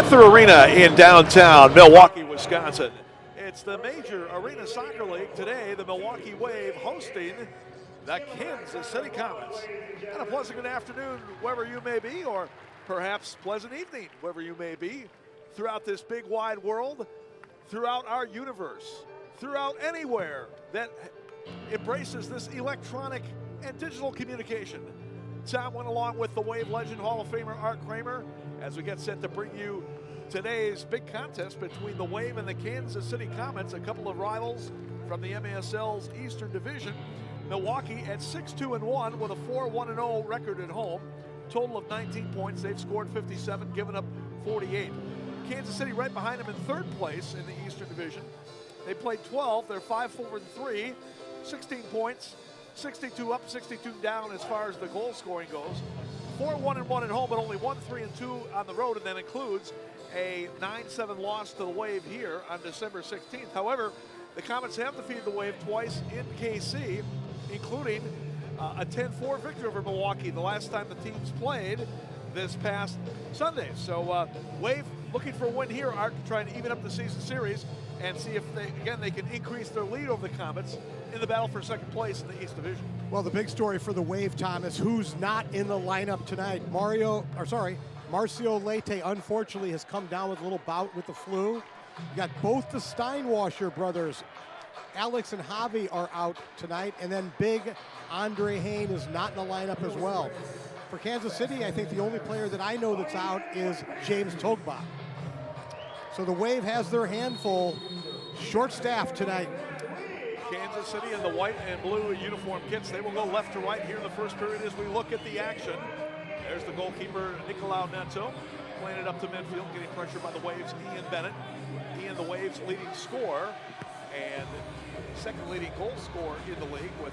Panther Arena in downtown Milwaukee, Wisconsin. It's the major arena soccer league today. The Milwaukee Wave hosting the Kansas City Comets. And a pleasant good afternoon wherever you may be, or perhaps pleasant evening wherever you may be, throughout this big wide world, throughout our universe, throughout anywhere that embraces this electronic and digital communication. Tom went along with the Wave legend Hall of Famer Art Kramer as we get set to bring you today's big contest between the Wave and the Kansas City Comets, a couple of rivals from the MASL's Eastern Division. Milwaukee at 6-2-1 with a 4-1-0 record at home. Total of 19 points. They've scored 57, given up 48. Kansas City right behind them in third place in the Eastern Division. They played 12. They're 5-4-3, 16 points, 62 up, 62 down as far as the goal scoring goes. 4-1-1 at home, but only 1-3-2 on the road, and that includes a 9-7 loss to the Wave here on December 16th. However, the Comets have defeated the Wave twice in KC, including a 10-4 victory over Milwaukee the last time the teams played this past Sunday. So Wave looking for a win here, Art, trying to even up the season series and see if they can increase their lead over the Comets in the battle for second place in the East Division. Well, the big story for the Wave, Thomas, who's not in the lineup tonight. Marcio Leite, unfortunately, has come down with a little bout with the flu. You got both the Steinwasser brothers, Alex and Javi, are out tonight, and then big Andre Hain is not in the lineup as well. For Kansas City, I think the only player that I know that's out is James Togba. So the Wave has their handful, short staff tonight. Kansas City in the white and blue uniform kits. They will go left to right here in the first period as we look at the action. There's the goalkeeper, Nicolau Neto, playing it up to midfield, getting pressure by the Waves' Ian Bennett. Ian, the Waves' leading scorer and second leading goal scorer in the league with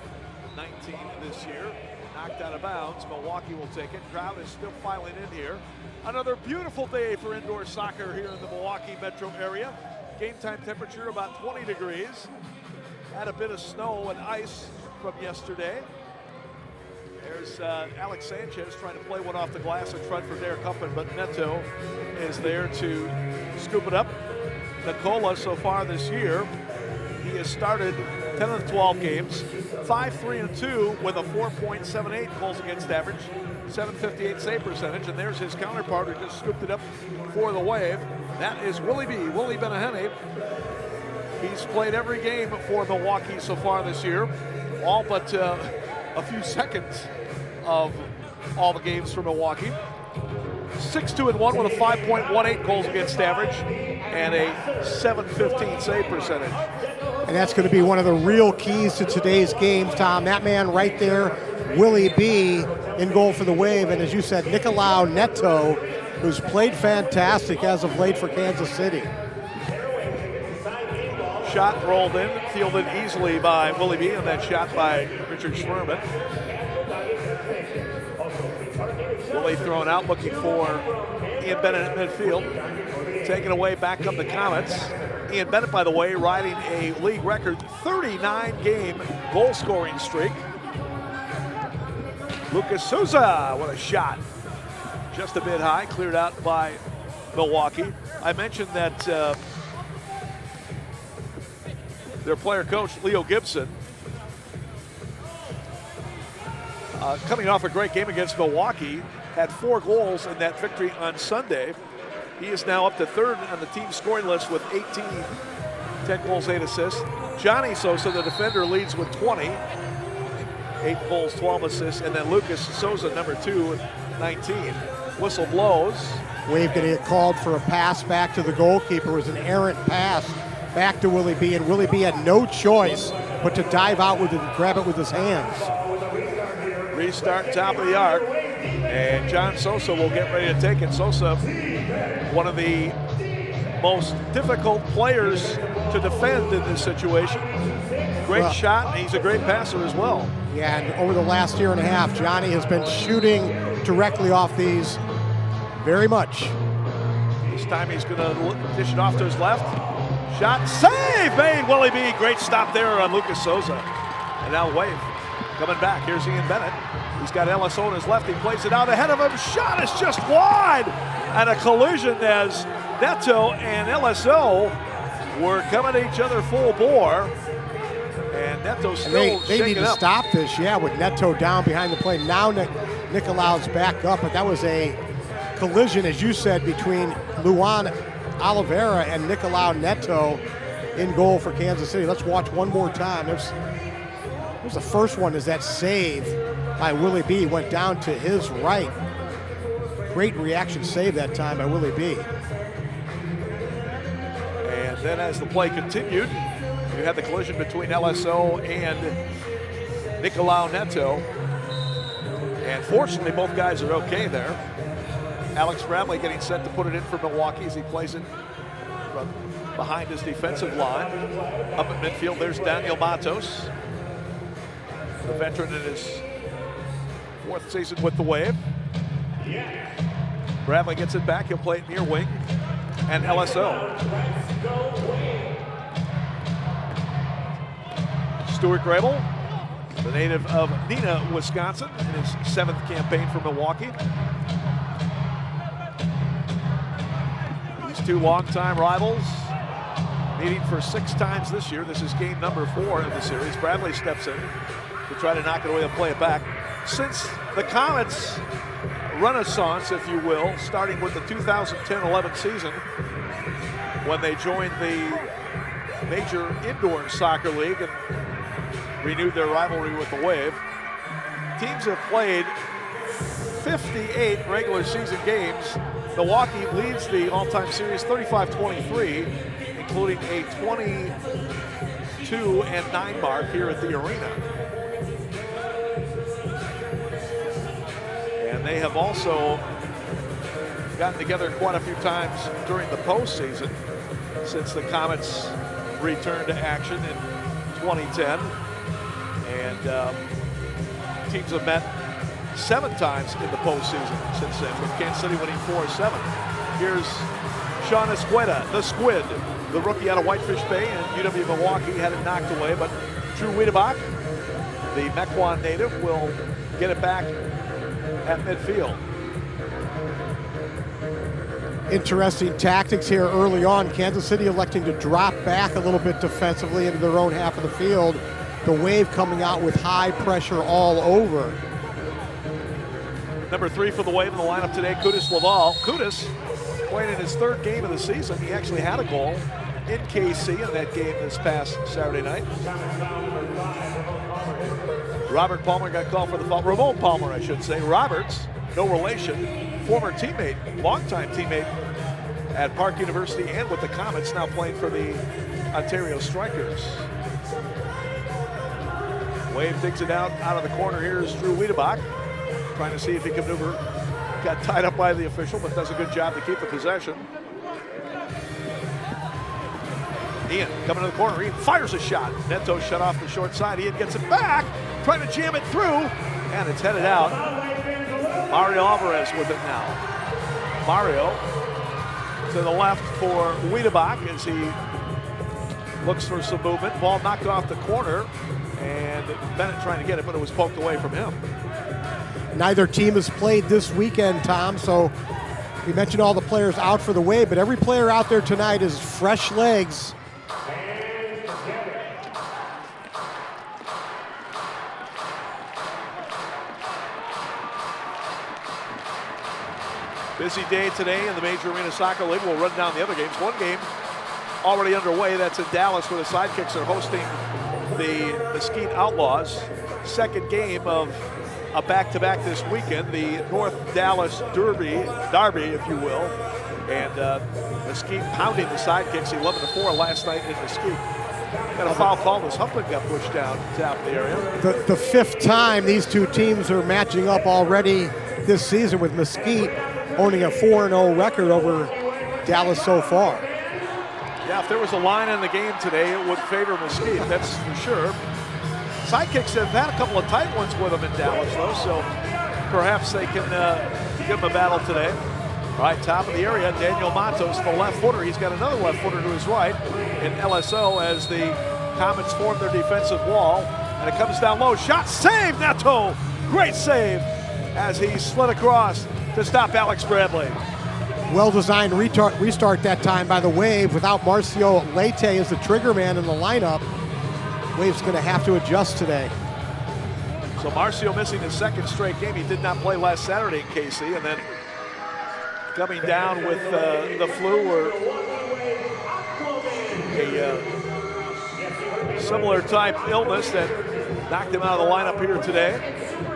19 this year. Knocked out of bounds. Milwaukee will take it. Crowd is still filing in here. Another beautiful day for indoor soccer here in the Milwaukee metro area. Game time temperature about 20 degrees. Had a bit of snow and ice from yesterday. There's Alex Sanchez trying to play one off the glass in front for Derek Huffman, but Neto is there to scoop it up. Nicola, so far this year, he has started 10 of the 12 games, 5-3-2 with a 4.78 goals against average, 758 save percentage, and there's his counterpart who just scooped it up for the Wave. That is Willie Benahene. He's played every game for Milwaukee so far this year, all but a few seconds of all the games for Milwaukee. 6-2-1 with a 5.18 goals against average and a 715 save percentage. And that's going to be one of the real keys to today's games, Tom. That man right there, Willie B, in goal for the Wave. And as you said, Nicolau Neto, who's played fantastic as of late for Kansas City. Shot rolled in, fielded easily by Willie B, and that shot by Richard Schwerman. Willie thrown out, looking for Ian Bennett at midfield. Taken away, back up the Comets. Ian Bennett, by the way, riding a league record 39-game goal-scoring streak. Lucas Souza, what a shot. Just a bit high, cleared out by Milwaukee. I mentioned that their player coach, Leo Gibson, coming off a great game against Milwaukee, had 4 goals in that victory on Sunday. He is now up to third on the team scoring list with 18, 10 goals, 8 assists. Johnny Sosa, the defender, leads with 20, 8 goals, 12 assists, and then Lucas Souza, number 2, with 19. Whistle blows. Wave going to get called for a pass back to the goalkeeper. It was an errant pass back to Willie B, and Willie B had no choice but to dive out with it and grab it with his hands. Restart top of the arc, and John Sosa will get ready to take it. Sosa, one of the most difficult players to defend in this situation. Great shot, and he's a great passer as well. Yeah, and over the last year and a half, Johnny has been shooting directly off these very much. This time he's going to dish it off to his left. Shot, save made, Willie B. Great stop there on Lucas Souza. And now Wave coming back. Here's Ian Bennett. He's got Ellis on his left. He plays it out ahead of him. Shot is just wide. And a collision as Neto and LSO were coming at each other full bore. And Neto still they need to stop this, with Neto down behind the plate. Now Nicolao's back up, but that was a collision, as you said, between Luan Oliveira and Nicolao Neto in goal for Kansas City. Let's watch one more time. There's the first one, is that save by Willie B. Went down to his right. Great reaction save that time by Willie B. And then as the play continued, you had the collision between LSO and Nicolao Neto. And fortunately, both guys are okay there. Alex Bradley getting set to put it in for Milwaukee as he plays it from behind his defensive line. Up at midfield, there's Daniel Matos, the veteran in his 4th season with the Wave. Bradley gets it back, he'll play it near wing, and LSO. Stuart Grable, the native of Neenah, Wisconsin, in his 7th campaign for Milwaukee. These two longtime rivals meeting for 6 times this year. This is game number 4 of the series. Bradley steps in to try to knock it away and play it back. Since the Comets' renaissance, if you will, starting with the 2010-11 season, when they joined the major indoor soccer league and renewed their rivalry with the Wave, teams have played 58 regular season games. Milwaukee leads the all-time series 35-23, including a 22-9 mark here at the arena. And they have also gotten together quite a few times during the postseason since the Comets returned to action in 2010. And teams have met 7 times in the postseason since then, with Kansas City winning 4-7. Here's Sean Esqueda, the Squid, the rookie out of Whitefish Bay, and UW Milwaukee had it knocked away, but Drew Wiedebach, the Mequon native, will get it back at midfield. Interesting tactics here early on. Kansas City electing to drop back a little bit defensively into their own half of the field. The Wave coming out with high pressure all over. Number 3 for the Wave in the lineup today, Kudus Laval. Kudus playing in his 3rd game of the season. He actually had a goal in KC in that game this past Saturday night. Robert Palmer got called for the foul. Ramon Palmer, I should say. Roberts, no relation, former teammate, longtime teammate at Park University and with the Comets, now playing for the Ontario Strikers. Wave digs it out of the corner. Here's Drew Wiedebach, trying to see if he can maneuver. Got tied up by the official, but does a good job to keep the possession. Ian coming to the corner. Ian fires a shot. Neto shut off the short side. Ian gets it back, trying to jam it through, and it's headed out. Mario Alvarez with it now. Mario to the left for Wiedebach as he looks for some movement. Ball knocked off the corner, and Bennett trying to get it, but it was poked away from him. Neither team has played this weekend, Tom, so we mentioned all the players out for the Wave, but every player out there tonight is fresh legs. Busy day today in the Major Arena Soccer League. We'll run down the other games. One game already underway. That's in Dallas, where the Sidekicks are hosting the Mesquite Outlaws. 2nd game of a back-to-back this weekend, the North Dallas Derby, if you will. And Mesquite pounding the Sidekicks 11-4 last night in Mesquite. Got a foul call as Huffman got pushed down top of the area. The 5th time these two teams are matching up already this season, with Mesquite owning a 4-0 record over Dallas so far. Yeah, if there was a line in the game today, it would favor Mesquite, that's for sure. Sidekicks have had a couple of tight ones with them in Dallas, though, so perhaps they can give them a battle today. All right, top of the area, Daniel Matos, the left footer. He's got another left footer to his right in LSO as the Comets form their defensive wall. And it comes down low. Shot saved, Neto. Great save as he slid across to stop Alex Bradley. Well-designed restart that time by the Wave without Marcio Leite as the trigger man in the lineup. Wave's going to have to adjust today. So Marcio missing his second straight game. He did not play last Saturday in KC, and then coming down with the flu or a similar type illness that knocked him out of the lineup here today.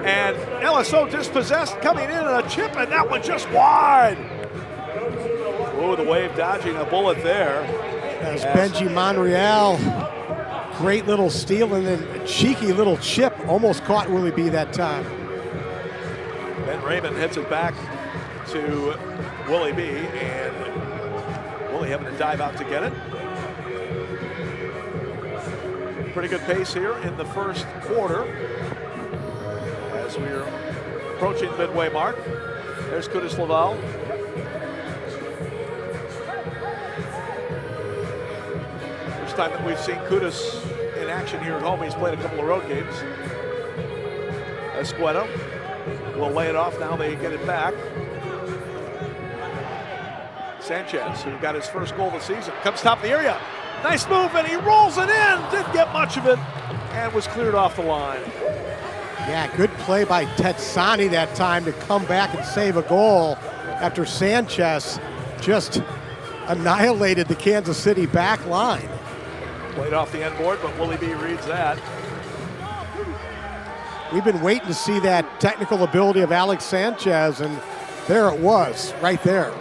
And LSO dispossessed, coming in a chip, and that one just wide. Oh, the Wave dodging a bullet there. As Benji Monreal, great little steal, and then a cheeky little chip, almost caught Willie B that time. Ben Raymond hits it back to Willie B, and Willie having to dive out to get it. Pretty good pace here in the first quarter as we're approaching the midway mark. There's Kudus Laval. First time that we've seen Kudus in action here at home. He's played a couple of road games. Escueto will lay it off now. They get it back. Sanchez, who got his first goal of the season, comes top of the area. Nice move, and he rolls it in. Didn't get much of it, and was cleared off the line. Yeah, good play by Tetsani that time to come back and save a goal after Sanchez just annihilated the Kansas City back line. Played off the end board, but Willie B reads that. We've been waiting to see that technical ability of Alex Sanchez, and there it was, right there.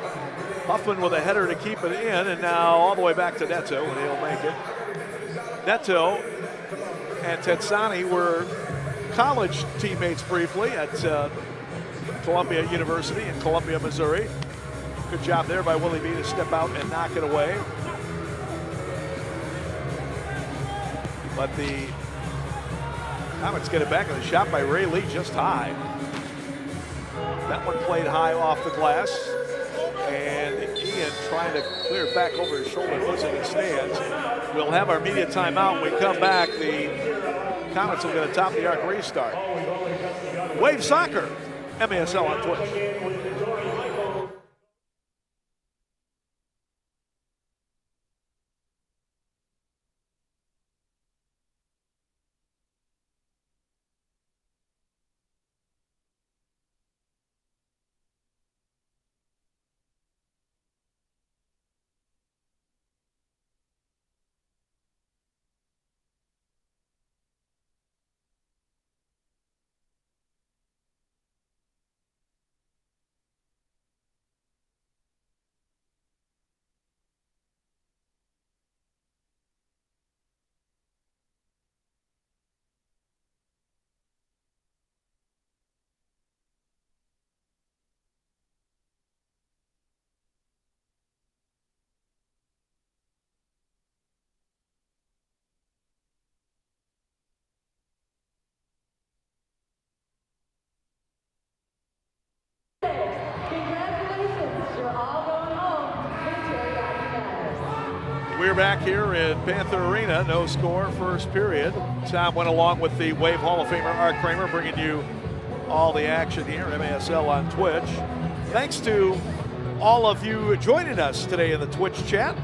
Huffman with a header to keep it in, and now all the way back to Neto, and he'll make it. Neto and Tetsani were college teammates briefly at Columbia University in Columbia, Missouri. Good job there by Willie B to step out and knock it away. But the Comets get it back, and a shot by Ray Lee just high. That one played high off the glass. And Ian trying to clear it back over his shoulder, puts it in the stands. We'll have our media timeout. When we come back, the Comets will get a top of the arc restart. Wave Soccer, MASL on Twitch. We're back here in Panther Arena. No score, first period. Tom went along with the Wave Hall of Famer Art Kramer, bringing you all the action here, MASL on Twitch. Thanks to all of you joining us today in the Twitch chat.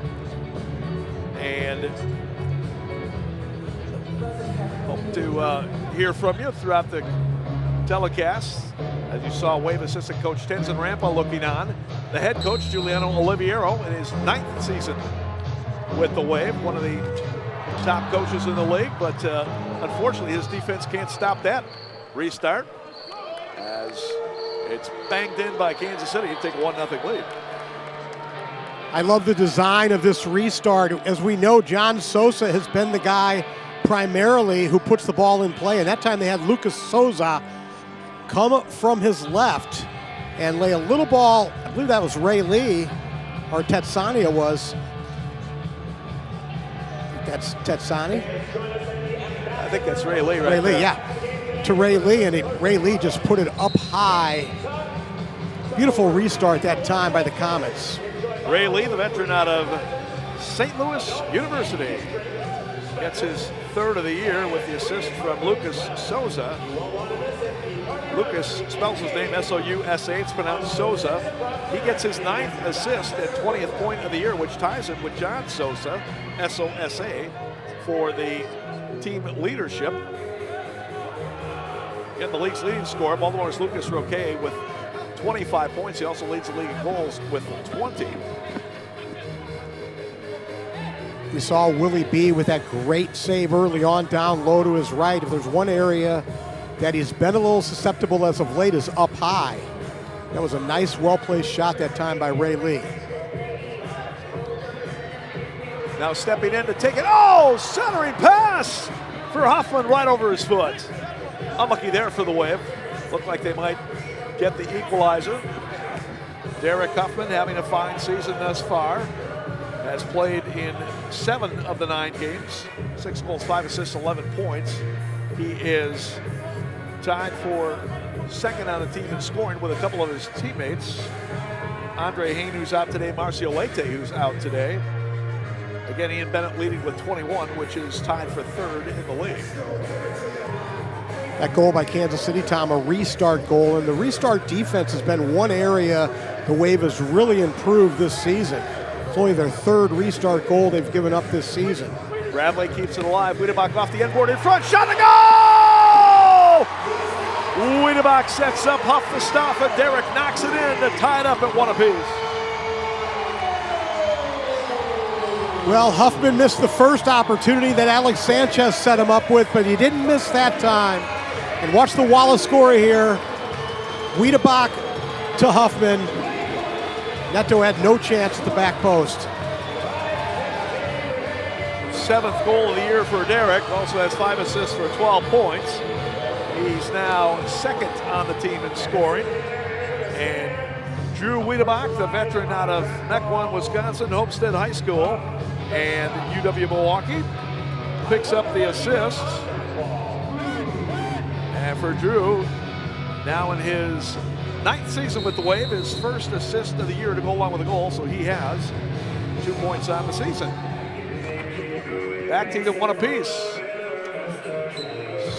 And hope to hear from you throughout the telecast. As you saw, Wave assistant coach Tenzin Rampa looking on. The head coach, Giuliano Oliviero, in his 9th season with the Wave, one of the top coaches in the league, but unfortunately his defense can't stop that restart as it's banged in by Kansas City to take a 1-0 lead. I love the design of this restart. As we know, John Sosa has been the guy primarily who puts the ball in play, and that time they had Lucas Souza come from his left and lay a little ball. I believe that was Ray Lee, or Tetsani was. That's Tetsani. I think that's Ray Lee, right? Ray Lee, there. yeah. To Ray Lee, and Ray Lee just put it up high. Beautiful restart that time by the Comets. Ray Lee, the veteran out of St. Louis University Gets his third of the year with the assist from Lucas Souza. Lucas spells his name S-O-U-S-A. It's pronounced Souza. He gets his 9th assist and 20th point of the year, which ties him with John Souza, S-O-S-A, for the team leadership. Again, the league's leading scorer, Baltimore's Lucas Roque with 25 points. He also leads the league in goals with 20. We saw Willie B with that great save early on, down low to his right. If there's one area that he's been a little susceptible as of late is up high. That was a nice, well-placed shot that time by Ray Lee. Now stepping in to take it. Oh, centering pass for Huffman right over his foot. Unlucky there for the Wave. Looked like they might get the equalizer. Derek Huffman having a fine season thus far. Has played in 7 of the 9 games. 6 goals, 5 assists, 11 points. He is tied for second on the team in scoring with a couple of his teammates. Andre Hain, who's out today. Marcio Leite, who's out today. Again, Ian Bennett leading with 21, which is tied for third in the league. That goal by Kansas City, Tom, a restart goal. And the restart defense has been one area the Wave has really improved this season. It's only their 3rd restart goal they've given up this season. Bradley keeps it alive. Wiedebach off the end board in front. Shot to goal! Wiedebach sets up Huff the stop, and Derek knocks it in to tie it up at 1 apiece. Well, Huffman missed the first opportunity that Alex Sanchez set him up with, but he didn't miss that time. And watch the Wallace score here. Wiedebach to Huffman. Neto had no chance at the back post. 7th goal of the year for Derek. Also has 5 assists for 12 points. He's now 2nd on the team in scoring. And Drew Wiedebach, the veteran out of Mequon, Wisconsin, Homestead High School, and UW Milwaukee, picks up the assist. And for Drew, now in his 9th season with the Wave, his first assist of the year to go along with a goal, so he has 2 points on the season. Back team at 1 apiece.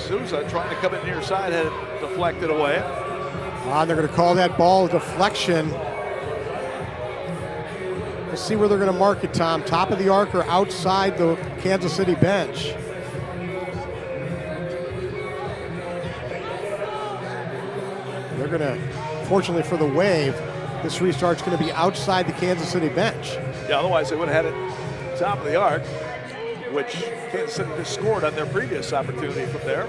Souza trying to come in near side, had it deflected away. They're going to call that ball a deflection. Let's see where they're going to mark it, Tom. Top of the arc or outside the Kansas City bench. They're going to, fortunately for the Wave, this restart's going to be outside the Kansas City bench. Yeah, otherwise they would have had it top of the arc, which Kansas City just scored on their previous opportunity from there.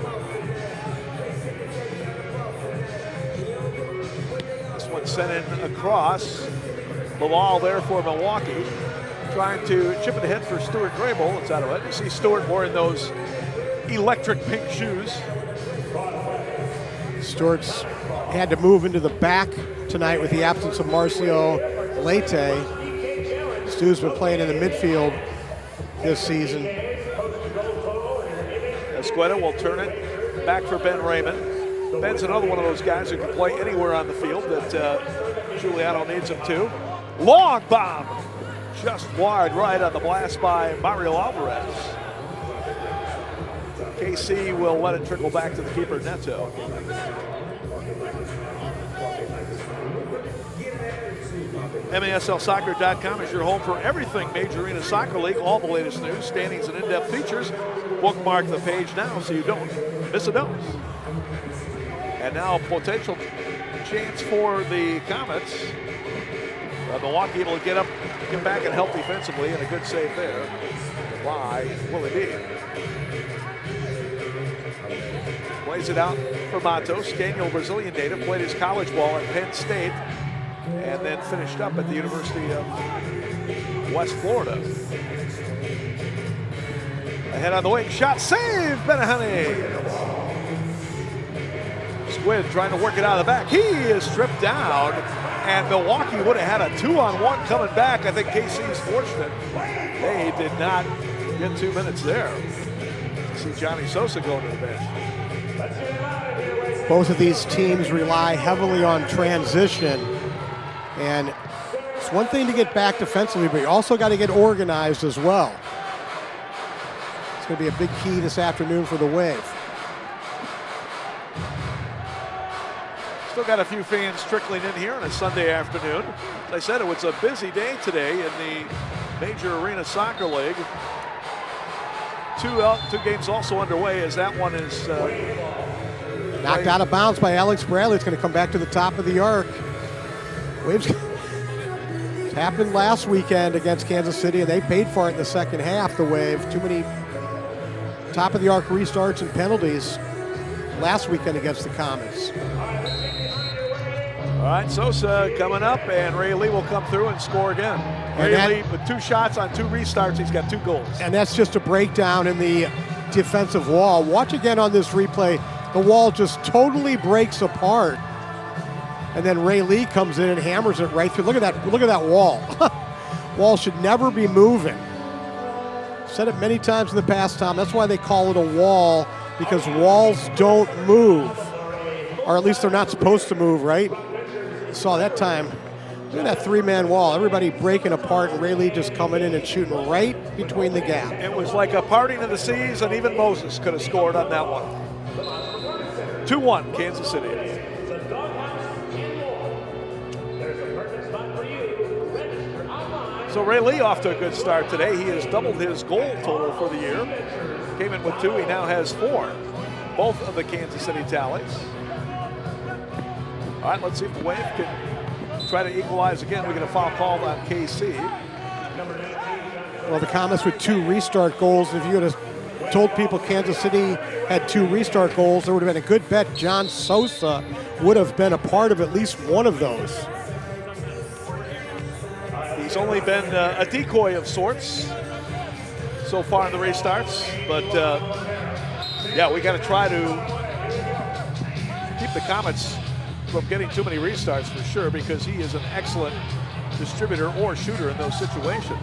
This one sent in across. Bilal there for Milwaukee, trying to chip it ahead for Stuart Grable. It's out of it. You see Stuart wearing those electric pink shoes. Stuart's had to move into the back tonight with the absence of Marcio Leite. Stu's been playing in the midfield this season. Esqueda will turn it back for Ben Raymond. Ben's another one of those guys who can play anywhere on the field that Giuliano needs him to. Long bomb, just wide right on the blast by Mario Alvarez. KC will let it trickle back to the keeper, Neto. MASLsoccer.com is your home for everything Major Arena Soccer League, all the latest news, standings, and in-depth features. Bookmark the page now so you don't miss a dose. And now potential chance for the Comets. Milwaukee able to get back and help defensively, and a good save there by Willie B. Plays it out for Matos. Daniel, Brazilian native, played his college ball at Penn State and then finished up at the University of West Florida. Ahead on the wing, shot, save, Benahani. Squid trying to work it out of the back. He is stripped down, and Milwaukee would have had a 2-on-1 coming back. I think KC's fortunate. They did not get 2 minutes there. See Johnny Sosa going to the bench. Both of these teams rely heavily on transition, and it's one thing to get back defensively, but you also got to get organized as well. It's going to be a big key this afternoon for the Wave. Still got a few fans trickling in here on a Sunday afternoon. As I said, it was a busy day today in the Major Arena Soccer League. Two games also underway as that one is knocked out of bounds by Alex Bradley. It's going to come back to the top of the arc. Waves it happened last weekend against Kansas City, and they paid for it in the second half, the Wave. Too many top of the arc restarts and penalties last weekend against the Comets. All right, Sosa coming up, and Ray Lee will come through and score again. Ray Lee with 2 shots on 2 restarts, he's got 2 goals. And that's just a breakdown in the defensive wall. Watch again on this replay. The wall just totally breaks apart. And then Ray Lee comes in and hammers it right through. Look at that wall. Wall should never be moving. Said it many times in the past, Tom. That's why they call it a wall, because walls don't move. Or at least they're not supposed to move, right? Saw that time. Look at that 3-man wall. Everybody breaking apart, and Ray Lee just coming in and shooting right between the gap. It was like a parting of the seas, and even Moses could have scored on that one. 2-1, Kansas City. So Ray Lee off to a good start today. He has doubled his goal total for the year. Came in with 2, he now has 4. Both of the Kansas City tallies. All right, let's see if the Wave can try to equalize again. We get a foul called on KC. Well, the Comets with 2 restart goals. If you would have told people Kansas City had 2 restart goals, there would have been a good bet John Sosa would have been a part of at least one of those. He's only been a decoy of sorts so far in the restarts, but yeah, we got to try to keep the Comets from getting too many restarts for sure, because he is an excellent distributor or shooter in those situations.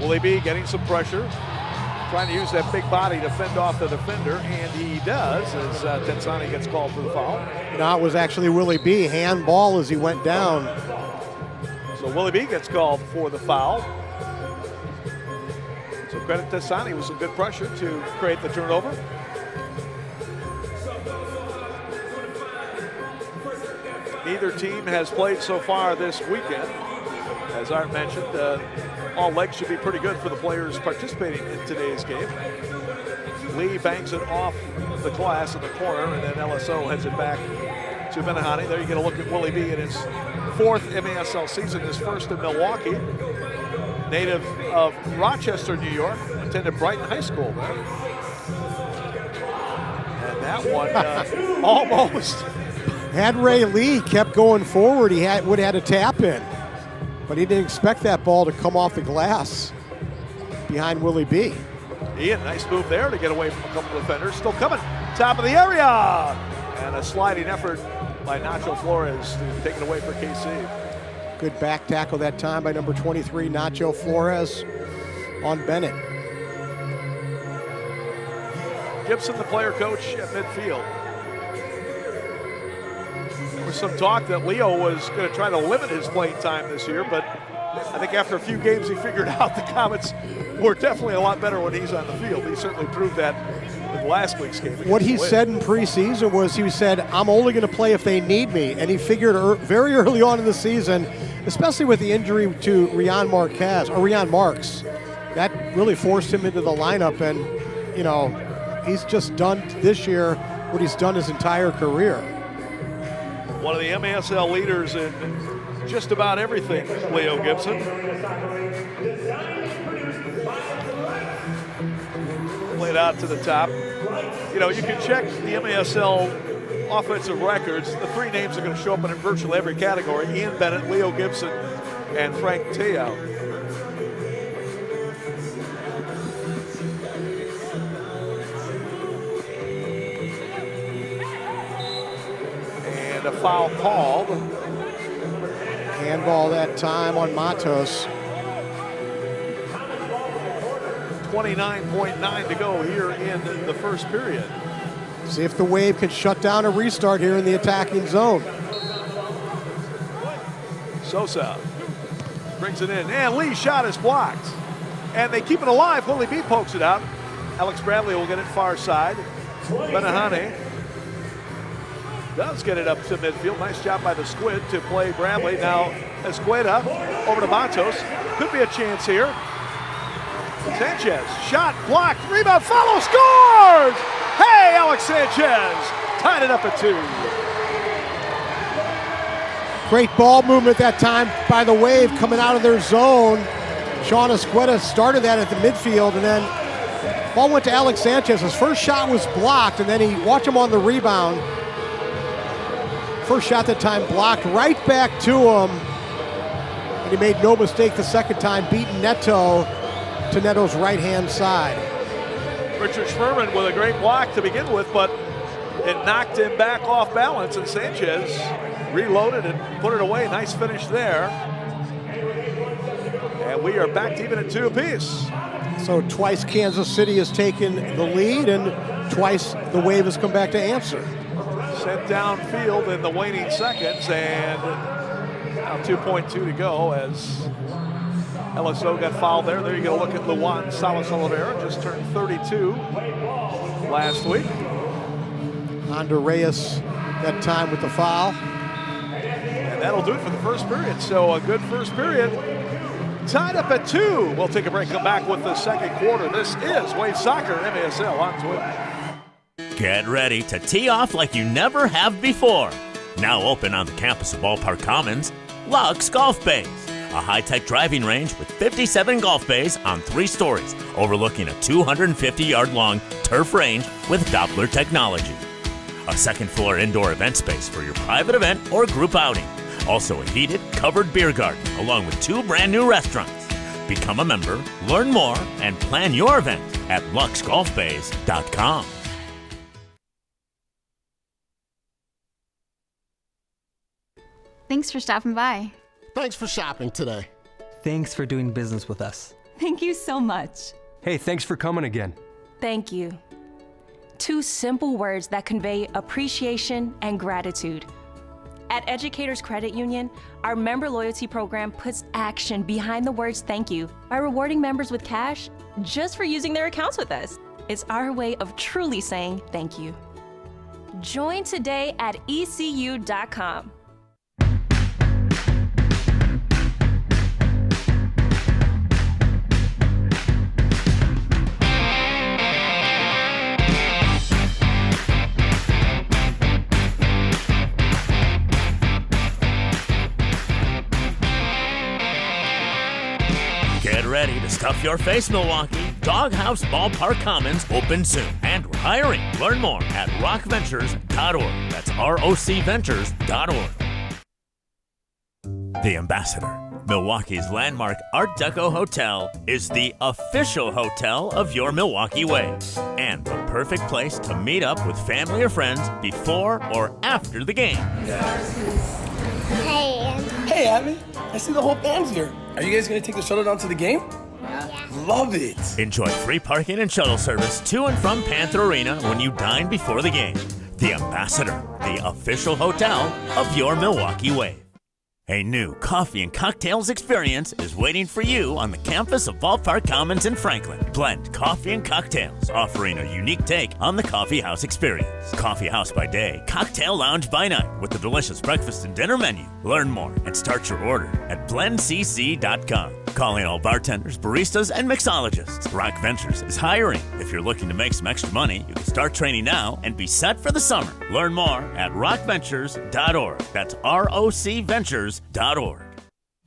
Will he be getting some pressure? Trying to use that big body to fend off the defender, and he does as Tensani gets called for the foul. No, it was actually Willie B. Handball as he went down. So Willie B gets called for the foul. So credit to Tensani with some good pressure to create the turnover. Neither team has played so far this weekend. As Art mentioned, all legs should be pretty good for the players participating in today's game. Lee bangs it off the glass in the corner, and then LSO heads it back to Benahani. There you get a look at Willie B in his 4th MASL season, his first in Milwaukee. Native of Rochester, New York, attended Brighton High School there. And that one almost. Had Ray Lee kept going forward, he would have had a tap in. But he didn't expect that ball to come off the glass behind Willie B. Ian, nice move there to get away from a couple of defenders. Still coming, top of the area. And a sliding effort by Nacho Flores to take it away for KC. Good back tackle that time by number 23, Nacho Flores on Bennett. Gibson, the player coach at midfield. There was some talk that Leo was going to try to limit his playing time this year, but I think after a few games he figured out the Comets were definitely a lot better when he's on the field. He certainly proved that in last week's game. What he said in preseason was, he said, I'm only going to play if they need me. And he figured very early on in the season, especially with the injury to Ryan Marks, that really forced him into the lineup. And, you know, he's just done this year what he's done his entire career. One of the MASL leaders in just about everything, Leo Gibson. Played out to the top. You know, you can check the MASL offensive records. The 3 names are going to show up in virtually every category: Ian Bennett, Leo Gibson, and Frank Teo. And a foul called. Handball that time on Matos. 29.9 to go here in the first period. See if the Wave can shut down a restart here in the attacking zone. Sosa brings it in, and Lee's shot is blocked. And they keep it alive. Willie B pokes it out. Alex Bradley will get it far side. Benahane does get it up to midfield. Nice job by the Squid to play Bradley. Now Escueda over to Matos. Could be a chance here. Sanchez, shot, blocked, rebound, follow, scores! Hey, Alex Sanchez tied it up at 2. Great ball movement that time by the Wave coming out of their zone. Sean Escueda started that at the midfield, and then ball went to Alex Sanchez. His first shot was blocked, and then he watched him on the rebound. First shot that time blocked, right back to him. And he made no mistake the second time, beating Neto to Neto's right-hand side. Richard Schmerman with a great block to begin with, but it knocked him back off balance, and Sanchez reloaded and put it away. Nice finish there. And we are back to even at 2 apiece. So twice Kansas City has taken the lead, and twice the Wave has come back to answer. Sent downfield in the waning seconds, and now 2.2 to go as LSO got fouled there. There you go. Look at Luan Salas Oliveira, just turned 32 last week. Ander Reyes that time with the foul. And that'll do it for the first period. So a good first period. Tied up at 2. We'll take a break, come back with the second quarter. This is Wave Soccer, MASL on Twitter. Get ready to tee off like you never have before. Now open on the campus of Ballpark Commons, Lux Golf Bays, a high-tech driving range with 57 golf bays on 3 stories, overlooking a 250-yard-long turf range with Doppler technology. A second-floor indoor event space for your private event or group outing. Also a heated, covered beer garden, along with 2 brand-new restaurants. Become a member, learn more, and plan your event at luxgolfbays.com. Thanks for stopping by. Thanks for shopping today. Thanks for doing business with us. Thank you so much. Hey, thanks for coming again. Thank you. 2 simple words that convey appreciation and gratitude. At Educators Credit Union, our member loyalty program puts action behind the words thank you by rewarding members with cash just for using their accounts with us. It's our way of truly saying thank you. Join today at ECU.com. Get ready to stuff your face, Milwaukee. Doghouse Ballpark Commons open soon. And we're hiring. Learn more at rockventures.org. That's rocventures.org. The Ambassador, Milwaukee's landmark Art Deco hotel, is the official hotel of your Milwaukee Wave. And the perfect place to meet up with family or friends before or after the game. Hey, Abby. I see the whole band's here. Are you guys going to take the shuttle down to the game? Yeah. Love it. Enjoy free parking and shuttle service to and from Panther Arena when you dine before the game. The Ambassador, the official hotel of your Milwaukee Wave. A new coffee and cocktails experience is waiting for you on the campus of Ballpark Commons in Franklin. Blend coffee and cocktails, offering a unique take on the coffee house experience. Coffee house by day, cocktail lounge by night, with a delicious breakfast and dinner menu. Learn more and start your order at blendcc.com. Calling all bartenders, baristas, and mixologists. Rock Ventures is hiring. If you're looking to make some extra money, you can start training now and be set for the summer. Learn more at rockventures.org. That's rocventures.org.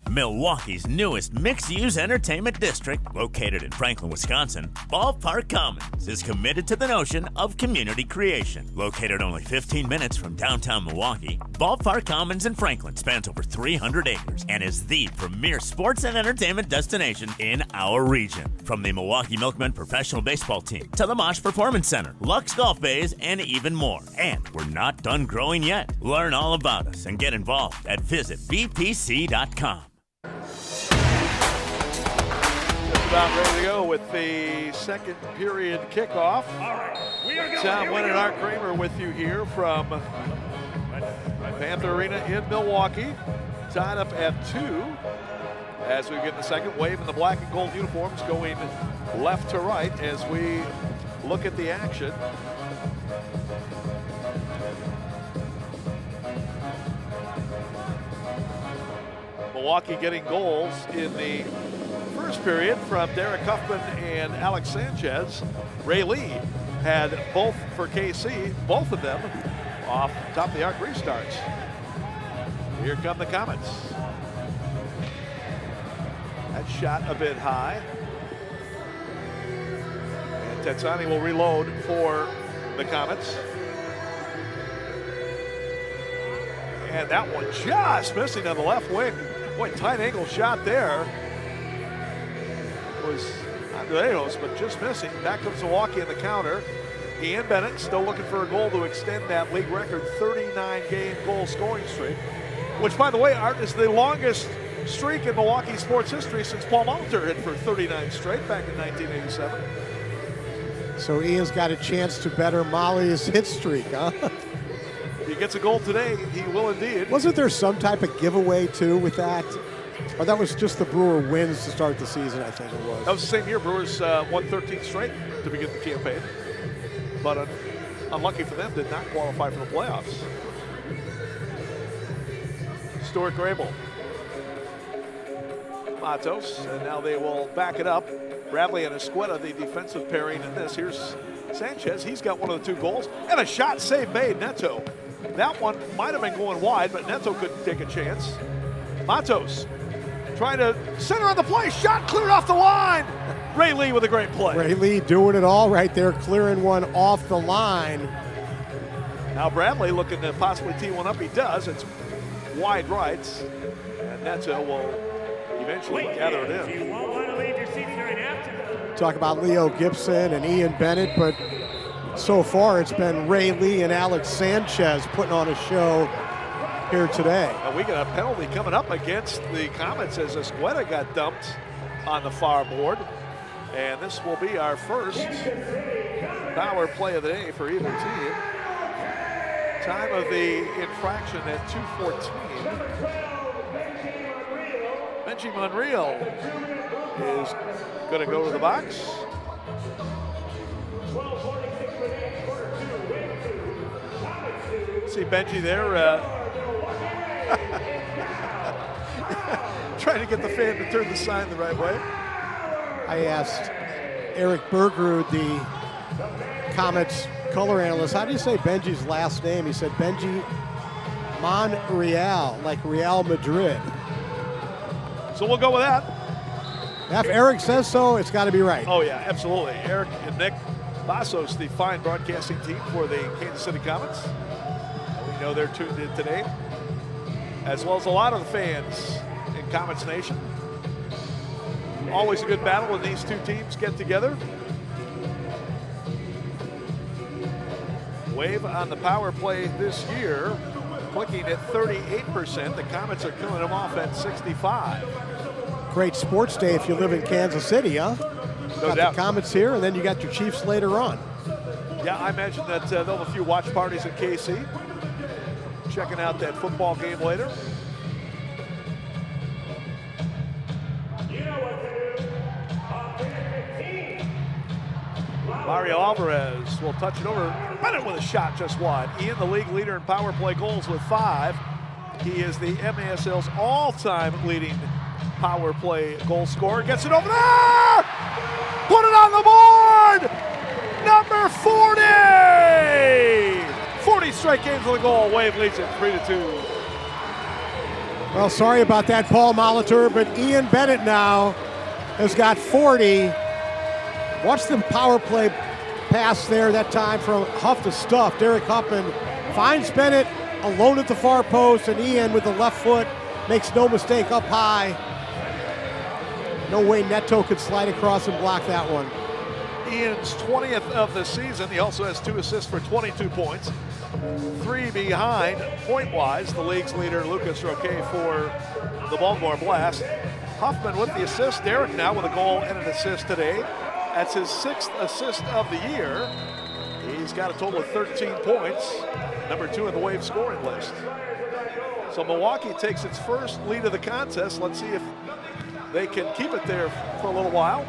Milwaukee's newest mixed-use entertainment district, located in Franklin, Wisconsin, Ballpark Commons is committed to the notion of community creation. Located only 15 minutes from downtown Milwaukee, Ballpark Commons in Franklin spans over 300 acres and is the premier sports and entertainment destination in our region. From the Milwaukee Milkmen professional baseball team to the Mosh Performance Center, Lux Golf Bays, and even more. And we're not done growing yet. Learn all about us and get involved at visitbpc.com. Just about ready to go with the second period kickoff. Tom Wynn and Art Kramer with you here from Panther Arena in Milwaukee. tied up at 2 as we get the second. Wave in the black and gold uniforms going left to right as we look at the action. Milwaukee getting goals in the first period from Derek Huffman and Alex Sanchez. Ray Lee had both for KC, both of them off top of the arc restarts. Here come the Comets. That shot a bit high. And Tetsani will reload for the Comets. And that one just missing on the left wing. Boy, tight angle shot there. Was Andreos, but just missing. Back comes Milwaukee in the counter. Ian Bennett still looking for a goal to extend that league record 39-game goal scoring streak, which, by the way, Art, is the longest streak in Milwaukee sports history since Paul Molitor hit for 39 straight back in 1987. So Ian's got a chance to better Molly's hit streak, huh? If he gets a goal today, he will indeed. Wasn't there some type of giveaway, too, with that? Or that was just the Brewer wins to start the season, I think it was. That was the same year. Brewers won 13 straight to begin the campaign. But unlucky for them, did not qualify for the playoffs. Stuart Grable. Matos, and now they will back it up. Bradley and Escueta, the defensive pairing in this. Here's Sanchez. He's got one of the 2 goals. And a shot save made, Neto. That one might have been going wide, but Neto couldn't take a chance. Matos trying to center on the play. Shot cleared off the line. Ray Lee with a great play. Ray Lee doing it all right there, clearing one off the line. Now Bradley looking to possibly tee one up. He does. It's wide rights. And Neto will eventually gather it in. Talk about Leo Gibson and Ian Bennett, but so far it's been Ray Lee and Alex Sanchez putting on a show here today. And we got a penalty coming up against the Comets as Escueta got dumped on the far board. And this will be our first power play of the day for either team. Time of the infraction at 2:14. Benji Monreal is going to go to the box. See Benji there trying to get the fan to turn the sign the right way. I asked Eric Bergerud, the Comets color analyst, how do you say Benji's last name? He said Benji Monreal, like Real Madrid. So we'll go with that. If Eric says so, it's got to be right. Oh yeah, absolutely. Eric and Nick Vasos, the fine broadcasting team for the Kansas City Comets. We know they're tuned in today, as well as a lot of the fans in Comets Nation. Always a good battle when these two teams get together. Wave on the power play this year, clicking at 38%. The Comets are killing them off at 65. Great sports day if you live in Kansas City, huh? No got doubt. the Comets here, and then you got your Chiefs later on. Yeah, I imagine that they'll have a few watch parties in KC. Checking out that football game later. Mario Alvarez will touch it over. Bennett with a shot just wide. Ian, the league leader in power play goals with 5. He is the MASL's all-time leading power play goal scorer. Gets it over there! Put it on the board! Number 40! 40 straight games with a goal. Wave leads it 3-2. Well, sorry about that, Paul Molitor, but Ian Bennett now has got 40. Watch the power play pass there that time from Huff to Stuff. Derek Huffman finds Bennett alone at the far post, and Ian with the left foot makes no mistake up high. No way Neto could slide across and block that one. Ian's 20th of the season. He also has 2 assists for 22 points. 3 behind, point-wise, the league's leader, Lucas Roque, for the Baltimore Blast. Huffman with the assist. Derek now with a goal and an assist today. That's his 6th assist of the year. He's got a total of 13 points. Number 2 in the Wave scoring list. So Milwaukee takes its first lead of the contest. Let's see if they can keep it there for a little while.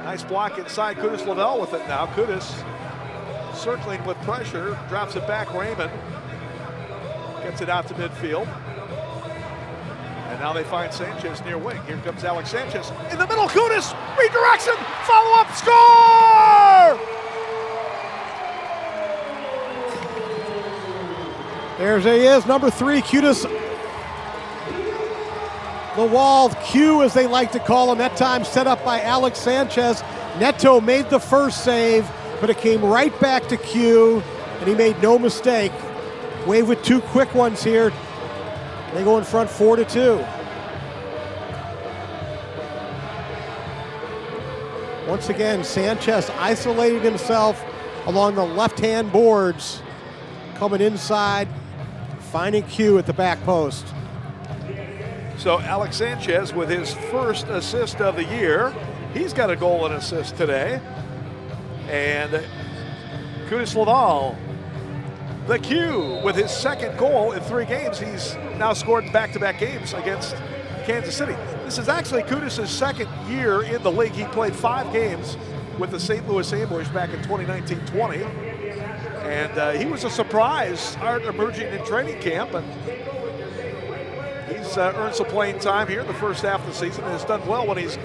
Nice block inside. Kudus Lavelle with it now. Kudus circling with pressure, drops it back. Raymond gets it out to midfield. And now they find Sanchez near wing. Here comes Alex Sanchez in the middle. Kudus, redirection, follow up, score! There he is, number 3, Kudus Lawal, Q as they like to call him, that time set up by Alex Sanchez. Neto made the first save, but it came right back to Q, and he made no mistake. Wave with 2 quick ones here. They go in front 4-2. Once again, Sanchez isolated himself along the left-hand boards, coming inside, finding Q at the back post. So Alex Sanchez with his first assist of the year. He's got a goal and assist today. And Kudus Laval, the Q, with his second goal in 3 games. He's now scored in back-to-back games against Kansas City. This is actually Kudus' second year in the league. He played 5 games with the St. Louis Ambush back in 2019-20. And he was a surprise start emerging in training camp. And he's earned some playing time here in the first half of the season and has done well when he's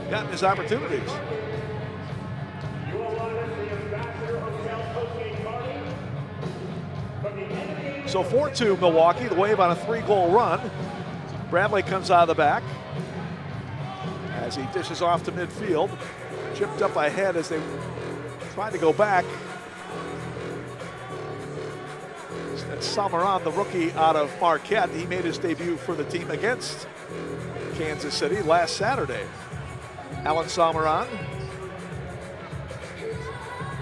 gotten his opportunities. So 4-2 Milwaukee, the Wave on a 3-goal run. Bradley comes out of the back as he dishes off to midfield. Chipped up ahead as they tried to go back. That's Samaran, the rookie out of Marquette. He made his debut for the team against Kansas City last Saturday. Alan Samaran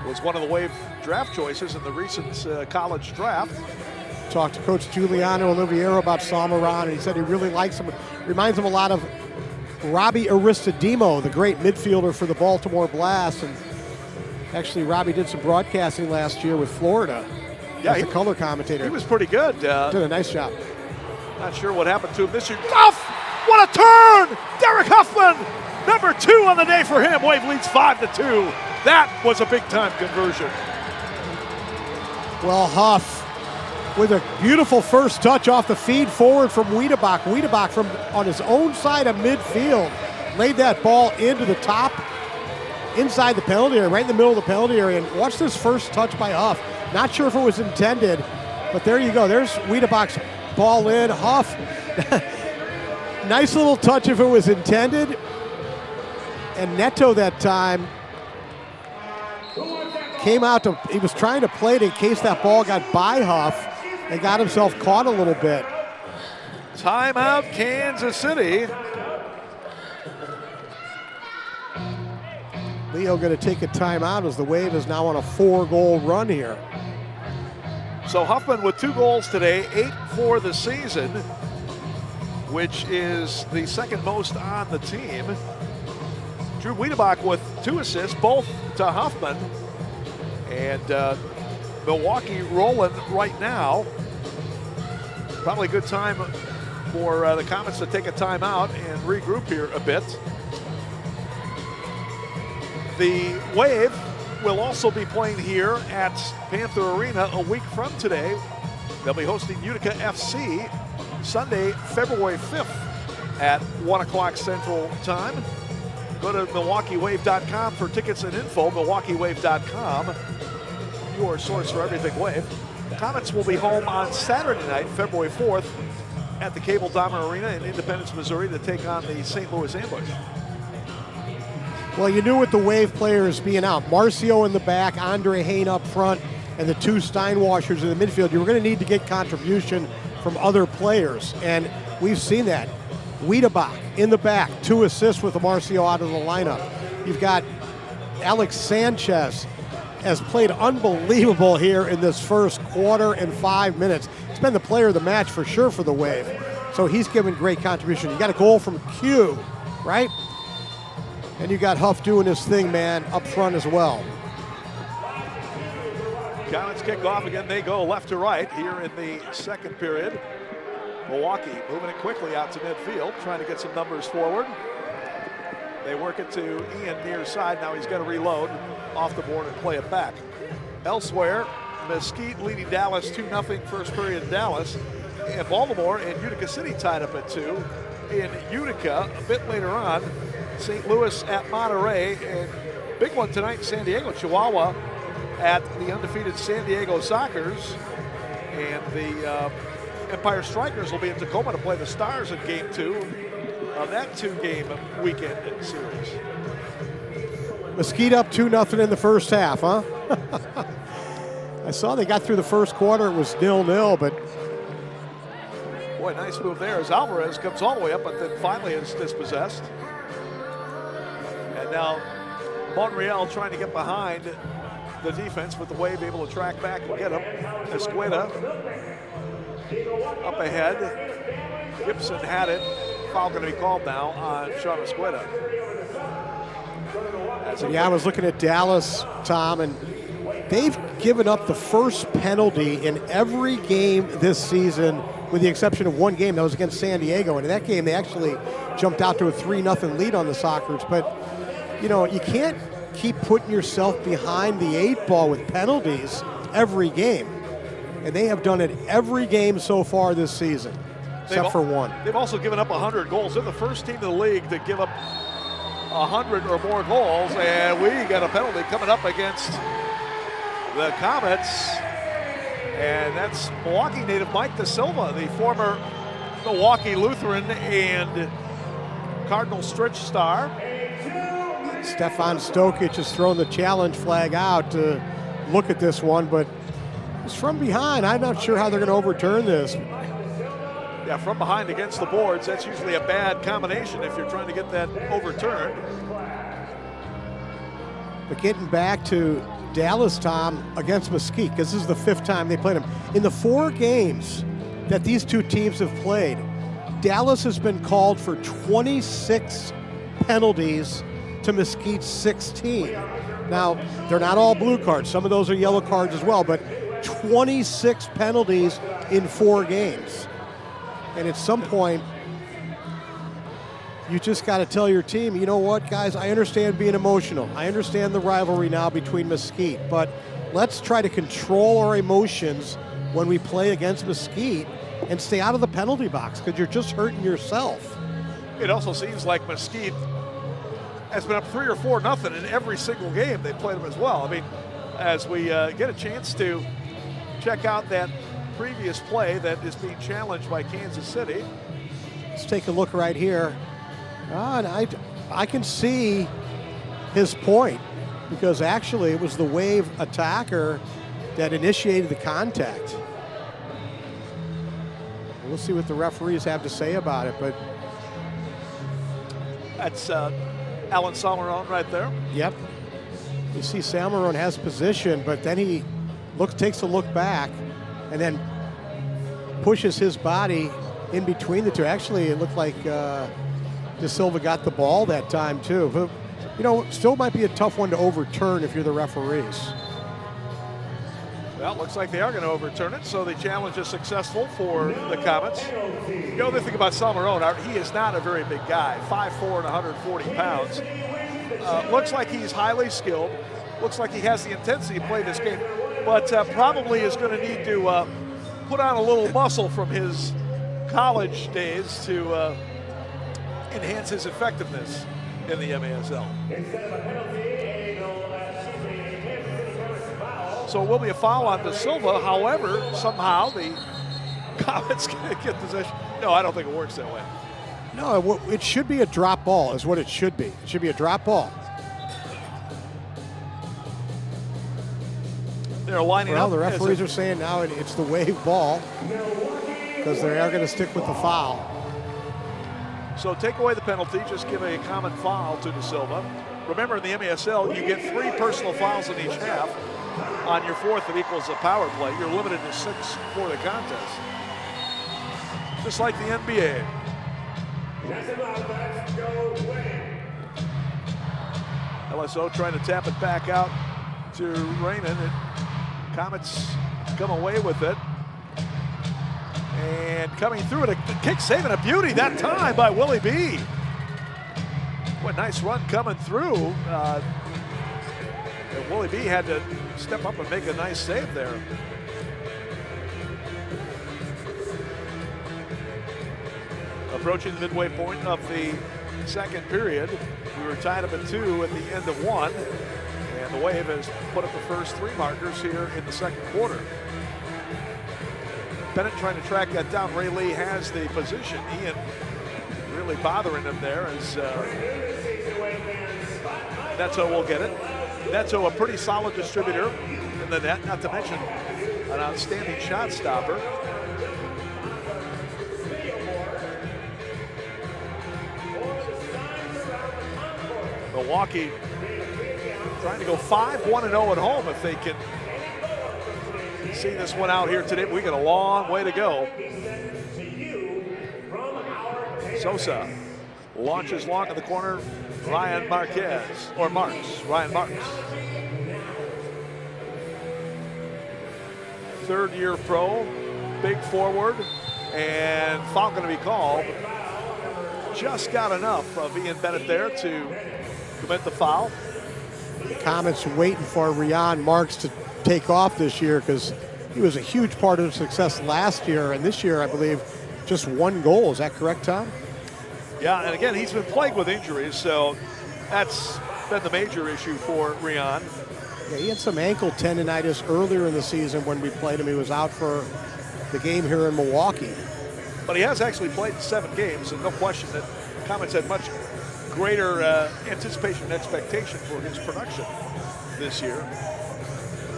was one of the Wave draft choices in the recent college draft. Talked to Coach Giuliano Oliviero about Samaran, and he said he really likes him. Reminds him a lot of Robbie Aristodemo, the great midfielder for the Baltimore Blast. And actually, Robbie did some broadcasting last year with Florida as a color commentator. He was pretty good. Did a nice job. Not sure what happened to him this year. Huff! What a turn! Derek Huffman, number 2 on the day for him. Wave leads 5-2. That was a big-time conversion. Well, Huff with a beautiful first touch off the feed forward from Wiedebach. Wiedebach from on his own side of midfield laid that ball into the top, inside the penalty area, right in the middle of the penalty area. And watch this first touch by Huff. Not sure if it was intended, but there you go. There's Wiedebach's ball in. Huff, nice little touch if it was intended. And Neto that time came out to, he was trying to play it in case that ball got by Huff and got himself caught a little bit. Timeout, Kansas City. Leo going to take a timeout as the Wave is now on a 4-goal run here. So Huffman with 2 goals today, 8 for the season, which is the second most on the team. Drew Wiedebach with 2 assists, both to Huffman. And Milwaukee rolling right now. Probably a good time for the Comets to take a timeout and regroup here a bit. The Wave will also be playing here at Panther Arena a week from today. They'll be hosting Utica FC Sunday, February 5th at 1 o'clock Central Time. Go to MilwaukeeWave.com for tickets and info, MilwaukeeWave.com, your source for everything Wave. The Comets will be home on Saturday night, February 4th, at the Cable Dahmer Arena in Independence, Missouri to take on the St. Louis Ambush. Well, you knew with the Wave players being out, Marcio in the back, Andre Hain up front, and the 2 Steinwashers in the midfield, you were going to need to get contribution from other players, and we've seen that. Wiedebach in the back, 2 assists with Marcio out of the lineup. You've got Alex Sanchez has played unbelievable here in this first quarter and 5 minutes. He's been the player of the match for sure for the Wave. So he's given great contribution. You got a goal from Q, right? And you got Huff doing his thing, man, up front as well. Comets kick off again. They go left to right here in the second period. Milwaukee moving it quickly out to midfield, trying to get some numbers forward. They work it to Ian near side. Now he's got to reload off the board and play it back. Elsewhere, Mesquite leading Dallas 2-0 first period in Dallas. And Baltimore and Utica City tied up at 2. In Utica, a bit later on, St. Louis at Monterey. And big one tonight in San Diego, Chihuahua at the undefeated San Diego Sockers. And the Empire Strikers will be in Tacoma to play the Stars in Game 2 of that 2-game weekend series. Mesquite up 2-0 in the first half, huh? I saw they got through the first quarter. It was 0-0, but boy, nice move there as Alvarez comes all the way up, but then finally is dispossessed. And now Montreal trying to get behind the defense, with the Wave able to track back and get him. Escueda up ahead. Gibson had it. Foul going to be called now on Sean Escueda. Yeah, I was looking at Dallas, Tom, and they've given up the first penalty in every game this season, with the exception of one game that was against San Diego. And in that game, they actually jumped out to a 3-0 lead on the Sockers. But, you know, you can't keep putting yourself behind the 8 ball with penalties every game. And they have done it every game so far this season, except for one. They've also given up 100 goals. They're the first team in the league to give up 100 or more goals, and we got a penalty coming up against the Comets, and that's Milwaukee native Mike Da Silva, the former Milwaukee Lutheran and Cardinal Stritch star. Stefan Stokic has thrown the challenge flag out to look at this one, but it's from behind. I'm not sure how they're going to overturn this. Yeah, from behind against the boards, that's usually a bad combination if you're trying to get that overturned. But getting back to Dallas, Tom, against Mesquite, because this is the 5th time they played them. In the 4 games that these two teams have played, Dallas has been called for 26 penalties to Mesquite's 16. Now, they're not all blue cards. Some of those are yellow cards as well, but 26 penalties in 4 games. And at some point, you just got to tell your team, you know what, guys, I understand being emotional. I understand the rivalry now between Mesquite, but let's try to control our emotions when we play against Mesquite and stay out of the penalty box, because you're just hurting yourself. It also seems like Mesquite has been up 3 or 4-0 in every single game they played them as well. I mean, as we get a chance to check out that previous play that is being challenged by Kansas City. Let's take a look right here. And I can see his point, because actually it was the Wave attacker that initiated the contact. We'll see what the referees have to say about it, but that's Alan Salmerone right there. Yep. You see Salmerone has position, but then he takes a look back and then pushes his body in between the two. Actually, it looked like Da Silva got the ball that time too. But, you know, still might be a tough one to overturn if you're the referees. Well, looks like they are going to overturn it, so the challenge is successful for the Comets. The other thing about Salmerone, he is not a very big guy, 5'4" and 140 pounds. Looks like he's highly skilled. Looks like he has the intensity to play this game, but probably is going to need to put on a little muscle from his college days to enhance his effectiveness in the MASL. So it will be a foul on Da Silva. However, somehow the Comets get possession. No, I don't think it works that way. No, it should be a drop ball is what it should be. It should be a drop ball. They're lining well, up. The referees are saying now it's the Wave ball, because they are going to stick with the foul. So take away the penalty, just give a common foul to Da Silva. Remember, in the MASL, you get 3 personal fouls in each half. On your 4th, that equals a power play. You're limited to 6 for the contest. Just like the NBA. LSO trying to tap it back out to Raymond. Comets come away with it. And coming through it, a kick saving a beauty that time by Willie B. What a nice run coming through. And Willie B had to step up and make a nice save there. Approaching the midway point of the second period. We were tied up at 2 at the end of 1. And the Wave has put up the first 3 markers here in the second quarter. Bennett trying to track that down. Ray Lee has the position. Ian really bothering him there as Neto will get it. Neto, a pretty solid distributor in the net, not to mention an outstanding shot stopper. Milwaukee trying to go 5-1-0 at home if they can see this one out here today. We got a long way to go. Sosa launches long in the corner. Ryan Marks. Third-year pro, big forward, and foul going to be called. Just got enough of Ian Bennett there to commit the foul. The Comets waiting for Ryan Marks to take off this year because he was a huge part of the success last year, and this year, I believe, just 1 goal. Is that correct, Tom? Yeah, and again, he's been plagued with injuries, so that's been the major issue for Ryan. Yeah, he had some ankle tendonitis earlier in the season when we played him. He was out for the game here in Milwaukee. But he has actually played in 7 games, and no question that Comets had much greater anticipation and expectation for his production this year.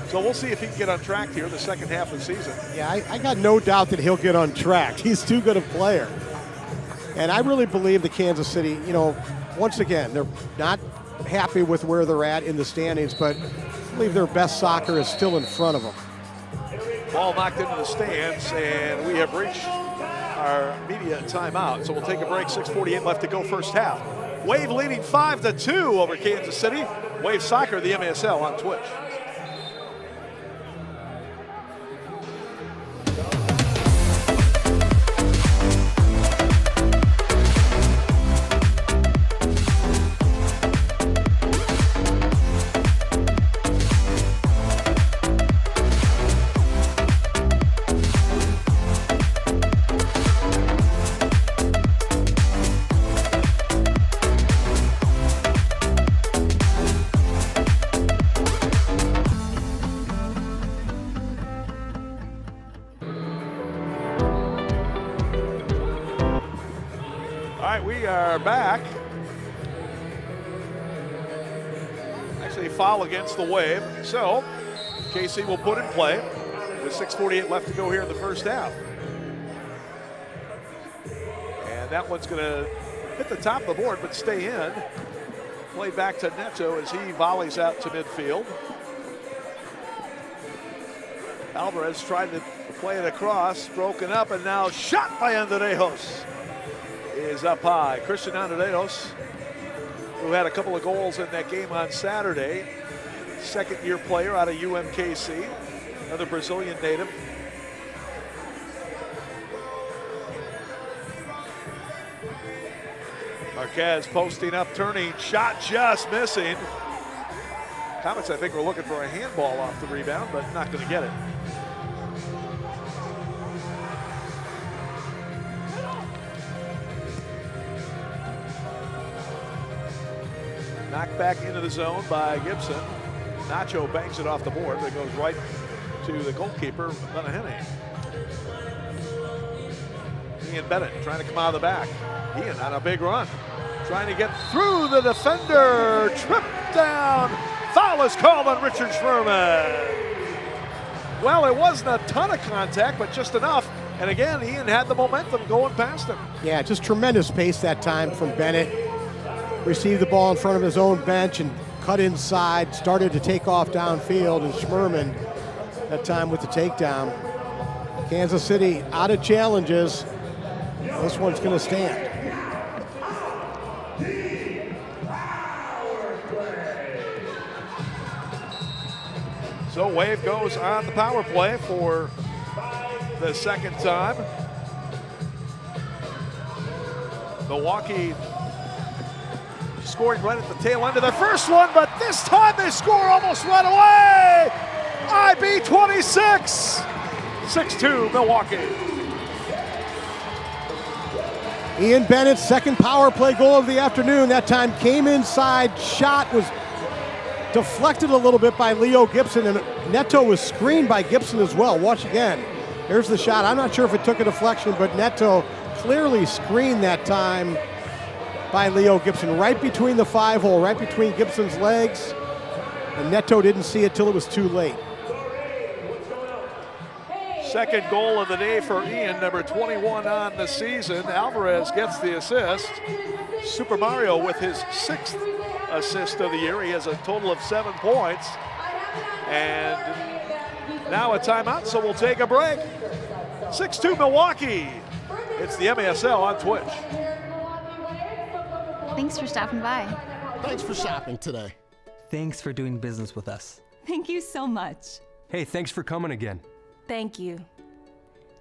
So we'll see if he can get on track here the second half of the season. Yeah, I got no doubt that he'll get on track. He's too good a player. And I really believe the Kansas City, you know, once again, they're not happy with where they're at in the standings, but I believe their best soccer is still in front of them. Ball knocked into the stands, and we have reached our media timeout. So we'll take a break. 6:48 left to go first half. Wave leading 5-2 over Kansas City. Wave Soccer, the MASL on Twitch. We are back. Actually, a foul against the Wave. So, KC will put in play with 6:48 left to go here in the first half. And that one's going to hit the top of the board, but stay in. Play back to Neto as he volleys out to midfield. Alvarez tried to play it across, broken up, and now shot by Andrejos. Is up high. Christian Andrejos, who had a couple of goals in that game on Saturday. Second-year player out of UMKC, another Brazilian native. Marquez posting up, turning, shot just missing. Comets, I think, were looking for a handball off the rebound, but not going to get it. Knocked back into the zone by Gibson. Nacho bangs it off the board, but it goes right to the goalkeeper, Benahene. Ian Bennett trying to come out of the back. Ian on a big run. Trying to get through the defender. Tripped down. Foul is called on Richard Schmerman. Well, it wasn't a ton of contact, but just enough. And again, Ian had the momentum going past him. Yeah, just tremendous pace that time from Bennett. Received the ball in front of his own bench and cut inside, started to take off downfield, and Schmerman that time with the takedown. Kansas City out of challenges. This one's going to stand. So Wave goes on the power play for the second time. Milwaukee scoring right at the tail end of the first one, but this time they score almost right away. IB 26, 6-2 Milwaukee. Ian Bennett's second power play goal of the afternoon. That time came inside, shot was deflected a little bit by Leo Gibson, and Neto was screened by Gibson as well. Watch again. Here's the shot. I'm not sure if it took a deflection, but Neto clearly screened that time by Leo Gibson, right between the 5-hole, right between Gibson's legs, and Neto didn't see it till it was too late. Second goal of the day for Ian, number 21 on the season. Alvarez gets the assist. Super Mario with his 6th assist of the year. He has a total of 7 points. And now a timeout, so we'll take a break. 6-2 Milwaukee. It's the MASL on Twitch. Thanks for stopping by. Thanks for shopping today. Thanks for doing business with us. Thank you so much. Hey, thanks for coming again. Thank you.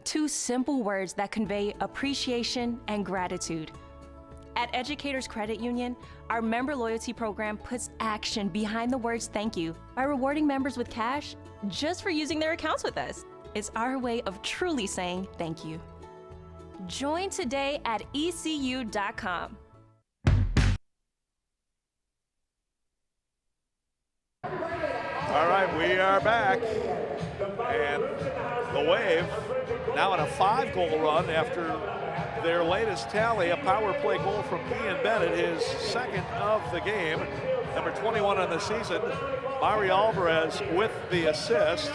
2 simple words that convey appreciation and gratitude. At Educators Credit Union, our member loyalty program puts action behind the words thank you by rewarding members with cash just for using their accounts with us. It's our way of truly saying thank you. Join today at ecu.com. All right, we are back. And the Wave now on a 5-goal run after their latest tally, a power play goal from Ian Bennett, his 2nd of the game, number 21 on the season. Mario Alvarez with the assist.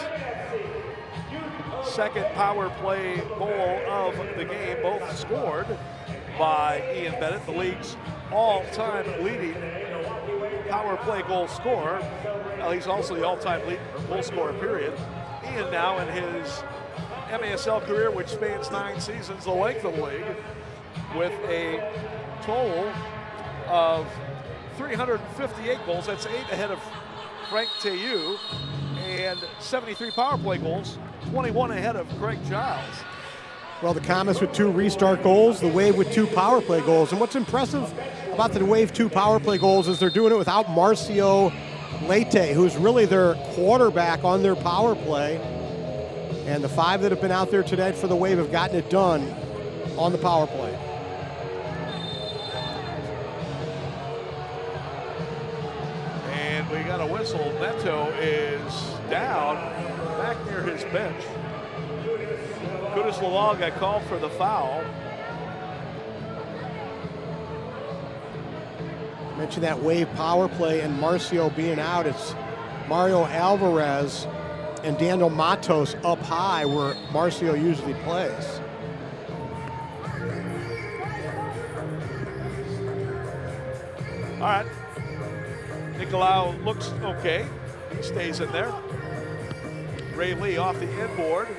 2nd power play goal of the game, both scored by Ian Bennett, the league's all-time leading power play goal scorer. Well, he's also the all-time leading goal scorer, period. Ian now in his MASL career, which spans 9 seasons, the length of the league, with a total of 358 goals. That's 8 ahead of Frank Teyu, and 73 power play goals, 21 ahead of Craig Giles. Well, the Comets with 2 restart goals, the Wave with 2 power play goals. And what's impressive about the Wave 2 power play goals is they're doing it without Marcio Leite, who's really their quarterback on their power play. And the 5 that have been out there today for the Wave have gotten it done on the power play. And we got a whistle. Neto is down back near his bench. Kudus Laval got called for the foul. Mentioned that Wave power play and Marcio being out. It's Mario Alvarez and Daniel Matos up high where Marcio usually plays. All right. Nicolau looks okay. He stays in there. Ray Lee off the inboard.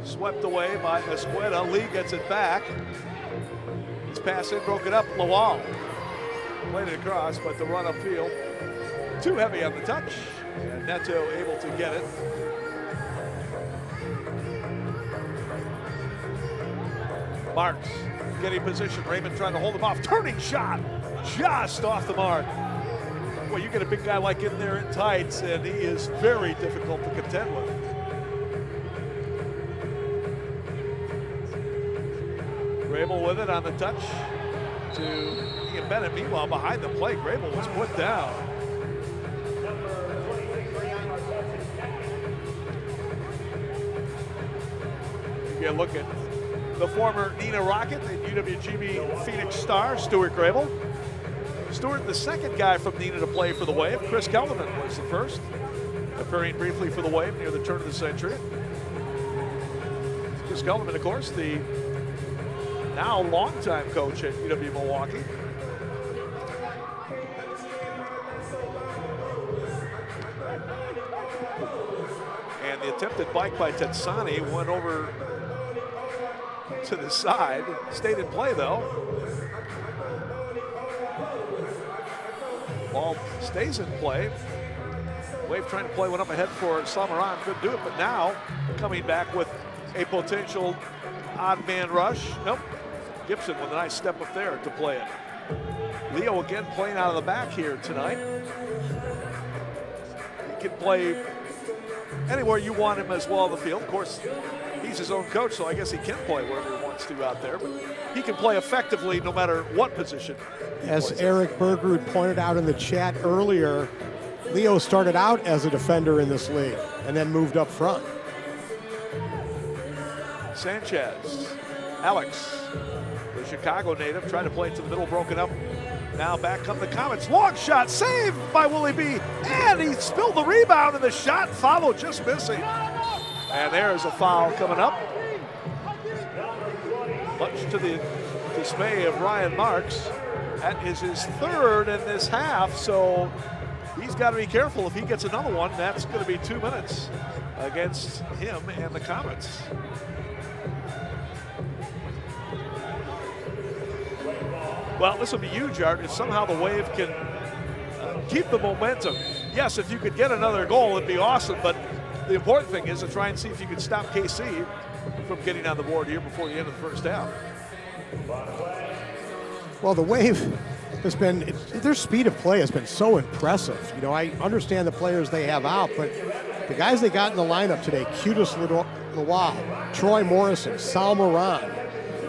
Swept away by Escueda. Lee gets it back. His pass in, broke it up. Lawal played it across, but the run upfield too heavy on the touch. And Neto able to get it. Marks getting position. Raymond trying to hold him off. Turning shot just off the mark. Well, you get a big guy like in there in tights, and he is very difficult to contend with. Grable with it on the touch to Ian Bennett. Meanwhile, behind the plate, Grable was put down. You get a look at the former Nina Rocket and UWGB Phoenix star, Stuart Grable. Stuart, the 2nd guy from Nina to play for the Wave. Chris Kelderman was the 1st, appearing briefly for the Wave near the turn of the century. Chris Kelderman, of course, the now longtime coach at UW Milwaukee. And the attempted bike by Tetsani went over to the side. Stayed in play, though. Ball stays in play. Wave trying to play one up ahead for Samaran. Couldn't do it, but now coming back with a potential odd man rush. Nope. Gibson with a nice step up there to play it. Leo again playing out of the back here tonight. He can play anywhere you want him as well on the field. Of course, he's his own coach, so I guess he can play wherever he wants to out there. But he can play effectively no matter what position. As Eric Bergerud pointed out in the chat earlier, Leo started out as a defender in this league and then moved up front. Sanchez, Alex, the Chicago native, trying to play it to the middle, broken up. Now back come the Comets. Long shot, saved by Willie B. And he spilled the rebound, and the shot followed, just missing. And there's a foul coming up. Much to the dismay of Ryan Marks. That is his third in this half, so he's got to be careful. If he gets another one, that's going to be 2 minutes against him and the Comets. Well, this will be huge, Art, if somehow the Wave can keep the momentum. Yes, if you could get another goal, it'd be awesome, but the important thing is to try and see if you can stop KC from getting on the board here before the end of the first half. Well, the Wave has been, their speed of play has been so impressive. You know, I understand the players they have out, but the guys they got in the lineup today, Qudus Lawal, Troy Morrison, Sal Moran,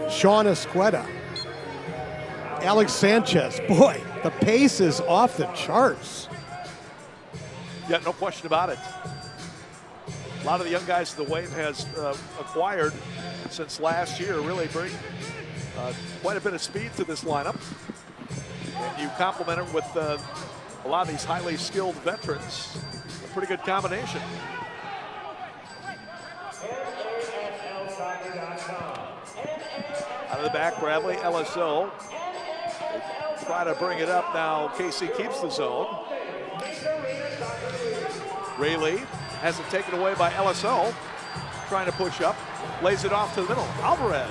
Sean Esqueda, Alex Sanchez, boy, the pace is off the charts. Yeah, no question about it. A lot of the young guys the Wave has acquired since last year really bring quite a bit of speed to this lineup. And you complement it with a lot of these highly skilled veterans. A pretty good combination. Out of the back, Bradley, LSO. Try to bring it up now. KC keeps the zone. Rayleigh has it taken away by LSO. Trying to push up. Lays it off to the middle. Alvarez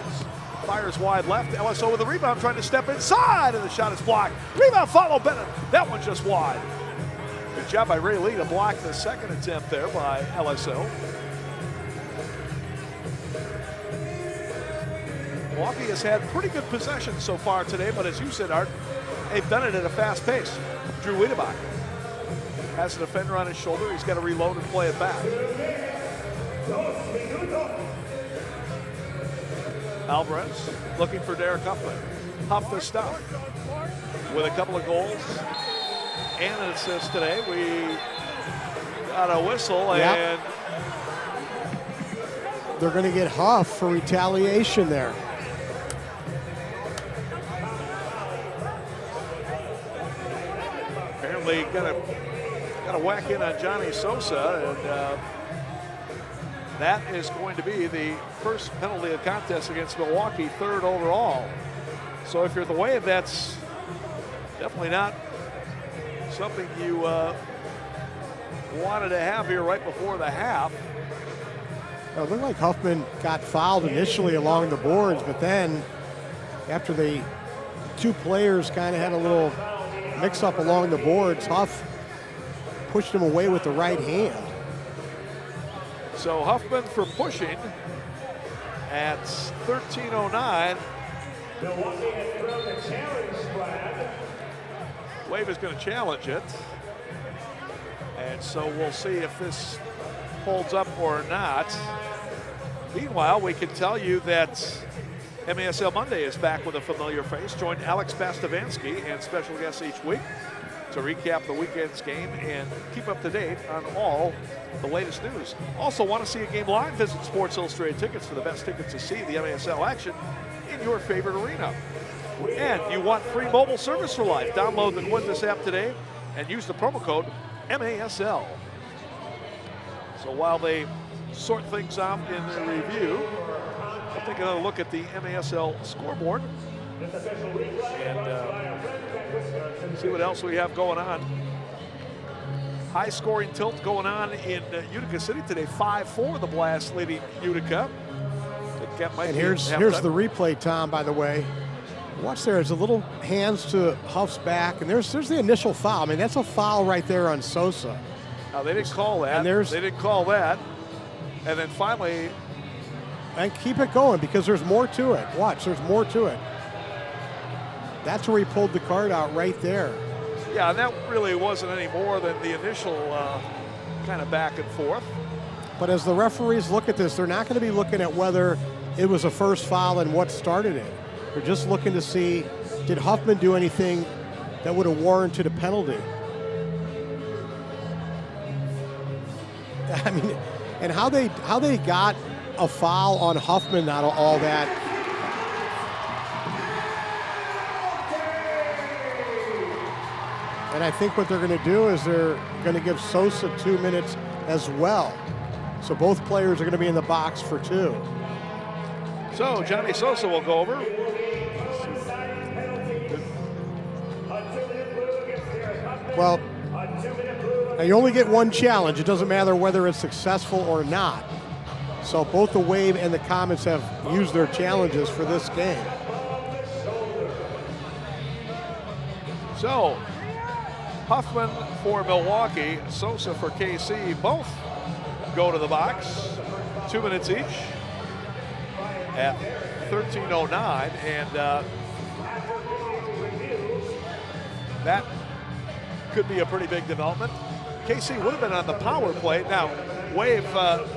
fires wide left. LSO with the rebound, trying to step inside, and the shot is blocked. Rebound follow Bennett. That one just wide. Good job by Rayleigh to block the second attempt there by LSO. Milwaukee has had pretty good possession so far today, but as you said, Art, they've done it at a fast pace. Drew Wiedebach has a defender on his shoulder. He's got to reload and play it back. Alvarez looking for Derek Huffman. Huff the stuff with a couple of goals and an assist today. We got a whistle, and they're going to get Huff for retaliation there. Apparently got to whack in on Johnny Sosa, and that is going to be the first penalty of contest against Milwaukee, third overall. So if you're the Wave, that's definitely not something you wanted to have here right before the half. It looked like Huffman got fouled initially along the boards, but then after the two players kind of had a little mix-up along the boards, Huff pushed him away with the right hand. So Huffman for pushing at 13:09. Wave is going to challenge it. And so we'll see if this holds up or not. Meanwhile, we can tell you that MASL Monday is back with a familiar face. Join Alex Bastavansky and special guests each week to recap the weekend's game and keep up to date on all the latest news. Also, want to see a game live? Visit Sports Illustrated Tickets for the best tickets to see the MASL action in your favorite arena. And you want free mobile service for life? Download the Quintus app today and use the promo code MASL. So while they sort things out in the review, we'll take another look at the MASL scoreboard and see what else we have going on. High scoring tilt going on in Utica City today. 5-4 the Blast leading Utica. And here's the replay, Tom, by the way. Watch there, there's a little hands to Huff's back, and there's the initial foul. I mean, that's a foul right there on Sosa. Now, they didn't call that. They didn't call that. And then finally. And keep it going because there's more to it. Watch, there's more to it. That's where he pulled the card out right there. Yeah, and that really wasn't any more than the initial kind of back and forth. But as the referees look at this, they're not going to be looking at whether it was a first foul and what started it. They're just looking to see, did Huffman do anything that would have warranted a penalty? I mean, and how they got a foul on Huffman out of all that. And I think what they're going to do is they're going to give Sosa 2 minutes as well. So both players are going to be in the box for 2. So Johnny Sosa will go over. Well, now you only get one challenge. It doesn't matter whether it's successful or not. So both the Wave and the Comets have used their challenges for this game. So Huffman for Milwaukee, Sosa for KC, both go to the box. 2 minutes each at 13:09, and that could be a pretty big development. KC would have been on the power play. Now, Wave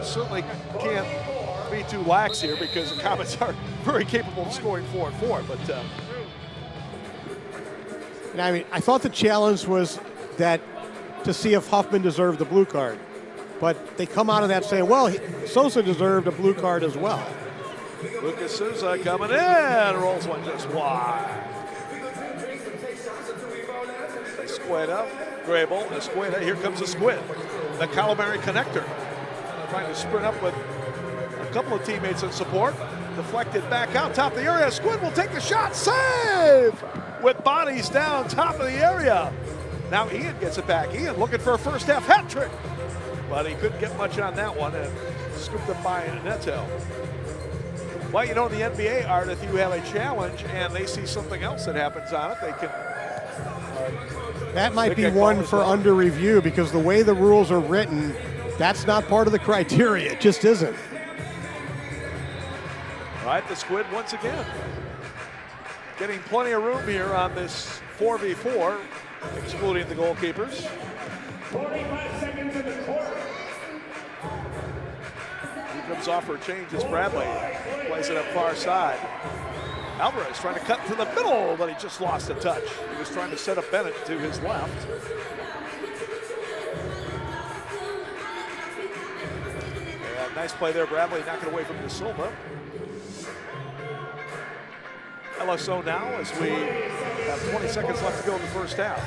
certainly can't be too lax here because the Comets are very capable of scoring 4 and 4. But and I mean, I thought the challenge was that to see if Huffman deserved the blue card, but they come out of that saying, well, Sosa deserved a blue card as well. Lucas Souza coming in, rolls one just wide. Escueda, Grable, Escueda, here comes the Squid. The calamari connector. Trying to sprint up with a couple of teammates in support. Deflected back out, top of the area. Squid will take the shot, save! With bodies down, top of the area. Now Ian gets it back. Ian looking for a first half hat trick. But he couldn't get much on that one and scooped it by Neto. Well, you know, in the NBA, Art, if you have a challenge and they see something else that happens on it, they can. That might be one for under review because the way the rules are written, that's not part of the criteria. It just isn't. All right, the Squid once again. Getting plenty of room here on this 4v4, excluding the goalkeepers. 45 seconds in the court. Comes off for a change as Bradley plays it up far side. Alvarez trying to cut to the middle, but he just lost a touch. He was trying to set up Bennett to his left. And nice play there, Bradley knocking away from De Silva. LSO now as we have 20 seconds left to go in the first half.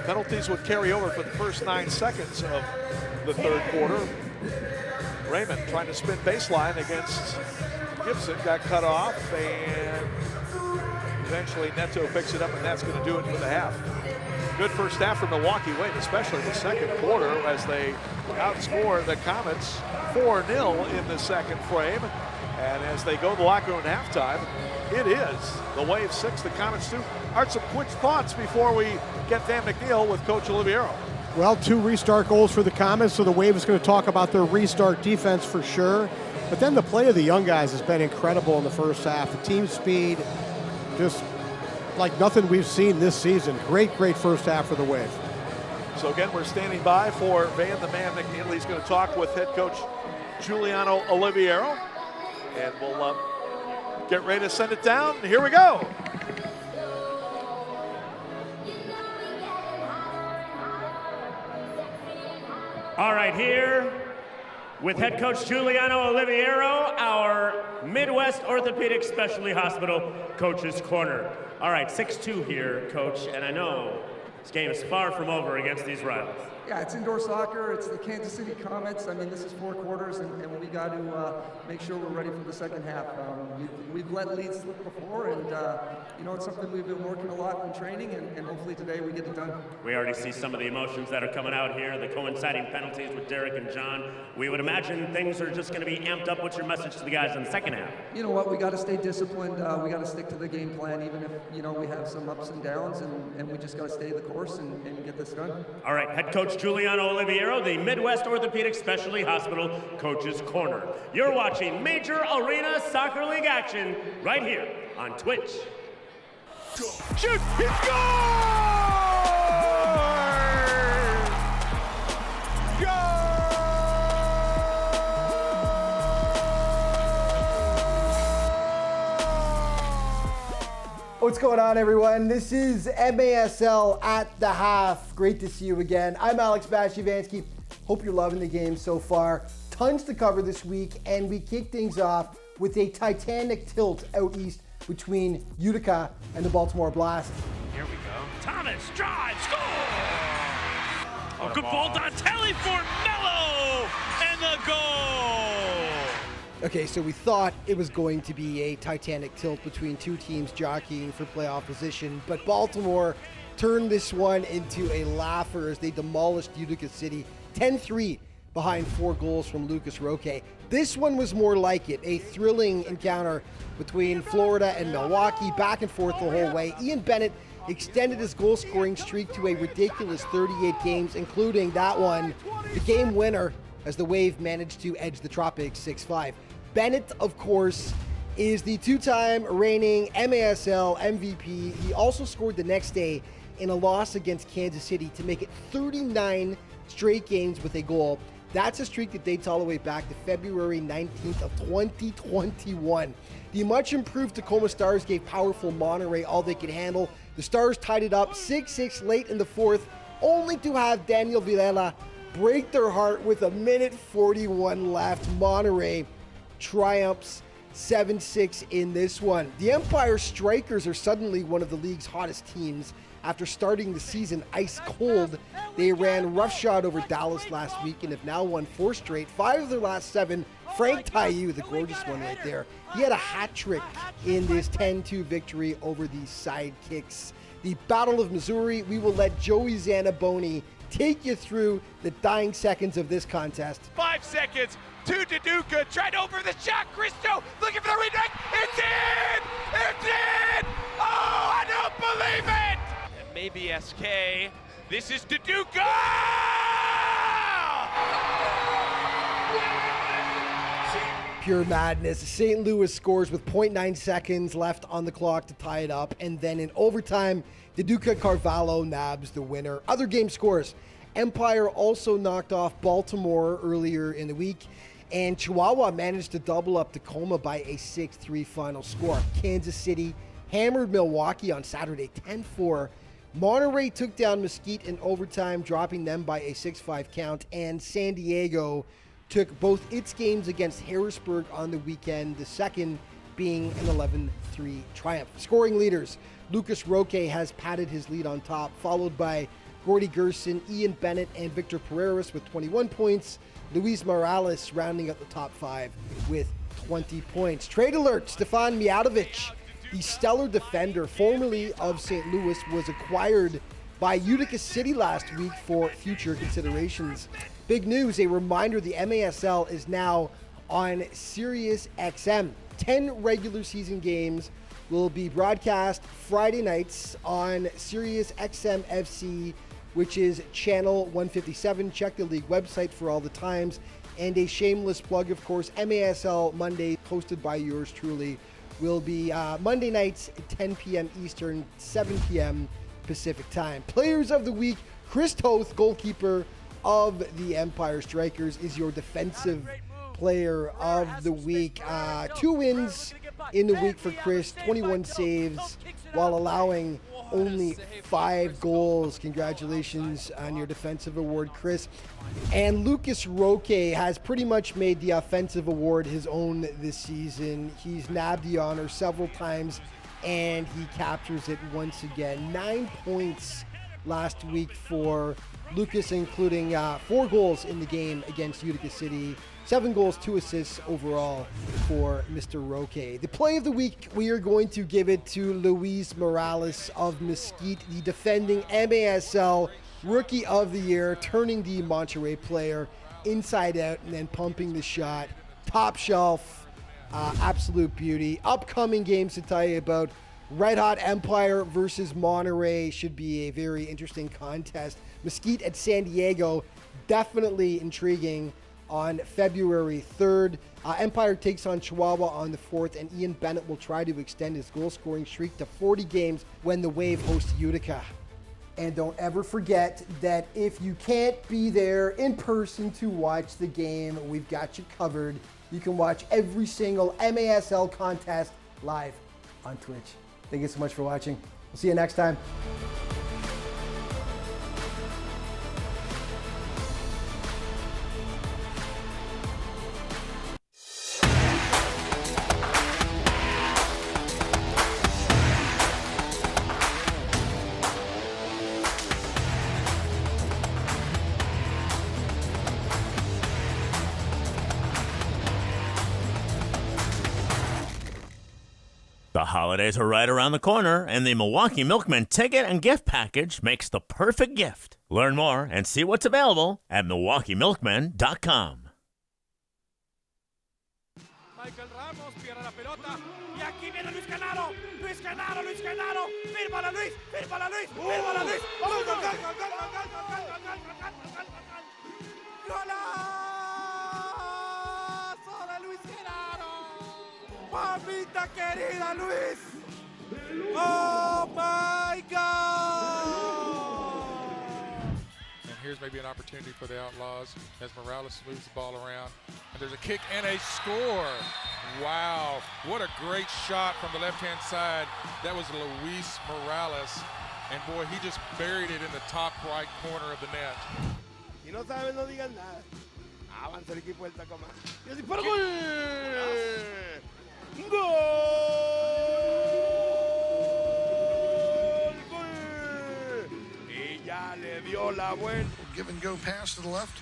Penalties would carry over for the first 9 seconds of the third quarter. Raymond trying to spin baseline against Gibson, got cut off, and eventually Neto picks it up, and that's going to do it for the half. Good first half for Milwaukee Wave, especially the second quarter as they outscore the Comets 4-0 in the second frame. And as they go to the locker room at halftime, it is the Wave 6, the Comets 2. Art, some quick thoughts before we get Dan McNeil with Coach Oliviero. Well, 2 restart goals for the Comets, so the Wave is going to talk about their restart defense for sure. But then the play of the young guys has been incredible in the first half. The team speed, just like nothing we've seen this season. Great first half for the Wave. So again, we're standing by for Van the Man McNeil. He's going to talk with head coach Giuliano Oliviero. And we'll get ready to send it down. Here we go. All right, here with head coach Giuliano Oliviero, our Midwest Orthopedic Specialty Hospital Coach's Corner. All right, 6-2 here, coach, and I know this game is far from over against these rivals. Yeah, it's indoor soccer. It's the Kansas City Comets. I mean, this is 4 quarters, and we got to make sure we're ready for the second half. We've let leads slip before, and you know, it's something we've been working a lot in training, and hopefully today we get it done. We already see some of the emotions that are coming out here, the coinciding penalties with Derek and John. We would imagine things are just going to be amped up. What's your message to the guys in the second half? You know what? We got to stay disciplined. We got to stick to the game plan, even if, you know, we have some ups and downs, and we just got to stay the course and get this done. All right, head coach Coach Giuliano Oliviero, the Midwest Orthopedic Specialty Hospital Coach's Corner. You're watching Major Arena Soccer League action right here on Twitch. Shoot! He scores! What's going on, everyone? This is MASL at the half. Great to see you again. I'm Alex Bashivansky. Hope you're loving the game so far. Tons to cover this week, and we kick things off with a titanic tilt out east between Utica and the Baltimore Blast. Here we go. Thomas drives, score! Oh, good ball, Dontelli for Mello, and the goal! Okay, so we thought it was going to be a titanic tilt between two teams jockeying for playoff position, but Baltimore turned this one into a laugher as they demolished Utica City 10-3 behind 4 goals from Lucas Roque. This one was more like it, a thrilling encounter between Florida and Milwaukee, back and forth the whole way. Ian Bennett extended his goal-scoring streak to a ridiculous 38 games, including that one, the game winner, as the Wave managed to edge the Tropics 6-5. Bennett, of course, is the 2-time reigning MASL MVP. He also scored the next day in a loss against Kansas City to make it 39 straight games with a goal. That's a streak that dates all the way back to February 19th of 2021. The much improved Tacoma Stars gave powerful Monterey all they could handle. The Stars tied it up 6-6 late in the fourth, only to have Daniel Villela break their heart with a minute 41 left. Monterey triumphs 7-6 in this one. The Empire Strikers are suddenly one of the league's hottest teams. After starting the season ice cold, they ran roughshod over Dallas last week and have now won 4 straight, 5 of their last 7. Frank Taiu, the gorgeous one right there, he had a hat trick in this 10-2 victory over the Sidekicks. The Battle of Missouri, we will let Joey Zanaboni take you through the dying seconds of this contest. 5 seconds to Daduka, tried over the shot, Cristo looking for the redirect, it's in! It's in! Oh, I don't believe it! And maybe SK, this is Daduka! Pure madness. St. Louis scores with 0.9 seconds left on the clock to tie it up, and then in overtime, Daduka Carvalho nabs the winner. Other game scores. Empire also knocked off Baltimore earlier in the week, and Chihuahua managed to double up Tacoma by a 6-3 final score. Kansas City hammered Milwaukee on Saturday 10-4. Monterey took down Mesquite in overtime, dropping them by a 6-5 count, and San Diego took both its games against Harrisburg on the weekend, the second being an 11-3 triumph. Scoring leaders, Lucas Roque has padded his lead on top, followed by Gordy Gerson, Ian Bennett, and Victor Pereiras with 21 points. Luis Morales rounding up the top 5 with 20 points. Trade alert, Stefan Mijatovic, the stellar defender formerly of St. Louis, was acquired by Utica City last week for future considerations. Big news, a reminder, the MASL is now on Sirius XM. 10 regular season games will be broadcast Friday nights on Sirius XM FC, which is channel 157. Check the league website for all the times. And a shameless plug, of course, MASL Monday, hosted by yours truly, will be Monday nights at 10 p.m. Eastern, 7 p.m. Pacific time. Players of the week, Chris Toth, goalkeeper of the Empire Strikers, is your defensive player of the week. 2 wins in the week for Chris, 21 saves, while allowing only 5 goals. Congratulations on your defensive award, Chris. And Lucas Roque has pretty much made the offensive award his own this season. He's nabbed the honor several times, and he captures it once again. 9 points last week for Lucas, including 4 goals in the game against Utica City. 7 goals, 2 assists overall for Mr. Roque. The play of the week, we are going to give it to Luis Morales of Mesquite, the defending MASL Rookie of the Year, turning the Monterey player inside out and then pumping the shot. Top shelf, absolute beauty. Upcoming games to tell you about Red Hot Empire versus Monterey should be a very interesting contest. Mesquite at San Diego, definitely intriguing on February 3rd. Empire takes on Chihuahua on the 4th, and Ian Bennett will try to extend his goal-scoring streak to 40 games when the Wave hosts Utica. And don't ever forget that if you can't be there in person to watch the game, we've got you covered. You can watch every single MASL contest live on Twitch. Thank you so much for watching. We'll see you next time. The holidays are right around the corner, and the Milwaukee Milkman ticket and gift package makes the perfect gift. Learn more and see what's available at MilwaukeeMilkman.com. Michael Ramos pierde la pelota y aquí viene Luis Canaro. Luis Canaro, Luis Canaro. Fírmala Luis, fírmala Luis, fírmala Luis. ¡Gol, gol, gol, gol, gol, gol, gol, gol, gol, gol, gol, gol! ¡Golazo de Luis Canaro! ¡Mamita querida Luis! ¡Oh my God! And here's maybe an opportunity for the Outlaws as Morales moves the ball around. And there's a kick and a score. Wow, what a great shot from the left-hand side. That was Luis Morales. And boy, he just buried it in the top right corner of the net. Si no saben, no digan nada. Avanza el equipo del Tacoma. Y el disparo, ¡gol! ¡Gol! Y ya le dio la vuelta. Give and go pass to the left.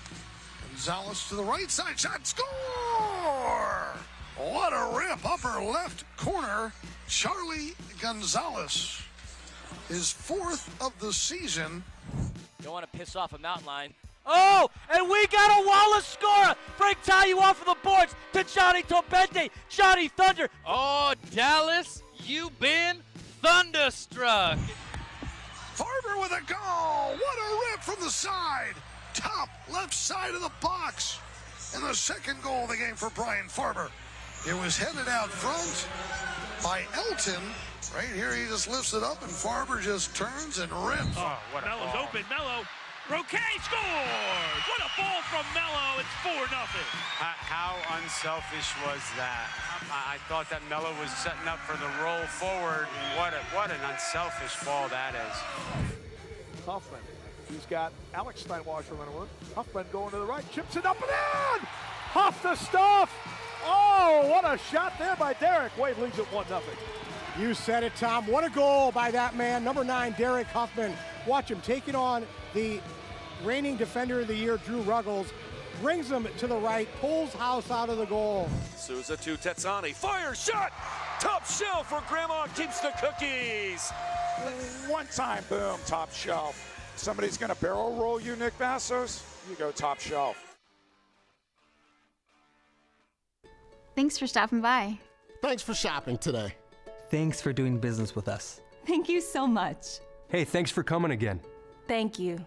Gonzalez to the right side. Shot, score! What a rip, upper left corner. Charlie Gonzalez. His 4th of the season. Don't want to piss off a mountain lion. Oh, and we got a Wallace scorer. Frank Tayu off of the boards to Johnny Tobente. Johnny Thunder. Oh, Dallas, you've been thunderstruck. Farber with a goal. What a rip from the side. Top left side of the box. And the second goal of the game for Brian Farber. It was headed out front by Elton. Right here, he just lifts it up, and Farber just turns and rips. Oh, what a Melo's ball. Open. Melo. Roquet scores! What a ball from Melo. It's 4-0. How unselfish was that? I thought that Melo was setting up for the roll forward. What an unselfish ball that is. Huffman. He's got Alex Steinwasser running with him. Huffman going to the right, chips it up and in! Huff the stuff! Oh, what a shot there by Derek. Wade leads it 1-0. You said it, Tom. What a goal by that man, number 9, Derek Huffman. Watch him taking on the reigning defender of the year, Drew Ruggles. Brings him to the right, pulls House out of the goal. Souza to Tetzani. Fire shot! Top shelf for Grandma keeps the cookies. One time, boom, top shelf. Somebody's going to barrel roll you, Nick Vassos. You go top shelf. Thanks for stopping by. Thanks for shopping today. Thanks for doing business with us. Thank you so much. Hey, thanks for coming again. Thank you.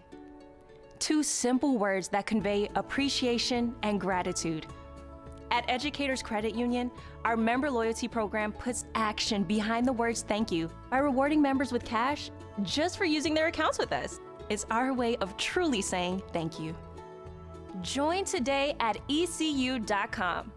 2 simple words that convey appreciation and gratitude. At Educators Credit Union, our member loyalty program puts action behind the words thank you by rewarding members with cash just for using their accounts with us. It's our way of truly saying thank you. Join today at ECU.com.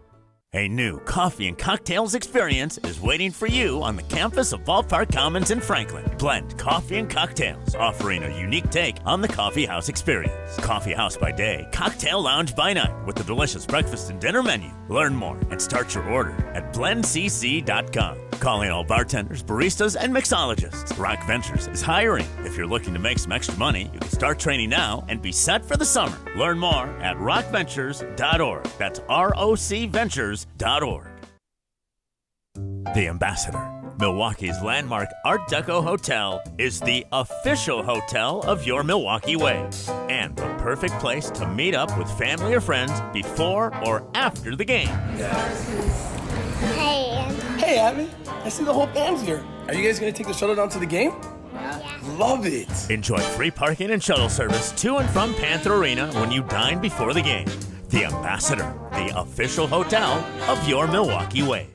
A new coffee and cocktails experience is waiting for you on the campus of Ballpark Commons in Franklin. Blend coffee and cocktails, offering a unique take on the coffee house experience. Coffee house by day, cocktail lounge by night with a delicious breakfast and dinner menu. Learn more and start your order at blendcc.com. Calling all bartenders, baristas, and mixologists. Rock Ventures is hiring. If you're looking to make some extra money, you can start training now and be set for the summer. Learn more at rockventures.org. That's ROCVentures.org. The Ambassador, Milwaukee's landmark Art Deco hotel, is the official hotel of your Milwaukee Wave and the perfect place to meet up with family or friends before or after the game. Hey, Abby. I see the whole fans here. Are you guys going to take the shuttle down to the game? Yeah. Love it. Enjoy free parking and shuttle service to and from Panther Arena when you dine before the game. The Ambassador, the official hotel of your Milwaukee Wave.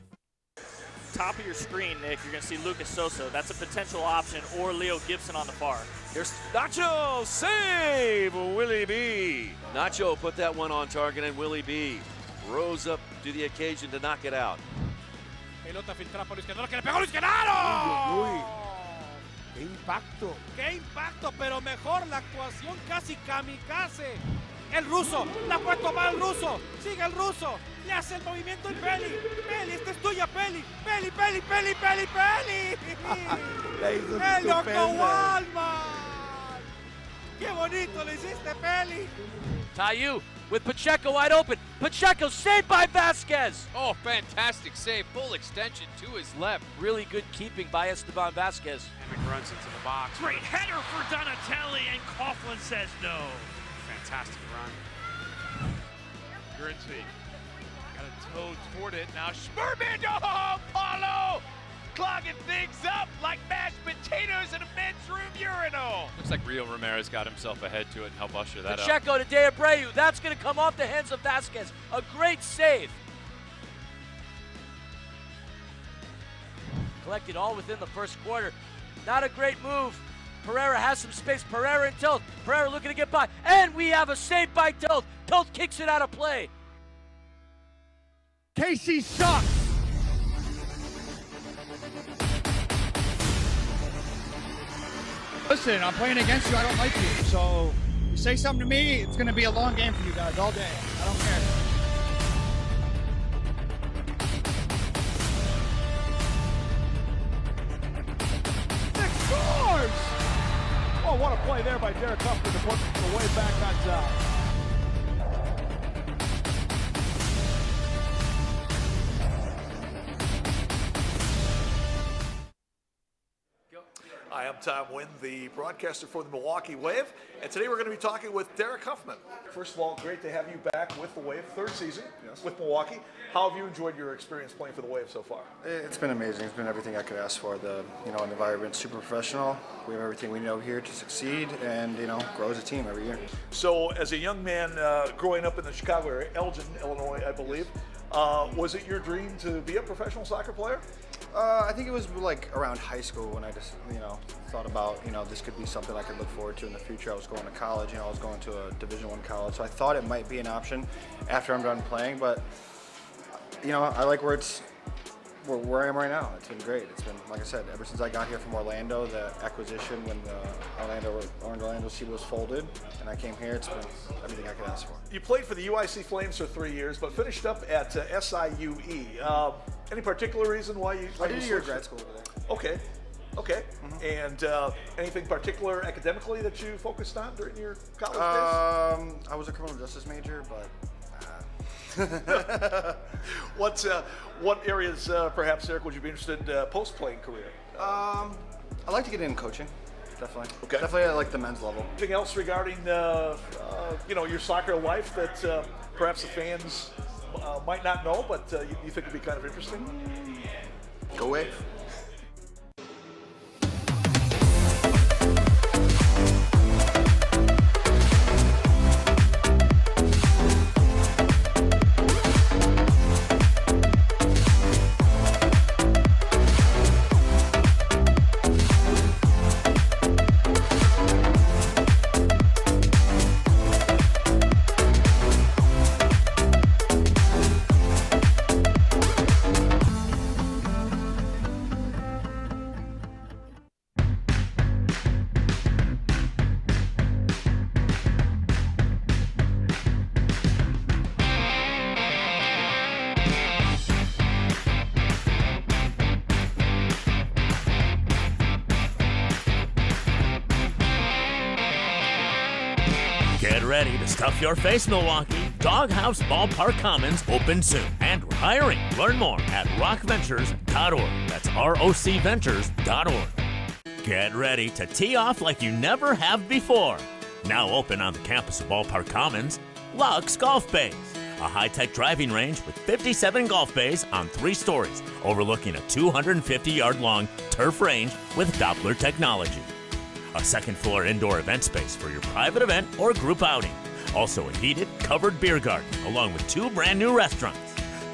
Top of your screen, Nick, you're going to see Lucas Sosa. That's a potential option, or Leo Gibson on the far. Here's Nacho, save Willie B. Nacho put that one on target, and Willie B rose up to the occasion to knock it out. Pelota filtrada por Izquierdo, que le pegó Luis Genaro. Uy. ¡Qué impacto! ¡Qué impacto! Pero mejor la actuación casi kamikaze. El ruso, la puede tomar el ruso. Sigue el ruso. Le hace el movimiento el Peli. Peli, esta es tuya, Peli. Peli, Peli, Peli, Peli, Peli. ¡El loco Walman! ¡Qué bonito le hiciste, Peli! Tayu with Pacheco wide open. Pacheco saved by Vasquez. Oh, fantastic save. Full extension to his left. Really good keeping by Esteban Vasquez. Hammock runs into the box. Great header for Donatelli, and Coughlin says no. Fantastic run. Guernsey got a toe toward it. Now Schmerman, oh, Paulo! Clogging things up like mashed potatoes in a men's room urinal. Looks like Rio Ramirez got himself ahead to it and helped usher that up. Pacheco to De Abreu. That's going to come off the hands of Vasquez. A great save. Collected all within the first quarter. Not a great move. Pereira has some space. Pereira and Tilt. Pereira looking to get by. And we have a save by Tilt. Tilt kicks it out of play. KC sucks. Listen, I'm playing against you. I don't like you. So you say something to me, it's going to be a long game for you guys all day. I don't care. Nick scores! Oh, what a play there by Derek Huffman to put the Wave back on top. Hi, I'm Tom Wynn, the broadcaster for the Milwaukee Wave, and today we're going to be talking with Derek Huffman. First of all, great to have you back with the Wave, third season with Milwaukee. How have you enjoyed your experience playing for the Wave so far? It's been amazing. It's been everything I could ask for. The environment's super professional. We have everything we know here to succeed and grow as a team every year. So, as a young man growing up in the Chicago area, Elgin, Illinois, I believe, was it your dream to be a professional soccer player? I think it was like around high school when I just, thought about, this could be something I could look forward to in the future. I was going to college, I was going to a Division I college, so I thought it might be an option after I'm done playing, but, I like where I am right now. It's been great. It's been, like I said, ever since I got here from Orlando, the acquisition when the Orlando City was folded, and I came here, it's been everything I could ask for. You played for the UIC Flames for 3 years, but finished up at SIUE. Any particular reason why you? I did a year of grad school over there. Okay. Mm-hmm. And anything particular academically that you focused on during your college days? I was a criminal justice major, but. What areas, perhaps, Eric, would you be interested in post-playing career? I'd like to get in coaching, definitely. Okay. Definitely at like the men's level. Anything else regarding, your soccer life that perhaps the fans might not know, but you think would be kind of interesting? Go Wave. Get ready to stuff your face, Milwaukee. Doghouse Ballpark Commons open soon. And we're hiring. Learn more at rockventures.org. That's ROCventures.org. Get ready to tee off like you never have before. Now open on the campus of Ballpark Commons, Lux Golf Bays. a high-tech driving range with 57 golf bays on 3 stories, overlooking a 250-yard-long turf range with Doppler technology. A second-floor indoor event space for your private event or group outing. Also a heated, covered beer garden, along with 2 brand-new restaurants.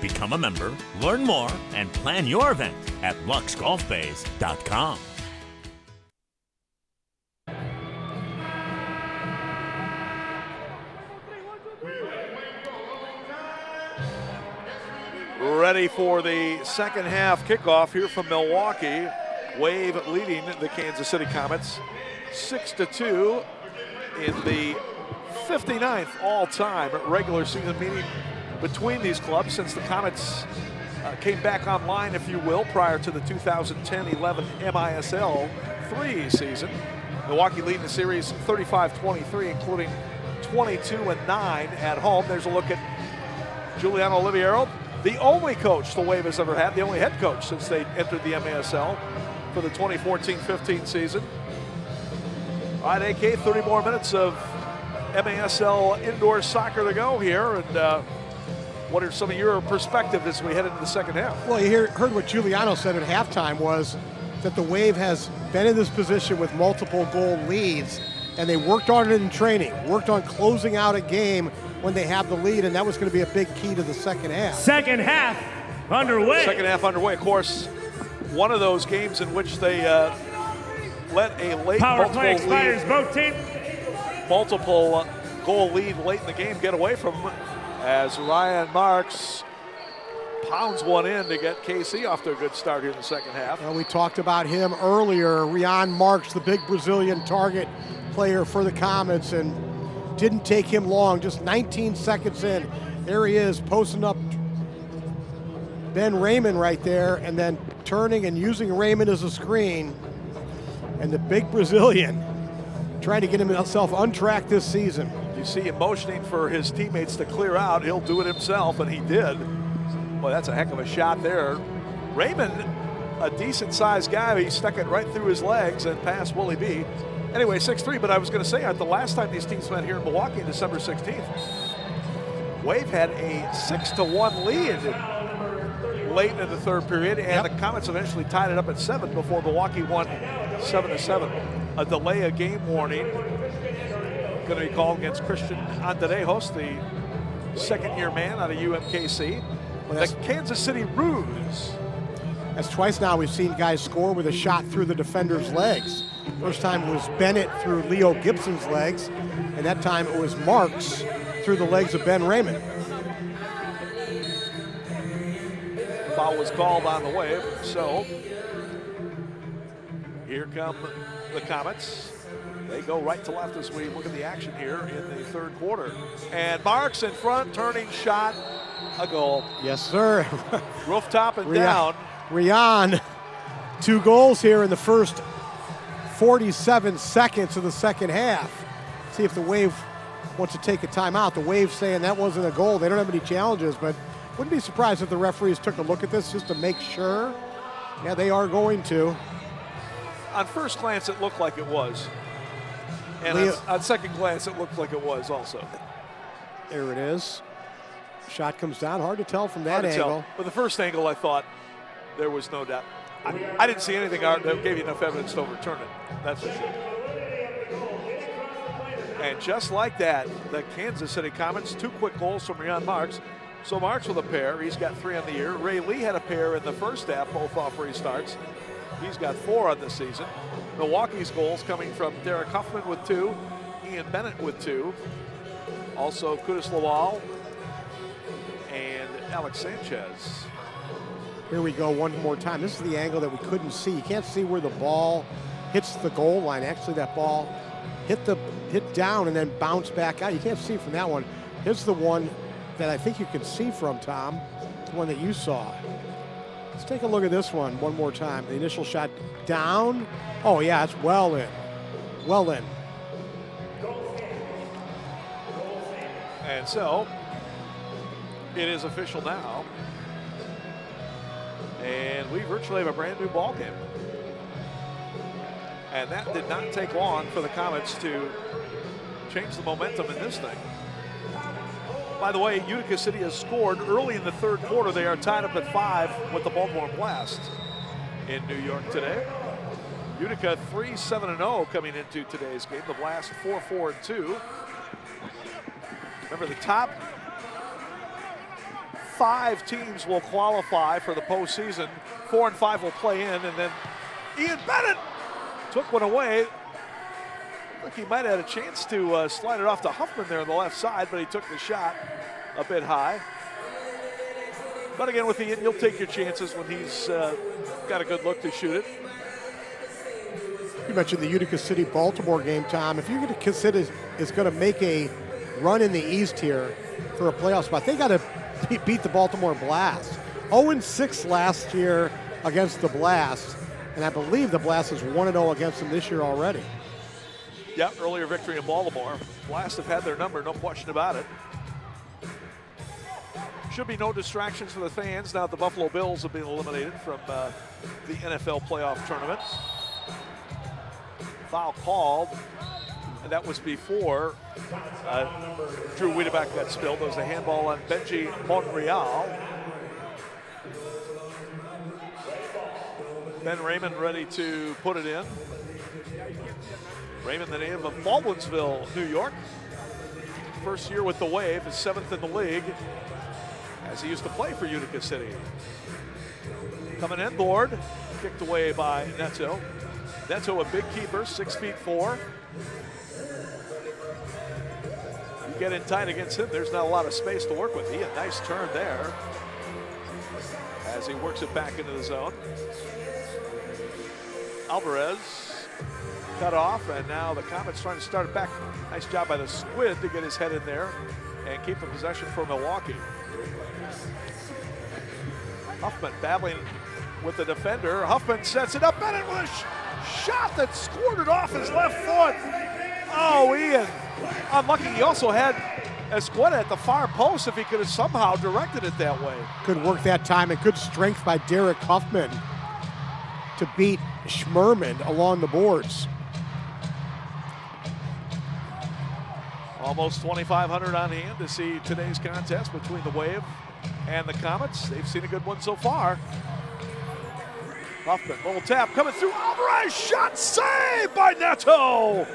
Become a member, learn more, and plan your event at luxgolfbays.com. Ready for the second half kickoff here from Milwaukee. Wave leading the Kansas City Comets 6-2 in the 59th all-time regular season meeting between these clubs since the Comets came back online, if you will, prior to the 2010-11 MASL 3 season. Milwaukee leading the series 35-23, including 22-9 at home. There's a look at Giuliano Oliviero, the only coach the Wave has ever had, the only head coach since they entered the MASL for the 2014-15 season. All right, AK, 30 more minutes of MASL indoor soccer to go here, and what are some of your perspectives as we head into the second half? Well, you heard what Giuliano said at halftime was that the Wave has been in this position with multiple goal leads, and they worked on it in training, worked on closing out a game when they have the lead, and that was going to be a big key to the second half. Second half underway. Second half underway. Of course, one of those games in which they let a late power play expires, both teams. Multiple goal lead late in the game get away from them as Ryan Marks pounds one in to get KC off to a good start here in the second half. Well, we talked about him earlier. Ryan Marks, the big Brazilian target player for the Comets, and didn't take him long, just 19 seconds in. There he is, posting up Ben Raymond right there, and then turning and using Raymond as a screen. And the big Brazilian trying to get himself untracked this season. You see him motioning for his teammates to clear out. He'll do it himself, and he did. Boy, that's a heck of a shot there. Raymond, a decent-sized guy, he stuck it right through his legs and past Willie B. Anyway, 6-3, but I was going to say, the last time these teams met here in Milwaukee on December 16th, Wave had a 6-1 lead late in the third period, and the Comets eventually tied it up at 7 before Milwaukee won 7-7. A delay of game warning going to be called against Christian Andrejos, the second-year man out of UMKC. Well, the Kansas City Ruse. That's twice now we've seen guys score with a shot through the defender's legs. First time was Bennett through Leo Gibson's legs, and that time it was Marks through the legs of Ben Raymond. Foul was called on the Wave, so here come the Comets. They go right to left as we look at the action here in the third quarter. And Marks in front, turning shot, a goal. Yes, sir. Rooftop and down. Rian, 2 goals here in the first 47 seconds of the second half. See if the Wave wants to take a timeout. The Wave saying that wasn't a goal. They don't have any challenges, but wouldn't be surprised if the referees took a look at this just to make sure. Yeah, they are going to. On first glance, it looked like it was. And on second glance, it looked like it was also. There it is. Shot comes down. Hard to tell from that angle. But the first angle, I thought there was no doubt. I didn't see anything that gave you enough evidence to overturn it. That's for sure. And just like that, the Kansas City Comets, 2 quick goals from Ryan Marks. So Marks with a pair. He's got 3 on the year. Ray Lee had a pair in the first half, both off restarts. He's got 4 on the season. Milwaukee's goals coming from Derek Huffman with 2, Ian Bennett with 2. Also Kudus Lawal and Alex Sanchez. Here we go one more time. This is the angle that we couldn't see. You can't see where the ball hits the goal line. Actually, that ball hit down and then bounced back out. You can't see from that one. Here's the one that I think you can see from, Tom, the one that you saw. Let's take a look at this one more time. The initial shot down. Oh, yeah, it's well in. Well in. And so, it is official now. And we virtually have a brand new ball game. And that did not take long for the Comets to change the momentum in this thing. By the way, Utica City has scored early in the third quarter. They are tied up at 5 with the Baltimore Blast in New York today. Utica 3-7-0 coming into today's game. The Blast 4-4-2. Remember, the top 5 teams will qualify for the postseason. 4 and 5 will play in, and then Ian Bennett took one away. I think he might have had a chance to slide it off to Huffman there on the left side, but he took the shot a bit high. But again, with Ian, you'll take your chances when he's got a good look to shoot it. You mentioned the Utica City-Baltimore game, Tom. If you're going to consider is going to make a run in the East here for a playoff spot, they got to beat the Baltimore Blast. 0-6 last year against the Blast, and I believe the Blast is 1-0 against them this year already. Yeah, earlier victory in Baltimore. Blast have had their number, no question about it. Should be no distractions for the fans now that the Buffalo Bills have been eliminated from the NFL playoff tournament. Foul called, and that was before Drew Wiedeback got spilled. There was a handball on Benji Monreal. Ben Raymond ready to put it in. Raymond, the native of Baldwinsville, New York. First year with the Wave, is 7th in the league, as he used to play for Utica City. Coming inboard, kicked away by Neto. Neto, a big keeper, 6'4". You get in tight against him, there's not a lot of space to work with. He a nice turn there as he works it back into the zone. Alvarez cut off, and now the Comets trying to start it back. Nice job by the Squid to get his head in there and keep the possession for Milwaukee. Huffman battling with the defender. Huffman sets it up. Bennett with a shot that squirted off his left foot. Oh, Ian, unlucky. He also had Escueta at the far post if he could have somehow directed it that way. Good work that time, and good strength by Derek Huffman to beat Schmerman along the boards. Almost 2,500 on hand to see today's contest between the Wave and the Comets. They've seen a good one so far. Huffman, little tap coming through. Alvarez, shot saved by Neto.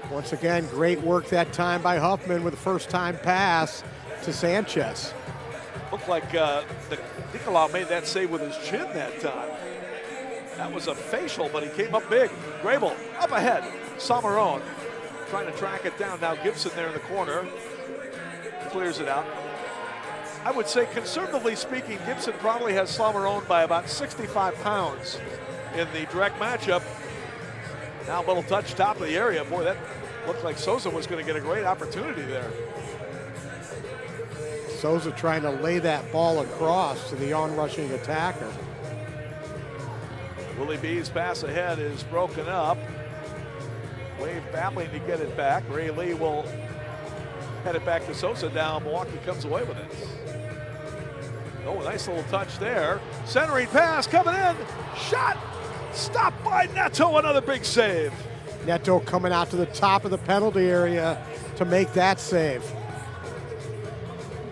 Once again, great work that time by Huffman with a first-time pass to Sanchez. Looked like Nicolau made that save with his chin that time. That was a facial, but he came up big. Grable up ahead. Samarone trying to track it down. Now Gibson there in the corner. Clears it out. I would say, conservatively speaking, Gibson probably has Samarone by about 65 pounds in the direct matchup. Now a little touch top of the area. Boy, that looked like Souza was going to get a great opportunity there. Souza trying to lay that ball across to the on-rushing attacker. Willie B's pass ahead is broken up. Wave battling to get it back. Ray Lee will head it back to Sosa. Down, Milwaukee comes away with it. Oh, nice little touch there. Centering pass coming in. Shot stopped by Neto. Another big save. Neto coming out to the top of the penalty area to make that save.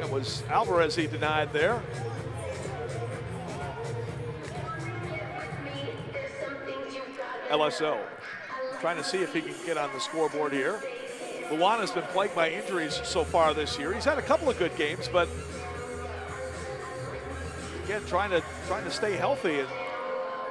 It was Alvarez he denied there. LSO trying to see if he can get on the scoreboard here. Luana's been plagued by injuries so far this year. He's had a couple of good games, but again, trying to stay healthy and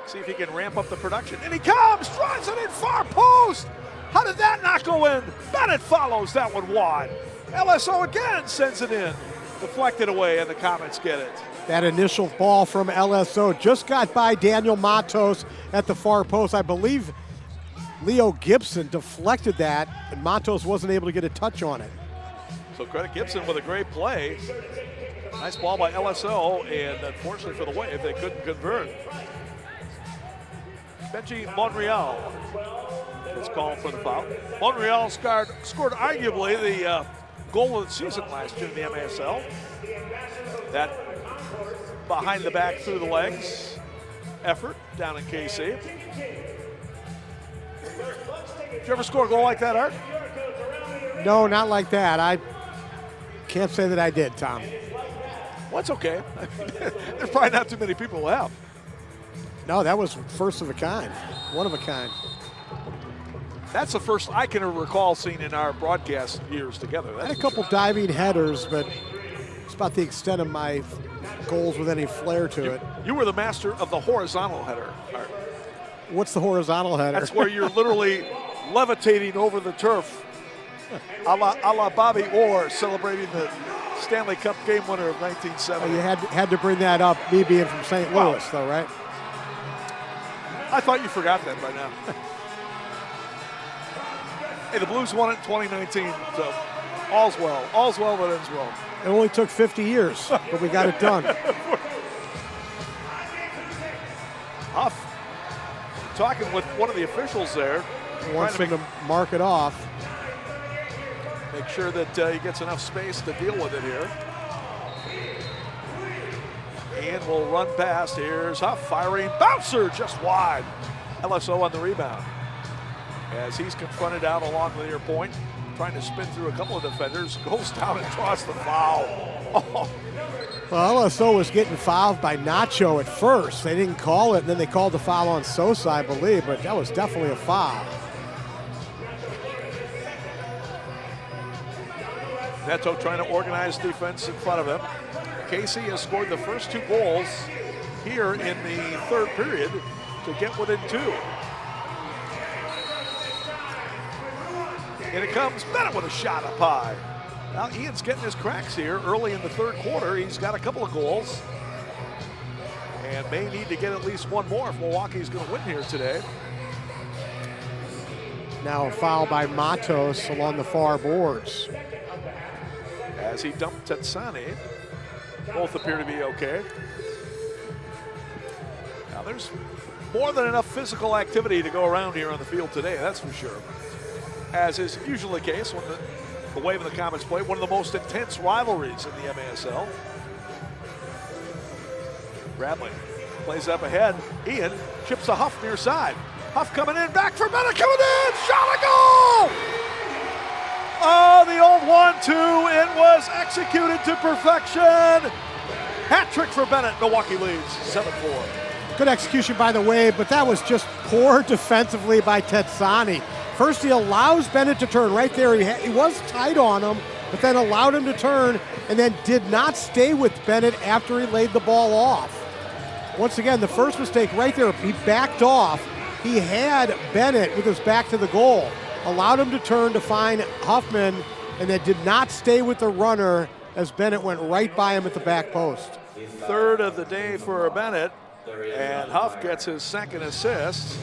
see if he can ramp up the production. And he comes, drives it in far post. How did that not go in? Bennett follows that one wide. LSO again sends it in. Deflected away, and the Comets get it. That initial ball from LSO just got by Daniel Matos at the far post. I believe Leo Gibson deflected that, and Matos wasn't able to get a touch on it. So credit Gibson with a great play. Nice ball by LSO, and unfortunately for the Wave, they couldn't convert. Benji Monreal is called for the foul. Monreal scored arguably the goal of the season last year in the MASL. That behind the back, through the legs effort down in KC. Did you ever score a goal like that, Art? No, not like that. Can't say that I did, Tom. Well, it's okay. There's probably not too many people who have. No, that was first of a kind. One of a kind. That's the first I can recall seeing in our broadcast years together. I had a couple diving headers, but it's about the extent of my goals with any flair to it. You were the master of the horizontal header, Art. What's the horizontal header? That's where you're literally levitating over the turf, a la Bobby Orr celebrating the Stanley Cup game winner of 1970. Oh, you had to bring that up, me being from St. Louis, though, right? I thought you forgot that by now. Hey, the Blues won it in 2019, so all's well. All's well that ends well. It only took 50 years, but we got it done. Huff talking with one of the officials there. Wants him to mark it off. Make sure that he gets enough space to deal with it here. And will run past. Here's Huff firing. Bouncer just wide. LSO on the rebound. As he's confronted out along the near point, trying to spin through a couple of defenders, goes down and draws the foul. Oh. Well, LSO was getting fouled by Nacho at first. They didn't call it, and then they called the foul on Sosa, I believe, but that was definitely a foul. Neto trying to organize defense in front of him. Casey has scored the first 2 goals here in the third period to get within 2. And it comes Bennett with a shot up high. Now Ian's getting his cracks here early in the third quarter. He's got a couple of goals and may need to get at least one more if Milwaukee's going to win here today. Now a foul by Matos along the far boards. As he dumped Tetsani. Both appear to be okay. Now there's more than enough physical activity to go around here on the field today, that's for sure. As is usually the case when the Wave and the Comets play, one of the most intense rivalries in the MASL. Bradley plays up ahead. Ian chips a Huff near side. Huff coming in, back for Bennett, coming in, shot a goal! Oh, the old 1-2, it was executed to perfection. Hat trick for Bennett, Milwaukee leads 7-4. Good execution by the Wave, but that was just poor defensively by Tetsani. First, he allows Bennett to turn right there. He was tight on him, but then allowed him to turn and then did not stay with Bennett after he laid the ball off. Once again, the first mistake right there, he backed off. He had Bennett with his back to the goal, allowed him to turn to find Huffman, and then did not stay with the runner as Bennett went right by him at the back post. Third of the day for Bennett, and Huff gets his second assist.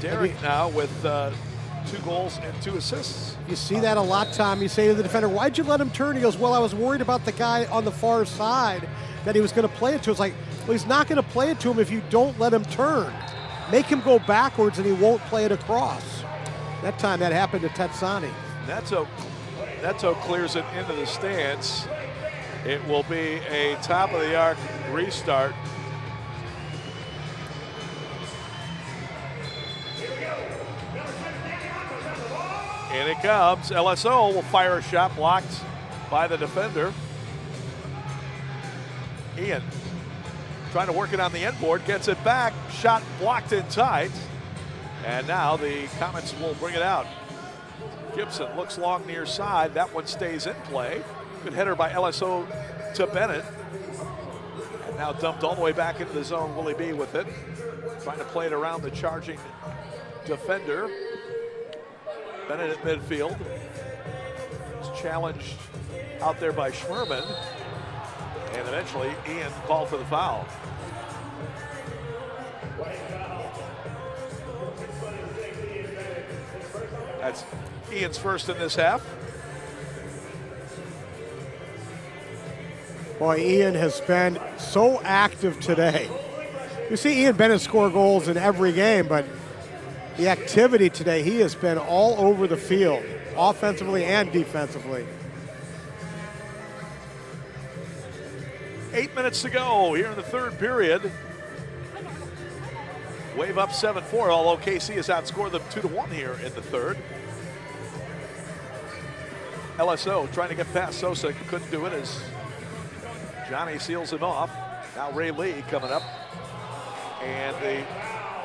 Derek now with 2 goals and 2 assists. You see that a lot, Tom. You say to the defender, why'd you let him turn? He goes, well, I was worried about the guy on the far side that he was going to play it to. It's like, well, he's not going to play it to him if you don't let him turn. Make him go backwards and he won't play it across. That time that happened to Tetsani. Neto clears it into the stands. It will be a top of the arc restart. And it comes. LSO will fire a shot blocked by the defender. Ian trying to work it on the end board, gets it back, shot blocked in tight. And now the Comets will bring it out. Gibson looks long near side. That one stays in play. Good header by LSO to Bennett. And now dumped all the way back into the zone. Willie B with it. Trying to play it around the charging defender. Bennett at midfield. Was challenged out there by Schmerman. And eventually Ian called for the foul. That's Ian's first in this half. Boy, Ian has been so active today. You see Ian Bennett score goals in every game, but the activity today, he has been all over the field, offensively and defensively. 8 minutes to go here in the third period. Wave up 7-4, although KC has outscored them 2-1 here in the third. LSO trying to get past Sosa, couldn't do it as Johnny seals him off. Now Ray Lee coming up. And the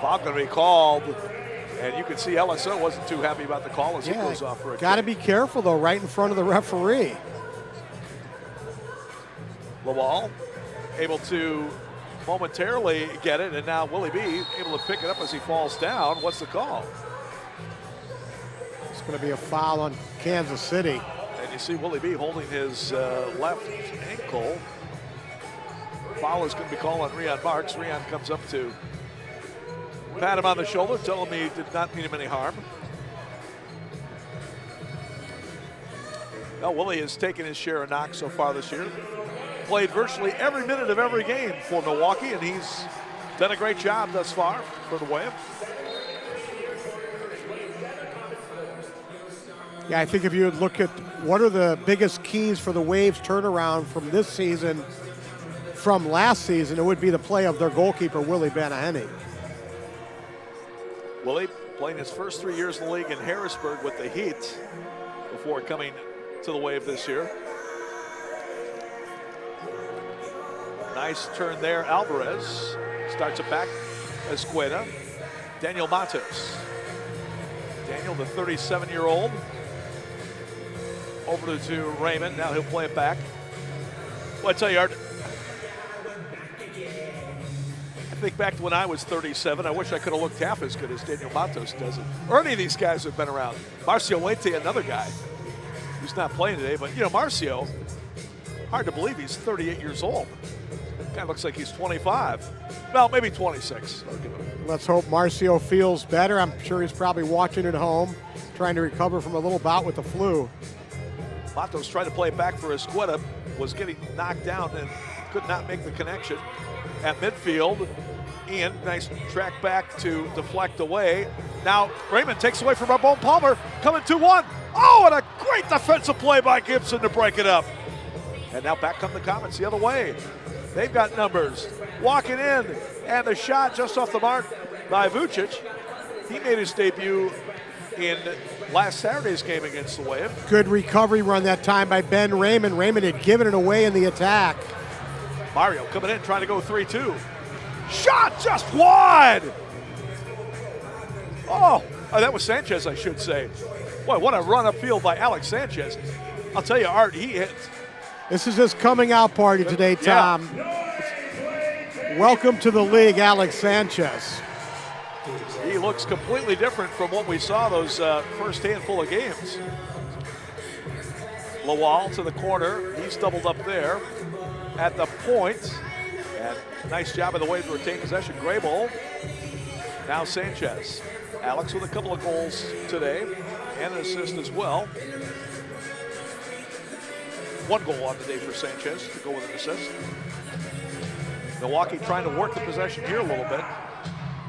foul going to be called. And you can see LSO wasn't too happy about the call as he goes off for a Got to be careful, though, right in front of the referee. Lawal able to momentarily get it, and now Willie B able to pick it up as he falls down. What's the call? It's going to be a foul on Kansas City. And you see Willie B holding his left ankle. Foul is going to be called on Rion Marks. Rion comes up to pat him on the shoulder, tell him he did not mean him any harm. Well, Willie has taken his share of knocks so far this year. Played virtually every minute of every game for Milwaukee, and he's done a great job thus far for the Wave. Yeah, I think if you look at what are the biggest keys for the Waves turnaround from this season from last season, it would be the play of their goalkeeper, Willie Banaheny. Willie playing his first 3 years in the league in Harrisburg with the Heat before coming to the Wave this year. Nice turn there. Alvarez starts it back. Escueda. Daniel Matos. Daniel, the 37-year-old. Over to Raymond. Now he'll play it back. Well, I tell you, Art, I think back to when I was 37. I wish I could have looked half as good as Daniel Matos does. Or any of these guys have been around. Marcio Leite, another guy who's not playing today. But, you know, Marcio, hard to believe he's 38 years old. Guy looks like he's 25. Well, maybe 26. Let's hope Marcio feels better. I'm sure he's probably watching at home, trying to recover from a little bout with the flu. Matos tried to play it back for Escueda, was getting knocked down and could not make the connection. At midfield, Ian, nice track back to deflect away. Now Raymond takes away from Ramon Palmer, coming 2-1. Oh, and a great defensive play by Gibson to break it up. And now back come the Comets the other way. They've got numbers. Walking in, and the shot just off the mark by Vucic. He made his debut in last Saturday's game against the Wave. Good recovery run that time by Ben Raymond. Raymond had given it away in the attack. Mario coming in, trying to go 3-2. Shot just wide! Oh, that was Sanchez, I should say. Boy, what a run upfield by Alex Sanchez. I'll tell you, Art, he hit. This is his coming out party today, Tom. Welcome to the league, Alex Sanchez. He looks completely different from what we saw those first handful of games. Lawal to the corner. He's doubled up there at the point. And nice job of the Wave to retain possession. Grable. Now Sanchez. Alex with a couple of goals today and an assist as well. 1 goal on the day for Sanchez to go with an assist. Milwaukee trying to work the possession here a little bit.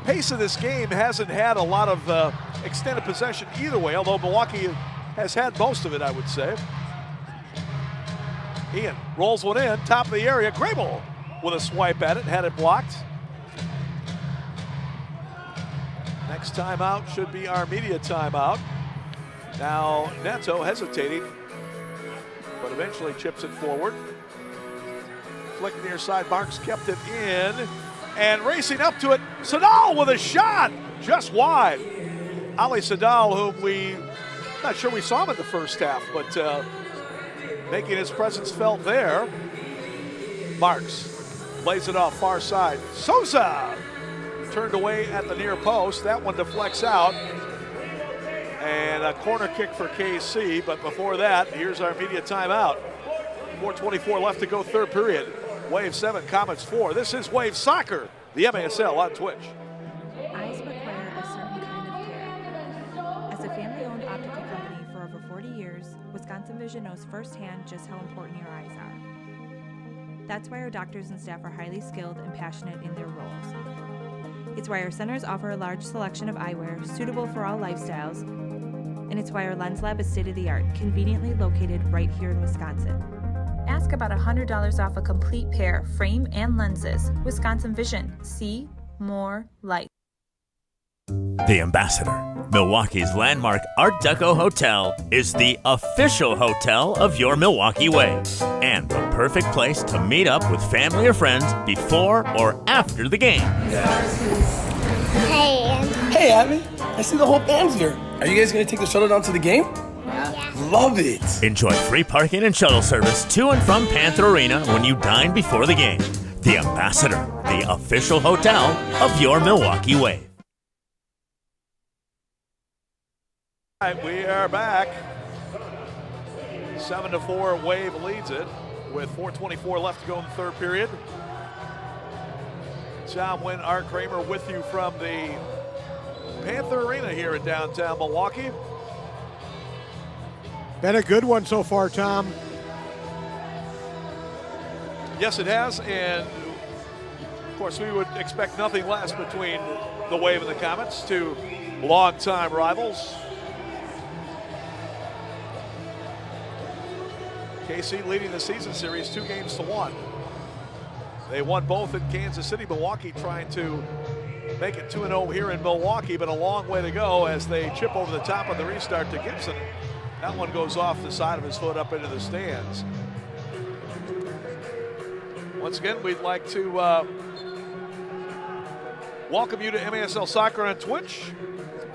Pace of this game hasn't had a lot of extended possession either way, although Milwaukee has had most of it, I would say. Ian rolls one in, top of the area. Grable with a swipe at it, had it blocked. Next timeout should be our media timeout. Now Neto hesitating, but eventually chips it forward. Flick near side, Marks kept it in, and racing up to it, Sadal with a shot, just wide. Ali Sadal, whom not sure we saw him in the first half, but making his presence felt there. Marks lays it off far side. Sosa turned away at the near post. That one deflects out. And a corner kick for KC, but before that, here's our media timeout. 4:24 left to go, third period. Wave 7, Comets 4. This is Wave Soccer, the MASL on Twitch. Eyes require a certain kind of care. As a family-owned optical company for over 40 years, Wisconsin Vision knows firsthand just how important your eyes are. That's why our doctors and staff are highly skilled and passionate in their roles. It's why our centers offer a large selection of eyewear suitable for all lifestyles, and it's why our lens lab is state-of-the-art, conveniently located right here in Wisconsin. Ask about $100 off a complete pair, frame and lenses. Wisconsin Vision. See more light. The Ambassador, Milwaukee's landmark Art Deco Hotel is the official hotel of your Milwaukee Wave and the perfect place to meet up with family or friends before or after the game. Hey, Abby. I see the whole band's here. Are you guys going to take the shuttle down to the game? Yeah. Love it. Enjoy free parking and shuttle service to and from Panther Arena when you dine before the game. The Ambassador, the official hotel of your Milwaukee Wave. All right, we are back. 7-4, Wave leads it with 4:24 left to go in the third period. Tom Wynn, Art Kramer with you from the Panther Arena here in downtown Milwaukee. Been a good one so far, Tom. Yes, it has, and of course we would expect nothing less between the Wave and the Comets, two longtime rivals. KC leading the season series 2-1. They won both in Kansas City. Milwaukee trying to make it 2-0 here in Milwaukee, but a long way to go as they chip over the top of the restart to Gibson. That one goes off the side of his foot up into the stands. Once again, we'd like to welcome you to MASL Soccer on Twitch.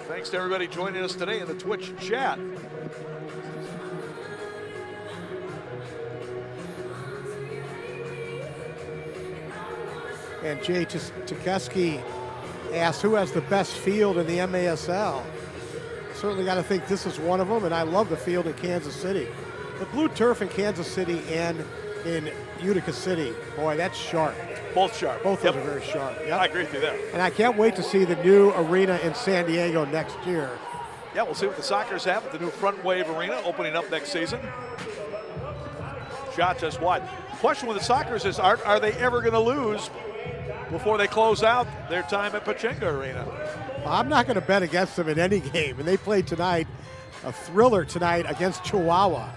Thanks to everybody joining us today in the Twitch chat. And Jay Tukeski asked who has the best field in the MASL. Certainly got to think this is one of them, and I love the field in Kansas City. The blue turf in Kansas City and in Utica City, boy, that's sharp. Both sharp. Both of them are very sharp. Yep. I agree with you there. And I can't wait to see the new arena in San Diego next year. Yeah, we'll see what the Sockers have at the new Front Wave Arena opening up next season. Shot just wide. Question with the Sockers is, are they ever going to lose before they close out their time at Pachinko Arena? I'm not going to bet against them in any game, and they played tonight, a thriller tonight against Chihuahua.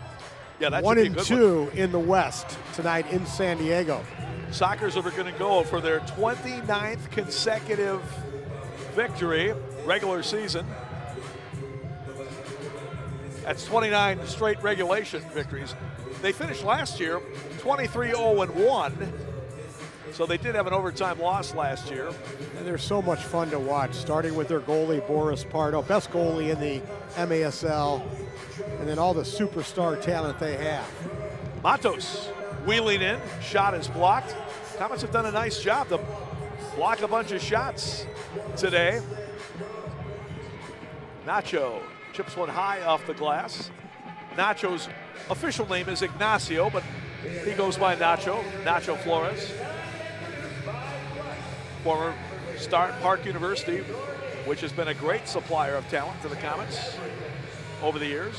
Yeah, that 1-2 in the West tonight in San Diego. Sockers are going to go for their 29th consecutive victory, regular season. That's 29 straight regulation victories. They finished last year 23-0-1. So they did have an overtime loss last year. And they're so much fun to watch, starting with their goalie, Boris Pardo, best goalie in the MASL, and then all the superstar talent they have. Matos wheeling in, shot is blocked. Comets have done a nice job to block a bunch of shots today. Nacho chips one high off the glass. Nacho's official name is Ignacio, but he goes by Nacho, Nacho Flores. Former Stark Park University, which has been a great supplier of talent to the Comets over the years.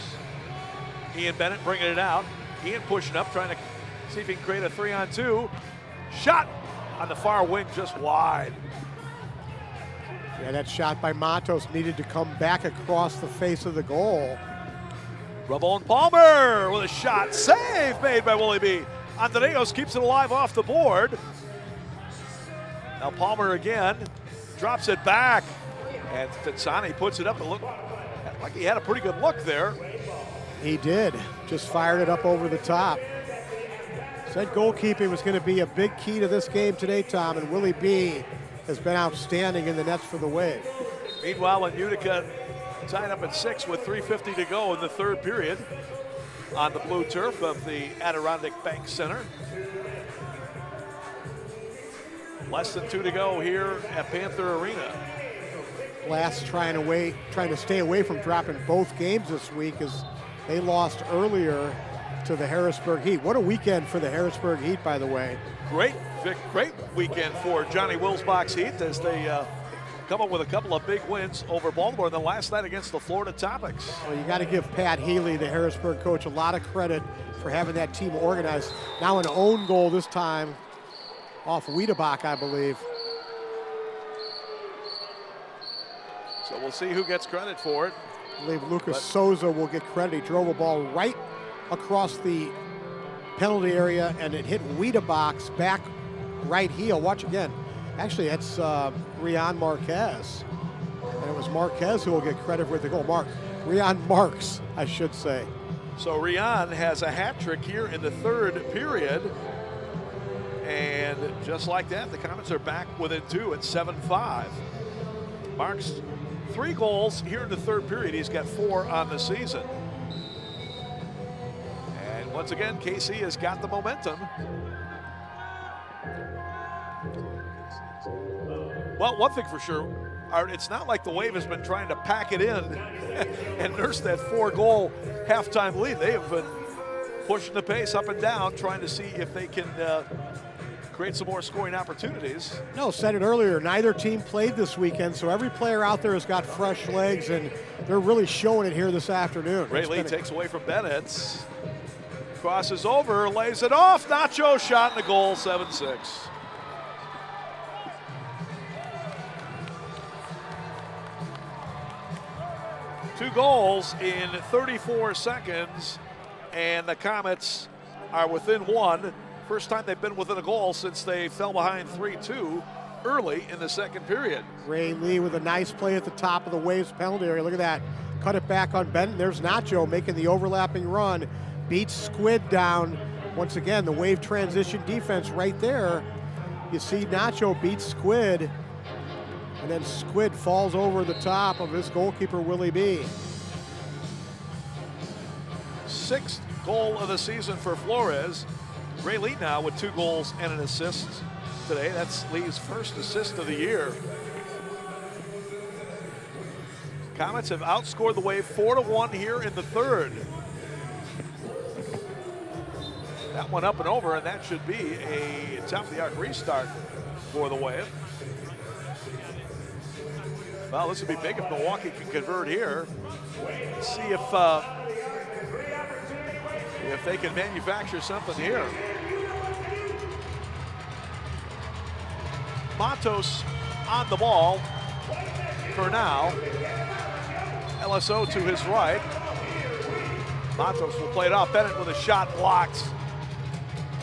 Ian Bennett bringing it out. Ian pushing up, trying to see if he can create a 3-on-2. Shot on the far wing, just wide. Yeah, that shot by Matos needed to come back across the face of the goal. Ramon Palmer with a shot. Save made by Willie B. Andradeos keeps it alive off the board. Now Palmer again drops it back, and Tatsani puts it up and look like he had a pretty good look there. He did, just fired it up over the top. Said goalkeeping was going to be a big key to this game today, Tom, and Willie B has been outstanding in the nets for the Wave. Meanwhile, in Utica, tied up at 6 with 3:50 to go in the third period on the blue turf of the Adirondack Bank Center. Less than 2 to go here at Panther Arena. Glass trying to stay away from dropping both games this week as they lost earlier to the Harrisburg Heat. What a weekend for the Harrisburg Heat, by the way. Great weekend for Johnny Wilsbach's Heat as they come up with a couple of big wins over Baltimore, and then last night against the Florida Topics. Well, you got to give Pat Healy, the Harrisburg coach, a lot of credit for having that team organized. Now an own goal this time off Wiedebach, I believe. So we'll see who gets credit for it. I believe Lucas Souza will get credit. He drove a ball right across the penalty area, and it hit Wiedebach's back right heel. Watch again. Actually, that's Rian Marquez. And it was Marquez who will get credit for the goal. Rion Marks, I should say. So Rion has a hat trick here in the third period. And just like that, the Comets are back within 2 at 7-5. Marks 3 goals here in the third period. He's got 4 on the season. And once again, KC has got the momentum. Well, one thing for sure, Art, it's not like the Wave has been trying to pack it in and nurse that 4-goal halftime lead. They have been pushing the pace up and down, trying to see if they can create some more scoring opportunities. No, said it earlier, neither team played this weekend, so every player out there has got fresh legs, and they're really showing it here this afternoon. Ray Lee takes away from Bennett. Crosses over, lays it off. Nacho shot in the goal, 7-6. Two goals in 34 seconds, and the Comets are within 1. First time they've been within a goal since they fell behind 3-2 early in the second period. Ray Lee with a nice play at the top of the Waves penalty area. Look at that. Cut it back on Benton. There's Nacho making the overlapping run. Beats Squid down. Once again, the Wave transition defense right there. You see Nacho beats Squid, and then Squid falls over the top of his goalkeeper, Willie B. 6th goal of the season for Flores. Ray Lee now with 2 goals and an assist today. That's Lee's first assist of the year. Comets have outscored the Wave 4-1 here in the third. That one up and over, and that should be a top-of-the-arc restart for the Wave. Well, this would be big if Milwaukee can convert here. Let's see if they can manufacture something here. Matos on the ball for now. LSO to his right. Matos will play it off. Bennett with a shot blocked.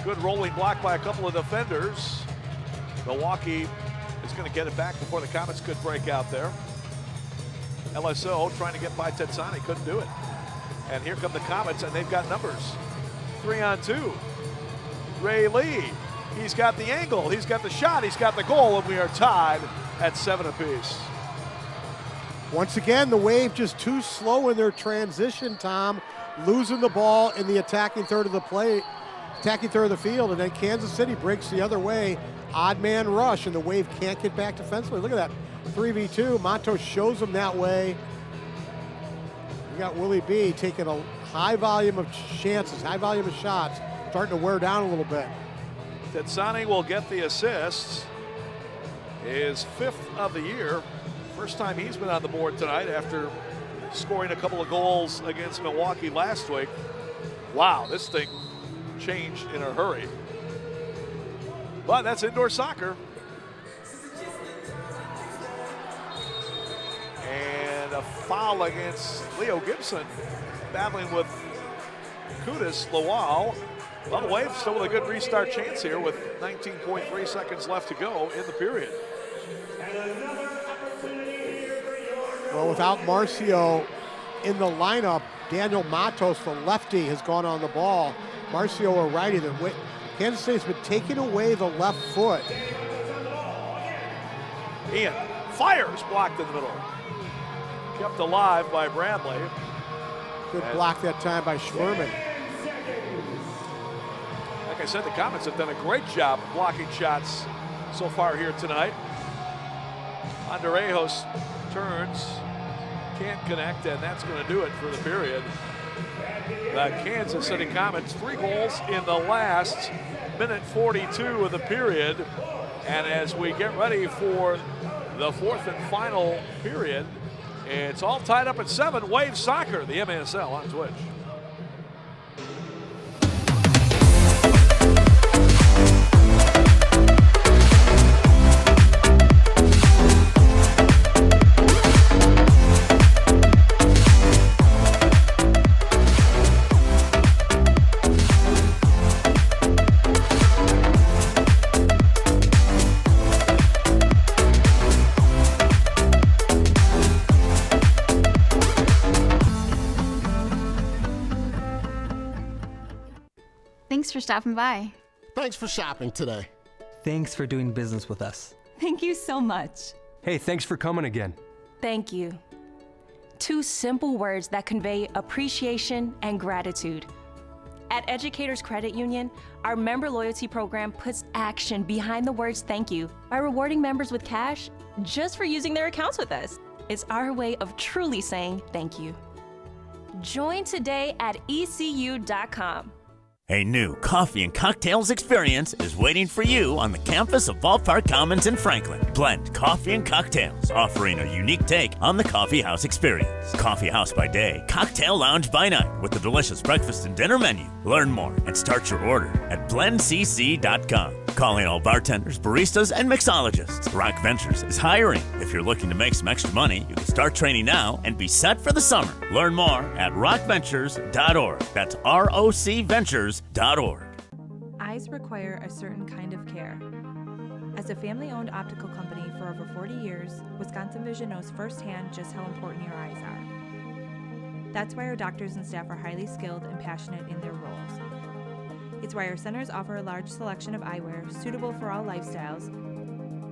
Good rolling block by a couple of defenders. Milwaukee is going to get it back before the Comets could break out there. LSO trying to get by Tetsani, couldn't do it. And here come the Comets, and they've got numbers. 3-on-2. Ray Lee, he's got the angle, he's got the shot, he's got the goal, and we are tied at 7 apiece. Once again, the Wave just too slow in their transition, Tom. Losing the ball in the attacking third of the field, and then Kansas City breaks the other way. Odd man rush, and the Wave can't get back defensively. Look at that, 3v2. Matos shows them that way. You got Willie B taking a high volume of chances, high volume of shots, starting to wear down a little bit. Tetsani will get the assist. His 5th of the year. First time he's been on the board tonight after scoring a couple of goals against Milwaukee last week. Wow, this thing changed in a hurry. But that's indoor soccer. And a foul against Leo Gibson, battling with Kudus Lawal. Well, the Wave still with a good restart chance here with 19.3 seconds left to go in the period. Well, without Marcio in the lineup, Daniel Matos, the lefty, has gone on the ball. Marcio, a righty. Kansas State's been taking away the left foot. Ian fires, blocked in the middle. Kept alive by Bradley. Good block that time by Schmerman. Like I said, the Comets have done a great job blocking shots so far here tonight. Anderejos turns, can't connect, and that's going to do it for the period. The Kansas City Comets, 3 goals in the last minute 42 of the period. And as we get ready for the 4th and final period, it's all tied up at 7. Wave Soccer, the MASL on Twitch. Thanks for stopping by. Thanks for shopping today. Thanks for doing business with us. Thank you so much. Hey, thanks for coming again. Thank you. 2 simple words that convey appreciation and gratitude. At Educators Credit Union, our member loyalty program puts action behind the words thank you by rewarding members with cash just for using their accounts with us. It's our way of truly saying thank you. Join today at ECU.com. A new coffee and cocktails experience is waiting for you on the campus of Ballpark Commons in Franklin. Blend coffee and cocktails, offering a unique take on the coffee house experience. Coffee house by day, cocktail lounge by night with a delicious breakfast and dinner menu. Learn more and start your order at blendcc.com. Calling all bartenders, baristas, and mixologists. Rock Ventures is hiring. If you're looking to make some extra money, you can start training now and be set for the summer. Learn more at rockventures.org. That's ROCVentures.org. Eyes require a certain kind of care. As a family-owned optical company for over 40 years, Wisconsin Vision knows firsthand just how important your eyes are. That's why our doctors and staff are highly skilled and passionate in their roles. It's why our centers offer a large selection of eyewear suitable for all lifestyles,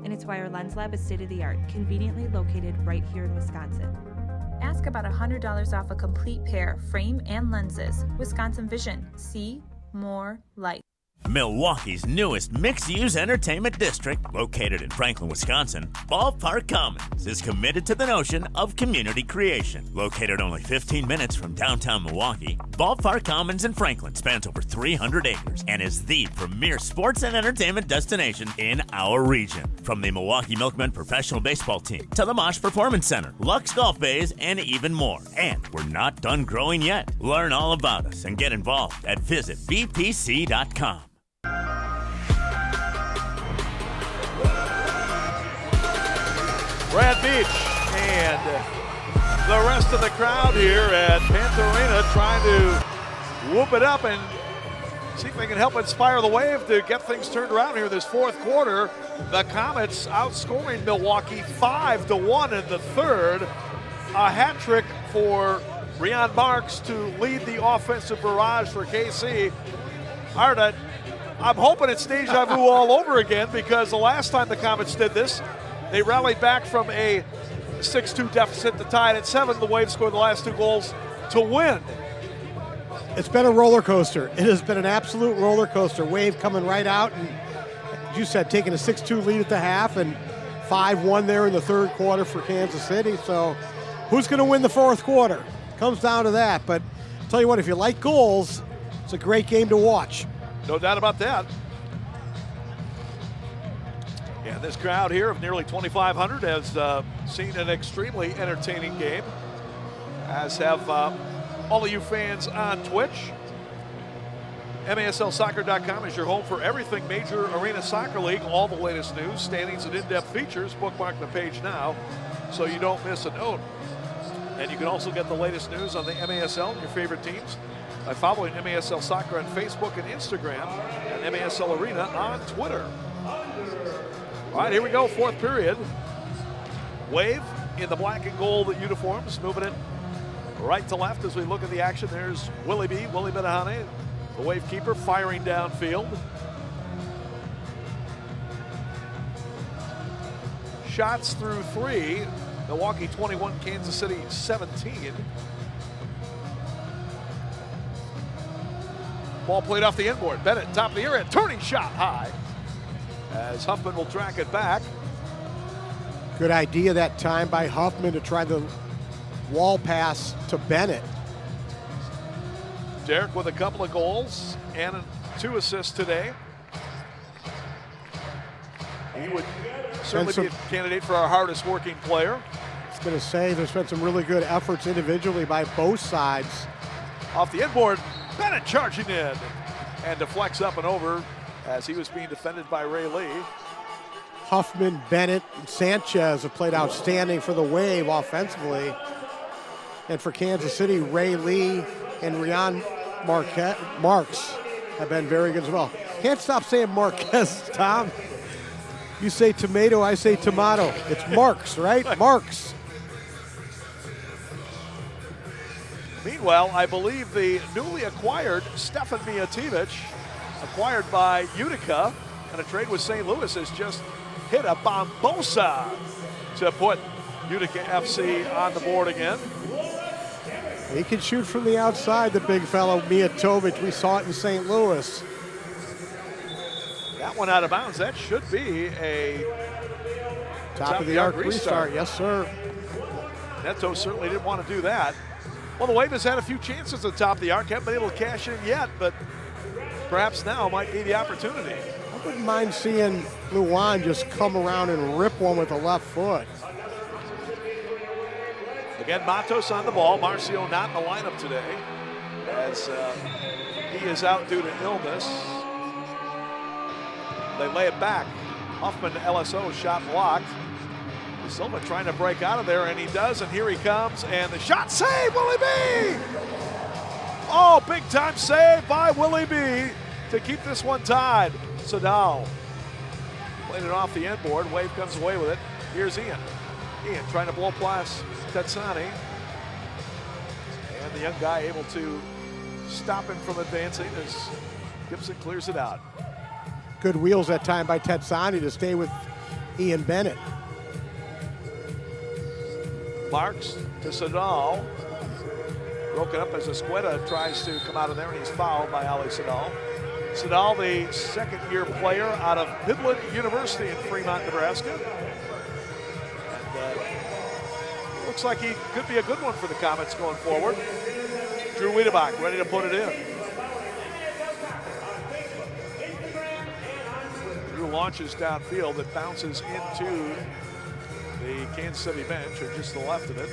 and it's why our lens lab is state-of-the-art, conveniently located right here in Wisconsin. Ask about $100 off a complete pair, frame and lenses. Wisconsin Vision. See more light. Milwaukee's newest mixed-use entertainment district, located in Franklin, Wisconsin, Ballpark Commons is committed to the notion of community creation. Located only 15 minutes from downtown Milwaukee, Ballpark Commons in Franklin spans over 300 acres and is the premier sports and entertainment destination in our region. From the Milwaukee Milkmen professional baseball team to the Mosh Performance Center, Lux Golf Bays, and even more. And we're not done growing yet. Learn all about us and get involved at visitbpc.com. Brad Beach and the rest of the crowd here at Panther Arena trying to whoop it up and see if they can help inspire the Wave to get things turned around here this fourth quarter. The Comets outscoring Milwaukee 5-1 in the third. A hat trick for Rian Marks to lead the offensive barrage for KC. Arda, I'm hoping it's deja vu all over again, because the last time the Comets did this, they rallied back from a 6-2 deficit to tie it at 7. The Wave scored the last 2 goals to win. It's been a roller coaster. It has been an absolute roller coaster. Wave coming right out, and as you said, taking a 6-2 lead at the half and 5-1 there in the third quarter for Kansas City. So who's going to win the fourth quarter? Comes down to that. But I'll tell you what, if you like goals, it's a great game to watch. No doubt about that. Yeah, this crowd here of nearly 2,500 has seen an extremely entertaining game, as have all of you fans on Twitch. MASLsoccer.com is your home for everything Major Arena Soccer League, all the latest news, standings, and in-depth features. Bookmark the page now so you don't miss a note. And you can also get the latest news on the MASL and your favorite teams by following MASL Soccer on Facebook and Instagram, and MASL Arena on Twitter. All right, here we go, fourth period. Wave in the black and gold uniforms, moving it right to left as we look at the action. There's Willie Benahane, the Wave keeper, firing downfield. Shots through 3. Milwaukee 21, Kansas City 17. Ball played off the inboard. Bennett, top of the area, turning shot high, as Huffman will track it back. Good idea that time by Huffman to try the wall pass to Bennett. Derek with a couple of goals and 2 assists today. He would certainly be a candidate for our hardest working player. I was going to say, there's been some really good efforts individually by both sides. Off the inboard, Bennett charging in and deflects up and over as he was being defended by Ray Lee. Huffman, Bennett, and Sanchez have played outstanding for the Wave offensively. And for Kansas City, Ray Lee and Rian Marks have been very good as well. Can't stop saying Marquez, Tom. You say tomato, I say tomato. It's Marks, right? Marks. Meanwhile, I believe the newly acquired Stefan Mijatovic acquired by Utica, and a trade with St. Louis has just hit a bombosa to put Utica FC on the board again. He can shoot from the outside, the big fellow, Mijatovic. We saw it in St. Louis. That one out of bounds. That should be a top of the arc restart. Yes, sir. Neto certainly didn't want to do that. Well, the Wave has had a few chances at the top of the arc. Haven't been able to cash in yet, but perhaps now might be the opportunity. I wouldn't mind seeing Luan just come around and rip one with the left foot. Again, Matos on the ball. Marcio not in the lineup today, as he is out due to illness. They lay it back. Huffman, LSO, shot blocked. Silva trying to break out of there, and he does, and here he comes, and the shot save, Willie B! Oh, big time save by Willie B to keep this one tied. Sadal played it off the end board. Wave comes away with it. Here's Ian. Ian trying to blow past Tetsani. And the young guy able to stop him from advancing as Gibson clears it out. Good wheels that time by Tetsani to stay with Ian Bennett. Marks to Sadal. Broken up as Esqueda tries to come out of there, and he's fouled by Ali Sadal. Sadal, the second-year player out of Midland University in Fremont, Nebraska. And looks like he could be a good one for the Comets going forward. Drew Wiedebach ready to put it in. Drew launches downfield. It bounces into the Kansas City bench, or just to the left of it.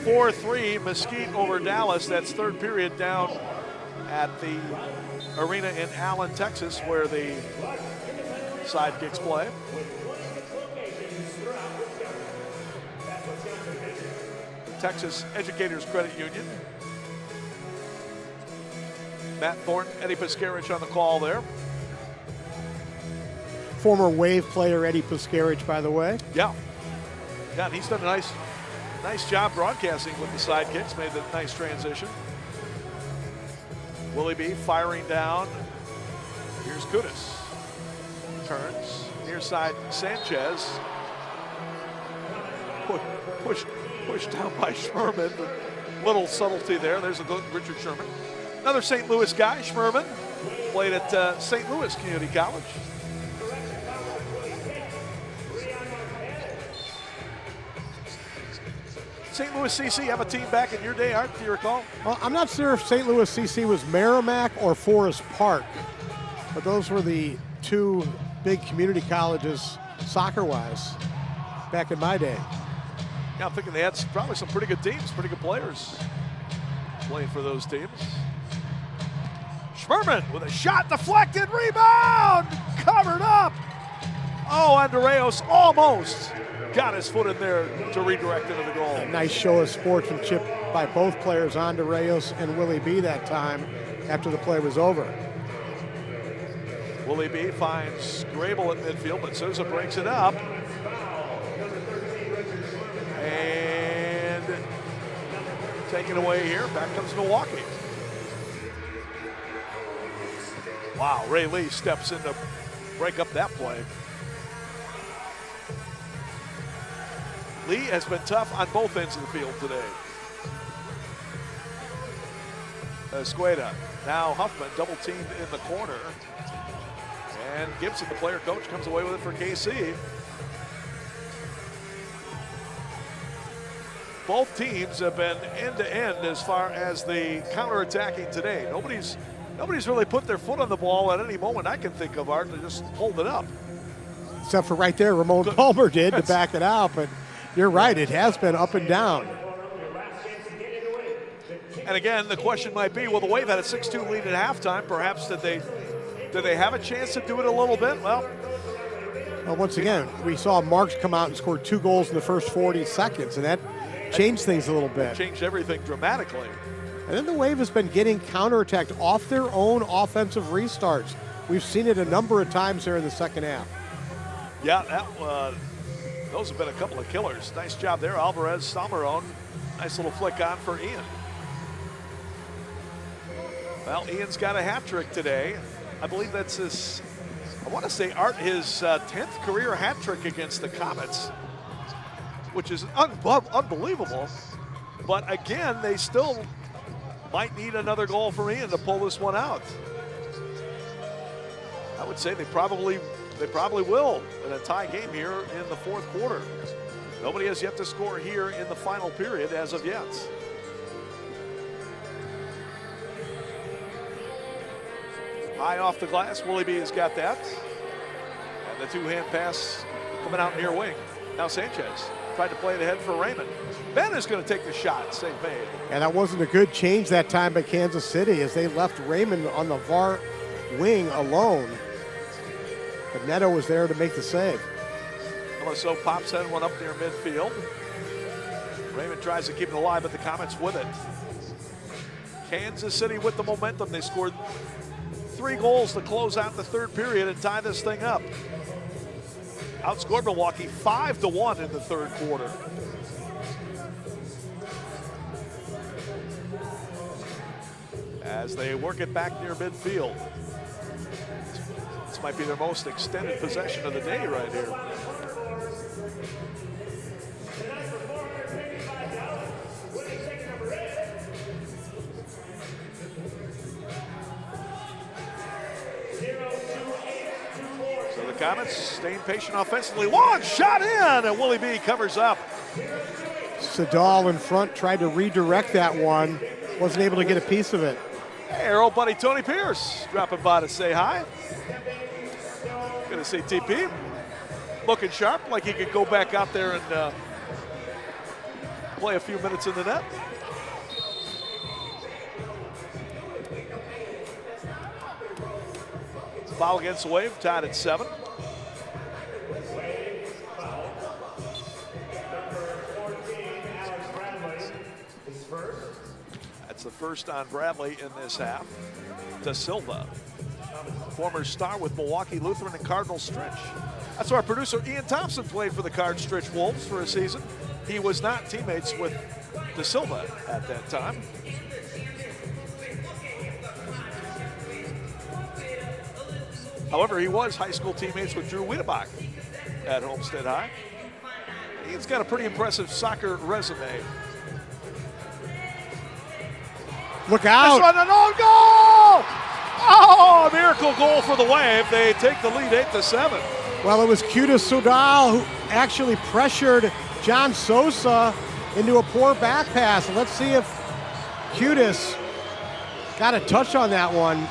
4-3 Mesquite over Dallas. That's third period down at the arena in Allen, Texas, where the Sidekicks play. Texas Educators Credit Union. Matt Thornton, Eddie Piscarich on the call there. Former Wave player Eddie Piscarich, by the way. Yeah. Yeah, and he's done a nice job broadcasting with the Sidekicks, made the nice transition. Willie B firing down. Here's Kudus. Turns. Near side, Sanchez. Pushed down by Schmerman. Little subtlety there. There's a good Richard Sherman. Another St. Louis guy, Schmerman. Played at St. Louis Community College. St. Louis CC have a team back in your day, Art, do you recall? Well, I'm not sure if St. Louis CC was Merrimack or Forest Park, but those were the two big community colleges soccer-wise back in my day. Yeah, I'm thinking they had probably some pretty good teams, pretty good players playing for those teams. Schmerman with a shot, deflected, rebound, covered up. Oh, Andreos almost got his foot in there to redirect into the goal. A nice show of sportsmanship by both players, Andreos and Willie B, that time after the play was over. Willie B finds Grable at midfield, but Souza breaks it up. And taken away here. Back comes Milwaukee. Wow, Ray Lee steps in to break up that play. Lee has been tough on both ends of the field today. Esqueda. Now Huffman double teamed in the corner. And Gibson, the player coach, comes away with it for KC. Both teams have been end-to-end as far as the counter-attacking today. Nobody's really put their foot on the ball at any moment I can think of, Art, to just hold it up. Except for right there, Ramon Palmer did to back it out, but you're right, it has been up and down. And again, the question might be, well, the Wave had a 6-2 lead at halftime. Perhaps did they have a chance to do it a little bit? Well, once again, we saw Marks come out and score 2 goals in the first 40 seconds, and that changed things a little bit. Changed everything dramatically. And then the Wave has been getting counterattacked off their own offensive restarts. We've seen it a number of times there in the second half. Yeah, those have been a couple of killers. Nice job there, Alvarez, Salmerone. Nice little flick on for Ian. Well, Ian's got a hat trick today. I believe that's his, I want to say, his 10th career hat trick against the Comets, which is unbelievable. But again, they still might need another goal from Ian to pull this one out. I would say they probably will in a tie game here in the fourth quarter. Nobody has yet to score here in the final period as of yet. High off the glass, Willie B has got that. And the two-hand pass coming out near wing. Now Sanchez tried to play it ahead for Raymond. Ben is going to take the shot, save made. And that wasn't a good change that time by Kansas City as they left Raymond on the far wing alone. But Neto was there to make the save. LSO pops that one up near midfield. Raymond tries to keep it alive, but the Comets with it. Kansas City with the momentum. They scored 3 goals to close out the third period and tie this thing up. Outscored Milwaukee 5-1 in the third quarter. As they work it back near midfield. This might be their most extended possession of the day right here. So the Comets staying patient offensively. One shot in, and Willie B covers up. Sadal in front tried to redirect that one. Wasn't able to get a piece of it. Hey, our old buddy Tony Pierce dropping by to say hi. Good to see TP. Looking sharp, like he could go back out there and play a few minutes in the net. Foul against the Wave, tied at 7. That's the first on Bradley in this half. Da Silva, former star with Milwaukee Lutheran and Cardinal Stritch. That's where our producer Ian Thompson played for the Card Stritch Wolves for a season. He was not teammates with Da Silva at that time. However, he was high school teammates with Drew Wiedebach at Homestead High. He's got a pretty impressive soccer resume. Look out! This one, an own goal! Oh, a miracle goal for the Wave. They take the lead 8-7. Well, it was Cutis Sudal who actually pressured John Sosa into a poor back pass. Let's see if Cutis got a touch on that one.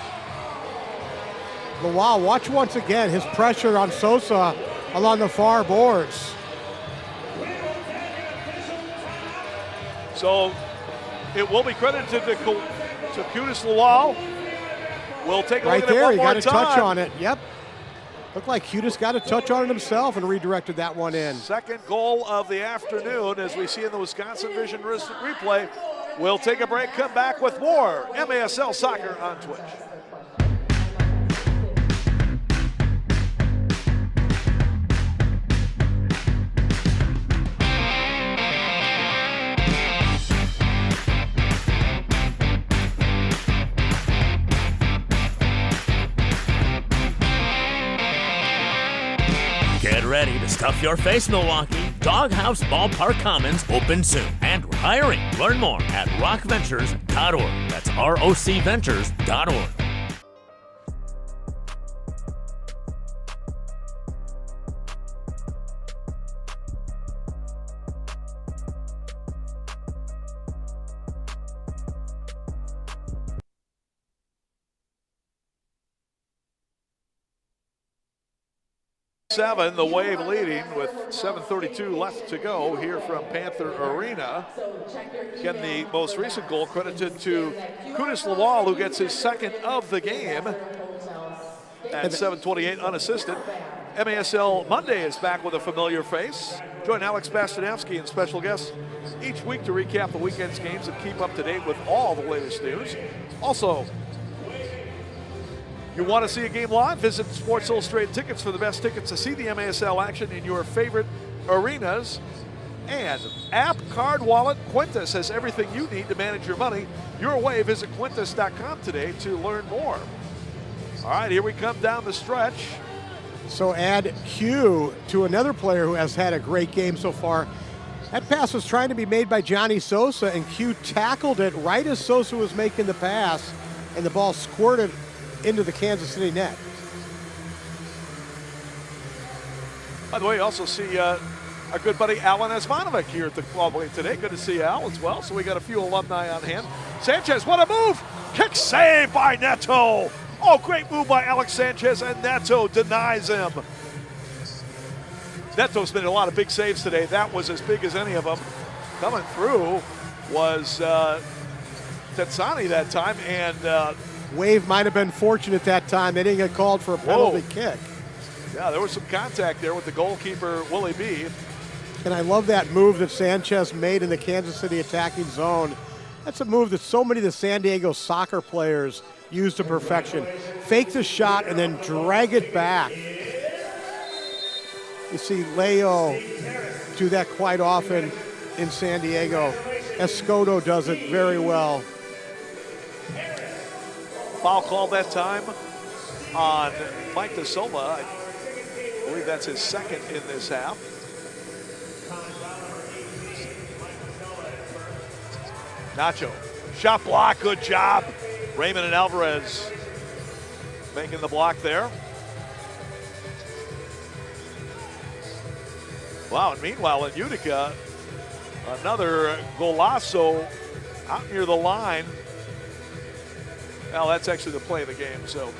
But wow, watch once again his pressure on Sosa along the far boards. So it will be credited to Cutis Lawal. We'll take a right look at there, it one he more got a time. touch on it. Yep. Looked like Cutis got a touch on it himself and redirected that one in. Second goal of the afternoon, as we see in the Wisconsin Vision replay. We'll take a break, come back with more MASL Soccer on Twitch. Get ready to stuff your face, Milwaukee. Doghouse Ballpark Commons open soon. And we're hiring. Learn more at rockventures.org. That's rocventures.org. The Wave leading with 7:32 left to go here from Panther Arena. Again, the most recent goal credited to Cutis Lawal, who gets his second of the game at 7:28 unassisted. MASL Monday is back with a familiar face. Join Alex Bastianowski and special guests each week to recap the weekend's games and keep up to date with all the latest news. Also, you want to see a game live? Visit Sports Illustrated Tickets for the best tickets to see the MASL action in your favorite arenas. And app, card, wallet, Quintus has everything you need to manage your money your way. Visit Quintus.com today to learn more. All right, here we come down the stretch. So add Q to another player who has had a great game so far. That pass was trying to be made by Johnny Sosa, and Q tackled it right as Sosa was making the pass, and the ball squirted into the Kansas City net. By the way, you also see our good buddy Alan Asmanovic here at the club today. Good to see Al as well. So we got a few alumni on hand. Sanchez, what a move! Kick save by Neto. Oh, great move by Alex Sanchez, and Neto denies him. Neto's made a lot of big saves today. That was as big as any of them. Coming through was Tetsani that time, and Wave might have been fortunate that time. They didn't get called for a penalty kick. Yeah, there was some contact there with the goalkeeper, Willie B. And I love that move that Sanchez made in the Kansas City attacking zone. That's a move that so many of the San Diego soccer players use to perfection. Fake the shot and then drag it back. You see Leo do that quite often in San Diego. Escoto does it very well. Foul called that time on Mike De Silva. I believe that's his second in this half. Nacho, shot block, good job. Raymond and Alvarez making the block there. Wow, and meanwhile in Utica, another golazo out near the line. Well, that's actually the play of the game. So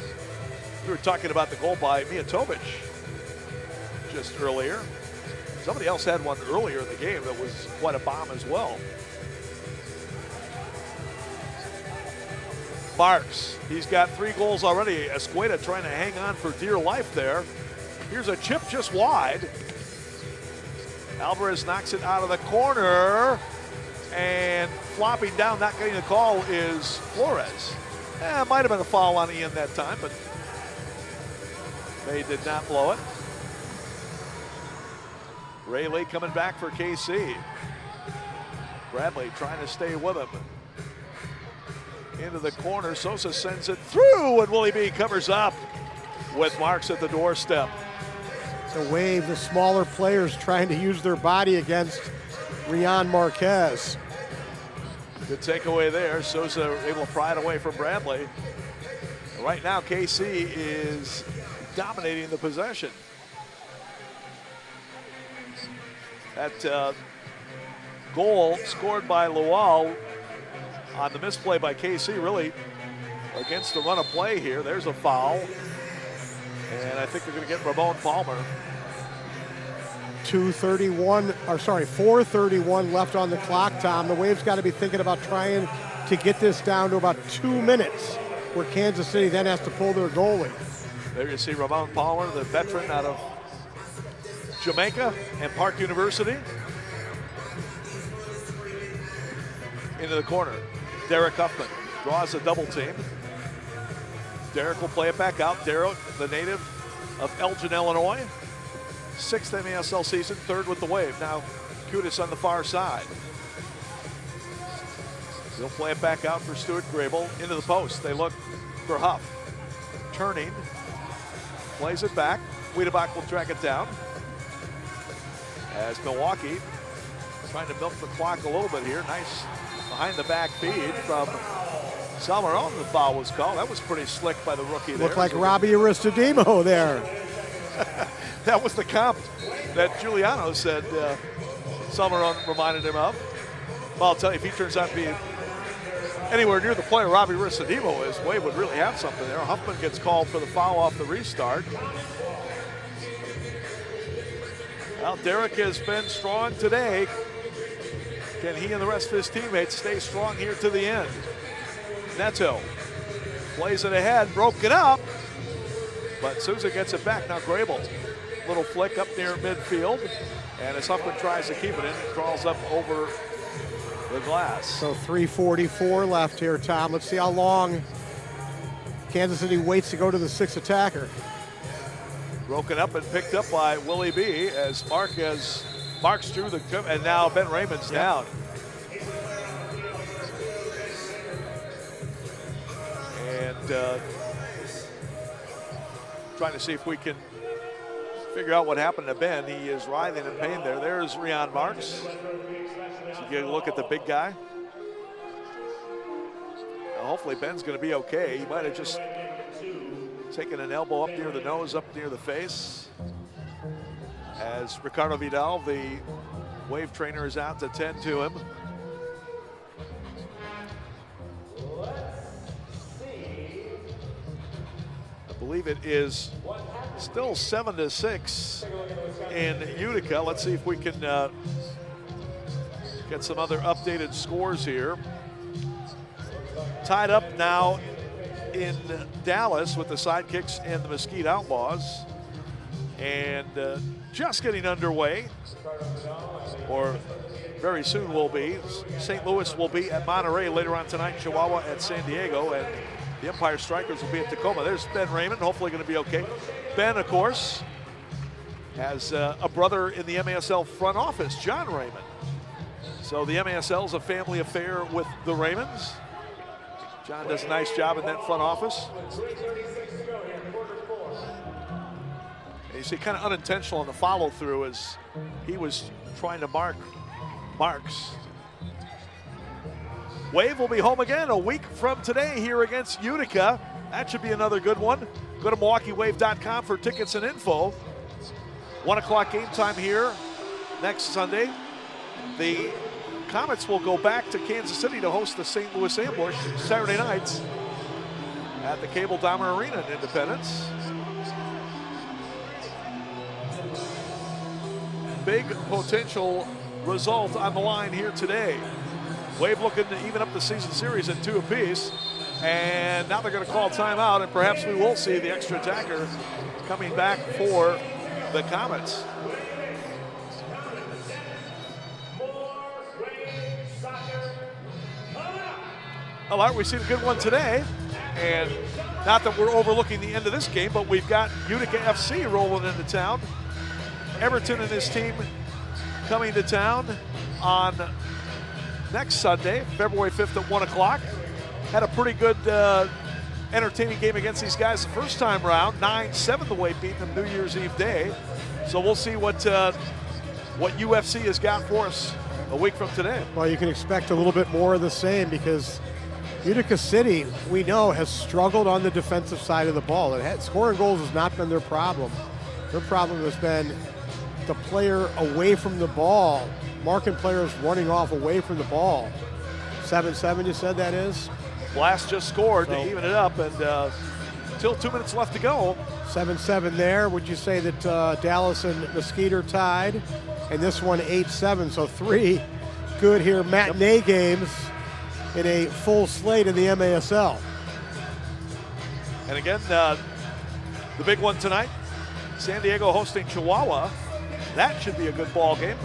we were talking about the goal by Mijatovic just earlier. Somebody else had one earlier in the game that was quite a bomb as well. Marks, he's got 3 goals already. Escueda trying to hang on for dear life there. Here's a chip just wide. Alvarez knocks it out of the corner, and flopping down, not getting the call, is Flores. It might have been a foul on Ian that time, but they did not blow it. Rayleigh coming back for KC. Bradley trying to stay with him. Into the corner, Sosa sends it through, and Willie B covers up with Marks at the doorstep. The Wave, the smaller players trying to use their body against Rian Marquez. Good takeaway there. Sosa able to pry it away from Bradley. Right now, KC is dominating the possession. That goal scored by Lual on the misplay by KC, really against the run of play here. There's a foul. And I think they're going to get Ramon Palmer. 4:31 left on the clock, Tom. The Wave's got to be thinking about trying to get this down to about 2 minutes, where Kansas City then has to pull their goalie. There you see Ramon Palmer, the veteran out of Jamaica and Park University. Into the corner. Derek Huffman draws a double team. Derek will play it back out. Derek, the native of Elgin, Illinois. 6th MASL season, 3rd with the Wave. Now Kudis on the far side. He'll play it back out for Stuart Grable. Into the post. They look for Huff. Turning. Plays it back. Wiedebach will track it down. As Milwaukee trying to milk the clock a little bit here. Nice behind the back feed from Salmarone. The foul was called. That was pretty slick by the rookie there. Looked like Robbie Aristodemo there. That was the comp that Giuliano said Salmarone reminded him of. Well, I'll tell you, if he turns out to be anywhere near the player Robbie Aristodemo is, Wave would really have something there. Huffman gets called for the foul off the restart. Well, Derek has been strong today. Can he and the rest of his teammates stay strong here to the end? Neto plays it ahead, broke it up, but Souza gets it back. Now Grable, little flick up near midfield, and as Huffman tries to keep it in, crawls up over the glass. So 3:44 left here, Tom. Let's see how long Kansas City waits to go to the 6th attacker. Broken up and picked up by Willie B as Marquez Marks through and now Ben Raymond's down. And trying to see if we can figure out what happened to Ben. He is writhing in pain there. There's Rion Marks. So you get a look at the big guy. Now hopefully Ben's going to be okay. He might have just taken an elbow up near the nose, up near the face. As Ricardo Vidal, the Wave trainer, is out to tend to him. I believe it is still 7-6 in Utica. Let's see if we can get some other updated scores here. Tied up now in Dallas with the Sidekicks and the Mesquite Outlaws. And just getting underway, or very soon will be. St. Louis will be at Monterey later on tonight, Chihuahua at San Diego, and the Empire Strikers will be at Tacoma. There's Ben Raymond, hopefully going to be okay. Ben, of course, has a brother in the MASL front office, John Raymond. So the MASL is a family affair with the Raymonds. John does a nice job in that front office. You see, kind of unintentional in the follow through as he was trying to mark Marks. Wave will be home again a week from today here against Utica. That should be another good one. Go to MilwaukeeWave.com for tickets and info. 1 o'clock game time here next Sunday. The Comets will go back to Kansas City to host the St. Louis Ambush Saturday nights at the Cable Dahmer Arena in Independence. Big potential result on the line here today. Wave looking to even up the season series at 2 apiece. And now they're going to call timeout, and perhaps we will see the extra attacker coming back for the Comets. All right, we've seen a good one today. And not that we're overlooking the end of this game, but we've got Utica FC rolling into town. Everton and his team coming to town on next Sunday, February 5th at 1 o'clock. Had a pretty good, entertaining game against these guys the first time around. 9-7 the way beating them New Year's Eve day. So we'll see what UFC has got for us a week from today. Well, you can expect a little bit more of the same because Utica City, we know, has struggled on the defensive side of the ball. Scoring goals has not been their problem. Their problem has been the player away from the ball, marking players running off away from the ball. 7-7, you said that is? Blast just scored to even it up, and still 2 minutes left to go. 7-7 there. Would you say that Dallas and Mesquite are tied? And this one 8-7, so 3 good here matinee games in a full slate in the MASL. And again, the big one tonight, San Diego hosting Chihuahua. That should be a good ball game.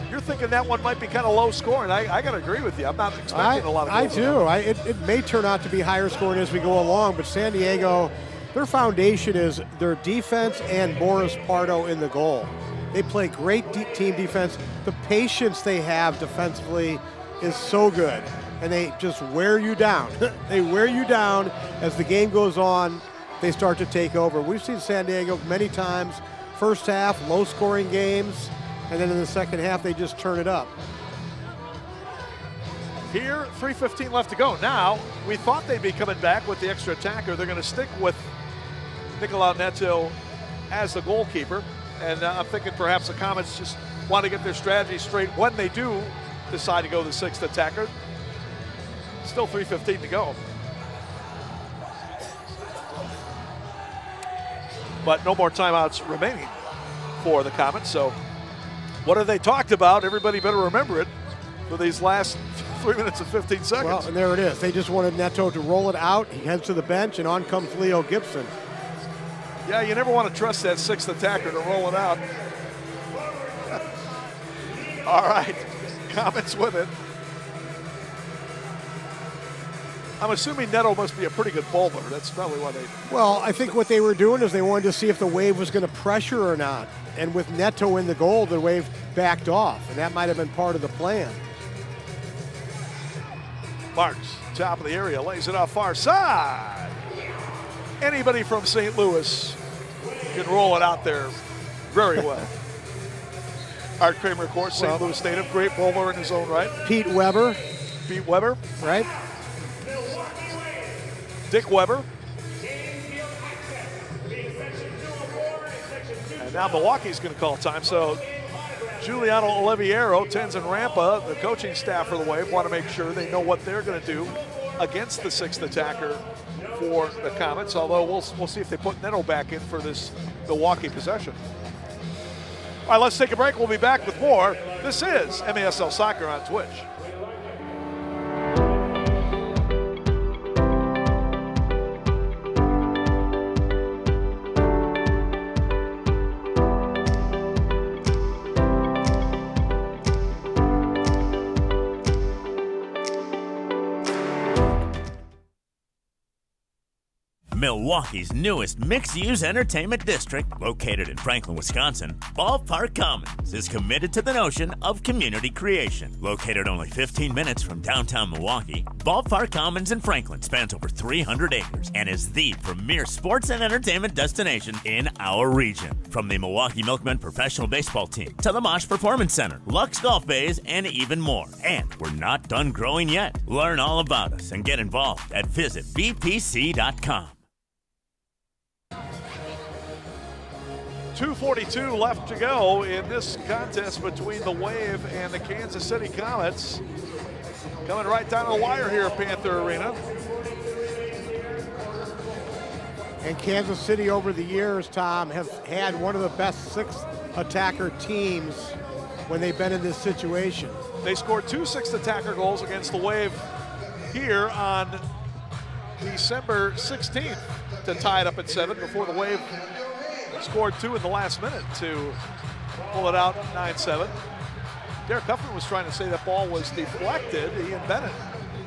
You're thinking that one might be kind of low scoring. I got to agree with you. I'm not expecting a lot of goals. I do. It may turn out to be higher scoring as we go along, but San Diego, their foundation is their defense and Boris Pardo in the goal. They play great team defense. The patience they have defensively is so good, and they just wear you down. They wear you down as the game goes on. They start to take over. We've seen San Diego many times. First half, low-scoring games, and then in the second half, they just turn it up. Here, 3:15 left to go. Now, we thought they'd be coming back with the extra attacker. They're going to stick with Nicolau Neto as the goalkeeper. And I'm thinking perhaps the Comets just want to get their strategy straight when they do decide to go the 6th attacker. Still 3:15 to go. But no more timeouts remaining for the Comets. So what have they talked about? Everybody better remember it for these last 3 minutes and 15 seconds. Well, and there it is. They just wanted Neto to roll it out. He heads to the bench, and on comes Leo Gibson. Yeah, you never want to trust that 6th attacker to roll it out. All right, Comets with it. I'm assuming Neto must be a pretty good bowler. That's probably why they... Well, I think what they were doing is they wanted to see if the Wave was going to pressure or not. And with Neto in the goal, the Wave backed off, and that might have been part of the plan. Marks, top of the area, lays it off far side. Anybody from St. Louis can roll it out there very well. Art Kramer, of course, St. Louis native, great bowler in his own right. Pete Weber. Pete Weber. Right. Dick Weber. And now Milwaukee's going to call time. So Giuliano Oliviero, Tenzin Rampa, the coaching staff for the Wave, want to make sure they know what they're going to do against the sixth attacker for the Comets, although we'll see if they put Neto back in for this Milwaukee possession. All right, let's take a break. We'll be back with more. This is MASL Soccer on Twitch. Milwaukee's newest mixed-use entertainment district, located in Franklin, Wisconsin, Ballpark Commons is committed to the notion of community creation. Located only 15 minutes from downtown Milwaukee, Ballpark Commons in Franklin spans over 300 acres and is the premier sports and entertainment destination in our region. From the Milwaukee Milkmen professional baseball team to the Mosh Performance Center, Lux Golf Bays, and even more. And we're not done growing yet. Learn all about us and get involved at visitbpc.com. 2:42 left to go in this contest between the Wave and the Kansas City Comets. Coming right down to the wire here at Panther Arena. And Kansas City over the years, Tom, have had one of the best sixth attacker teams when they've been in this situation. They scored 2 sixth attacker goals against the Wave here on December 16th to tie it up at 7 before the Wave scored 2 in the last minute to pull it out 9-7. Derek Huffman was trying to say that ball was deflected. Ian Bennett,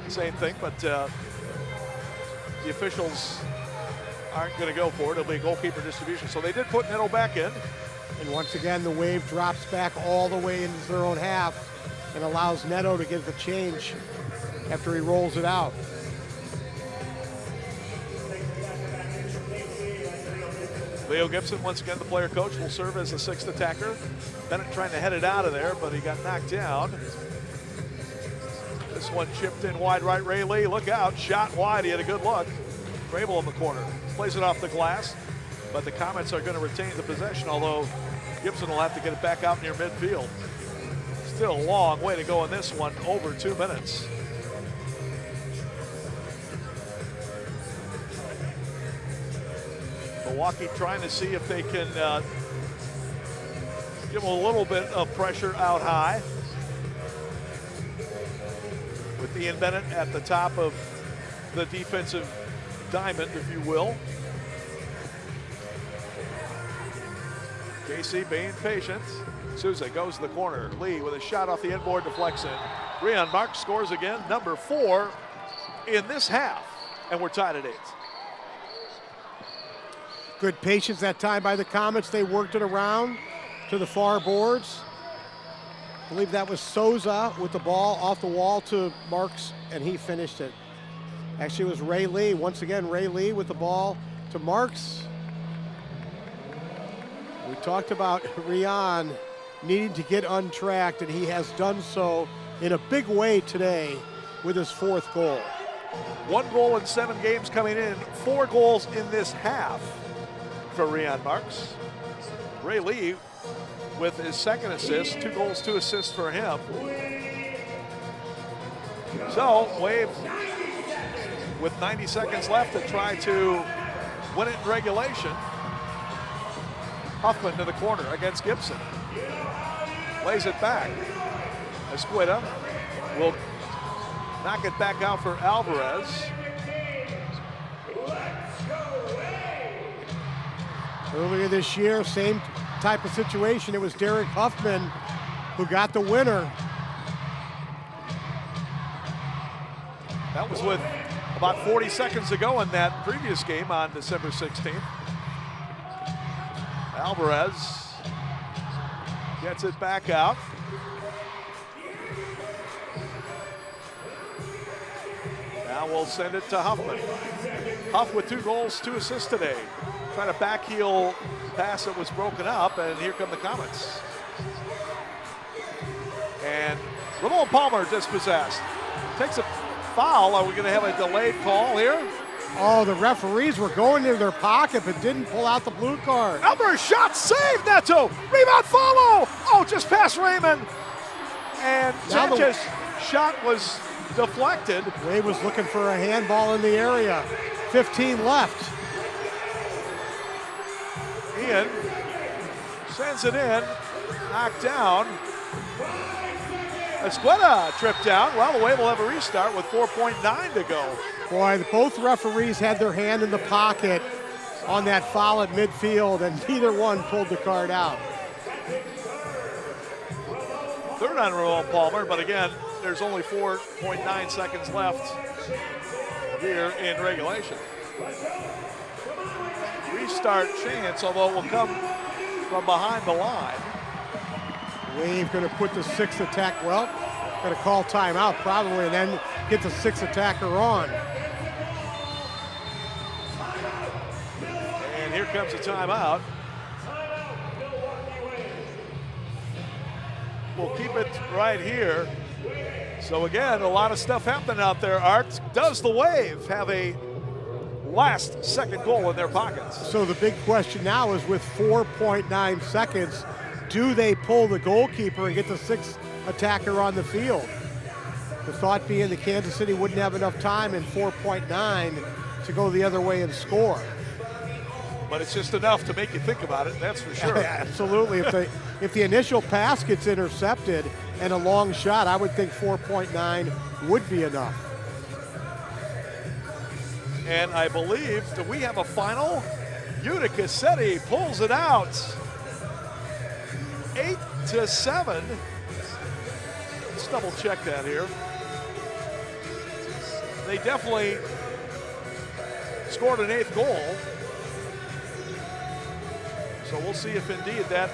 same thing, but the officials aren't going to go for it. It'll be a goalkeeper distribution. So they did put Neto back in. And once again, the Wave drops back all the way into their own half and allows Neto to get the change after he rolls it out. Leo Gibson, once again, the player coach, will serve as the sixth attacker. Bennett trying to head it out of there, but he got knocked down. This one chipped in wide right. Ray Lee, look out, shot wide. He had a good look. Grable in the corner, plays it off the glass, but the Comets are going to retain the possession, although Gibson will have to get it back out near midfield. Still a long way to go in this one, over 2 minutes. Milwaukee trying to see if they can give them a little bit of pressure out high. With Ian Bennett at the top of the defensive diamond, if you will. KC being patient. Souza goes to the corner. Lee with a shot off the inboard, deflects in. Rion Marks scores again, number 4 in this half, and we're tied at 8. Good patience that time by the Comets. They worked it around to the far boards. I believe that was Souza with the ball off the wall to Marks, and he finished it. Actually, it was Ray Lee. Once again, Ray Lee with the ball to Marks. We talked about Rion needing to get untracked, and he has done so in a big way today with his 4th goal. 1 goal in 7 games coming in, 4 goals in this half for Rion Marks. Ray Lee with his 2nd assist, 2 goals, 2 assists for him. So Wave with 90 seconds left to try to win it in regulation. Huffman to the corner against Gibson. Lays it back. Esquita will knock it back out for Alvarez. Earlier this year, same type of situation. It was Derek Huffman who got the winner. That was with about 40 seconds ago in that previous game on December 16th. Alvarez gets it back out. Now we'll send it to Huffman. Huff with 2 goals, 2 assists today. Trying to backheel pass that was broken up, and here come the Comets. And Ramon Palmer dispossessed. Takes a foul. Are we going to have a delayed call here? Oh, the referees were going into their pocket but didn't pull out the blue card. Alvarez shot, save, Neto. Rebound, follow. Oh, just past Raymond. And Sanchez shot was deflected. Wade was looking for a handball in the area. 15 left. Ian sends it in, knocked down. Escuela tripped out. Well, the Wave will have a restart with 4.9 to go. Boy, both referees had their hand in the pocket on that foul at midfield, and neither one pulled the card out. Third on Ramon Palmer, but again, there's only 4.9 seconds left here in regulation. Restart chance, although it will come from behind the line. Wave going to put the 6th attack, well, going to call timeout probably, and then get the 6th attacker on. And here comes a timeout. We'll keep it right here. So again, a lot of stuff happening out there, Art. Does the Wave have a last second goal in their pockets? So the big question now is, with 4.9 seconds, do they pull the goalkeeper and get the 6th attacker on the field? The thought being that Kansas City wouldn't have enough time in 4.9 to go the other way and score. But it's just enough to make you think about it, that's for sure. Absolutely. If the initial pass gets intercepted and a long shot, I would think 4.9 would be enough. And I believe, do we have a final? Utica City pulls it out. 8-7. Let's double check that here. They definitely scored an 8th goal. So we'll see if indeed that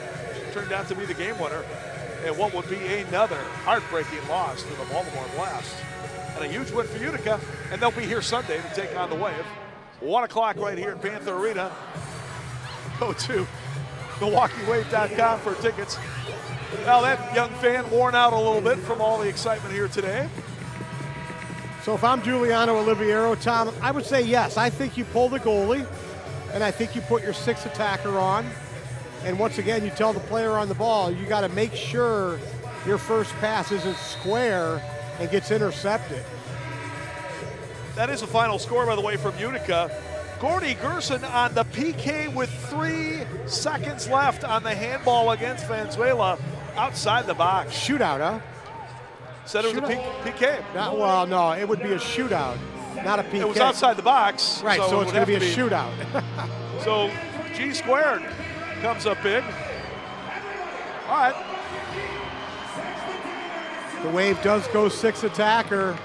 turned out to be the game winner, and what would be another heartbreaking loss to the Baltimore Blast. And a huge win for Utica, and they'll be here Sunday to take on the Wave. 1 o'clock right here at Panther Arena. Go to MilwaukeeWave.com for tickets. Now that young fan worn out a little bit from all the excitement here today. So if I'm Giuliano Oliviero, Tom, I would say yes. I think you pull the goalie, and I think you put your 6th attacker on. And once again, you tell the player on the ball, you got to make sure your first pass isn't square and gets intercepted. That is a final score, by the way, from Utica. Gordy Gerson on the PK with 3 seconds left on the handball against Venezuela outside the box. Shootout, huh? Said it was a PK. Well, no, it would be a shootout, not a PK. It was outside the box. Right, so it's going to be a shootout. So G squared comes up big. All right. The Wave does go 6th attacker.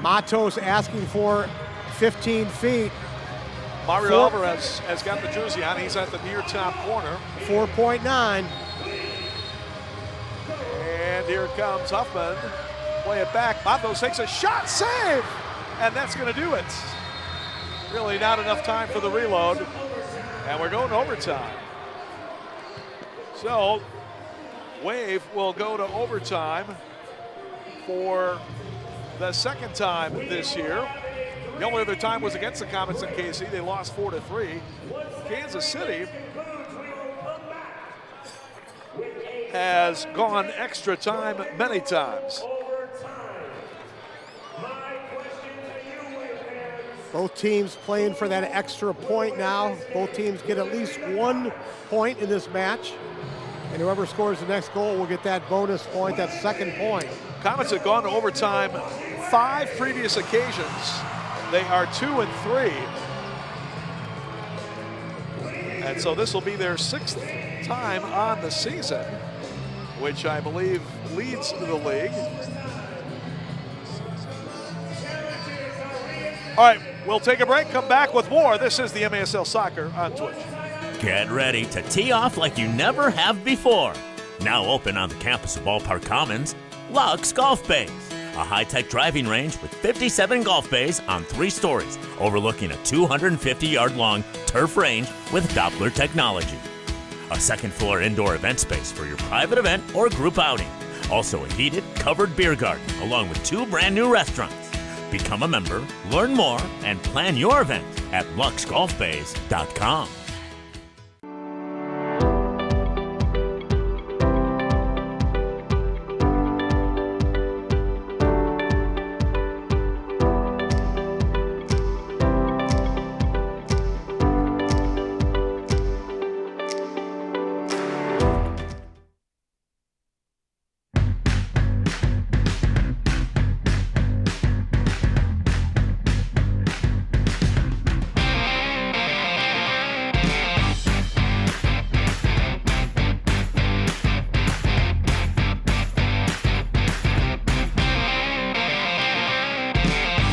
Matos asking for 15 feet. Mario Alvarez has got the jersey on. He's at the near top corner. 4.9. And here comes Huffman. Play it back. Matos takes a shot, save! And that's going to do it. Really not enough time for the reload. And we're going to overtime. So, Wave will go to overtime for the 2nd time this year. The only other time was against the Comets in KC. They lost 4-3. Kansas City has gone extra time many times. Both teams playing for that extra point now. Both teams get at least 1 point in this match. And whoever scores the next goal will get that bonus point, that 2nd point. Comets have gone to overtime 5 previous occasions. They are 2-3. And so this will be their 6th time on the season, which I believe leads the league. All right, we'll take a break, come back with more. This is the MASL Soccer on Twitch. Get ready to tee off like you never have before. Now open on the campus of Ballpark Commons, Lux Golf Bays, a high-tech driving range with 57 golf bays on 3 stories, overlooking a 250-yard-long turf range with Doppler technology. A second-floor indoor event space for your private event or group outing. Also a heated, covered beer garden, along with 2 brand-new restaurants. Become a member, learn more, and plan your event at luxgolfbays.com.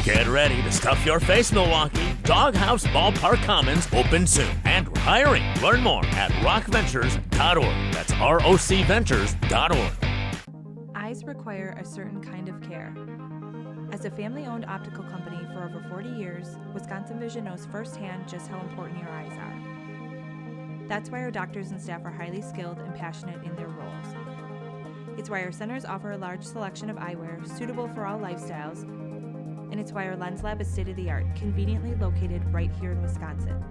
Get ready to stuff your face, Milwaukee. Doghouse Ballpark Commons open soon. And we're hiring. Learn more at rockventures.org. That's ROCventures.org. Eyes require a certain kind of care. As a family-owned optical company for over 40 years, Wisconsin Vision knows firsthand just how important your eyes are. That's why our doctors and staff are highly skilled and passionate in their roles. It's why our centers offer a large selection of eyewear suitable for all lifestyles, and it's why our lens lab is state-of-the-art, conveniently located right here in Wisconsin.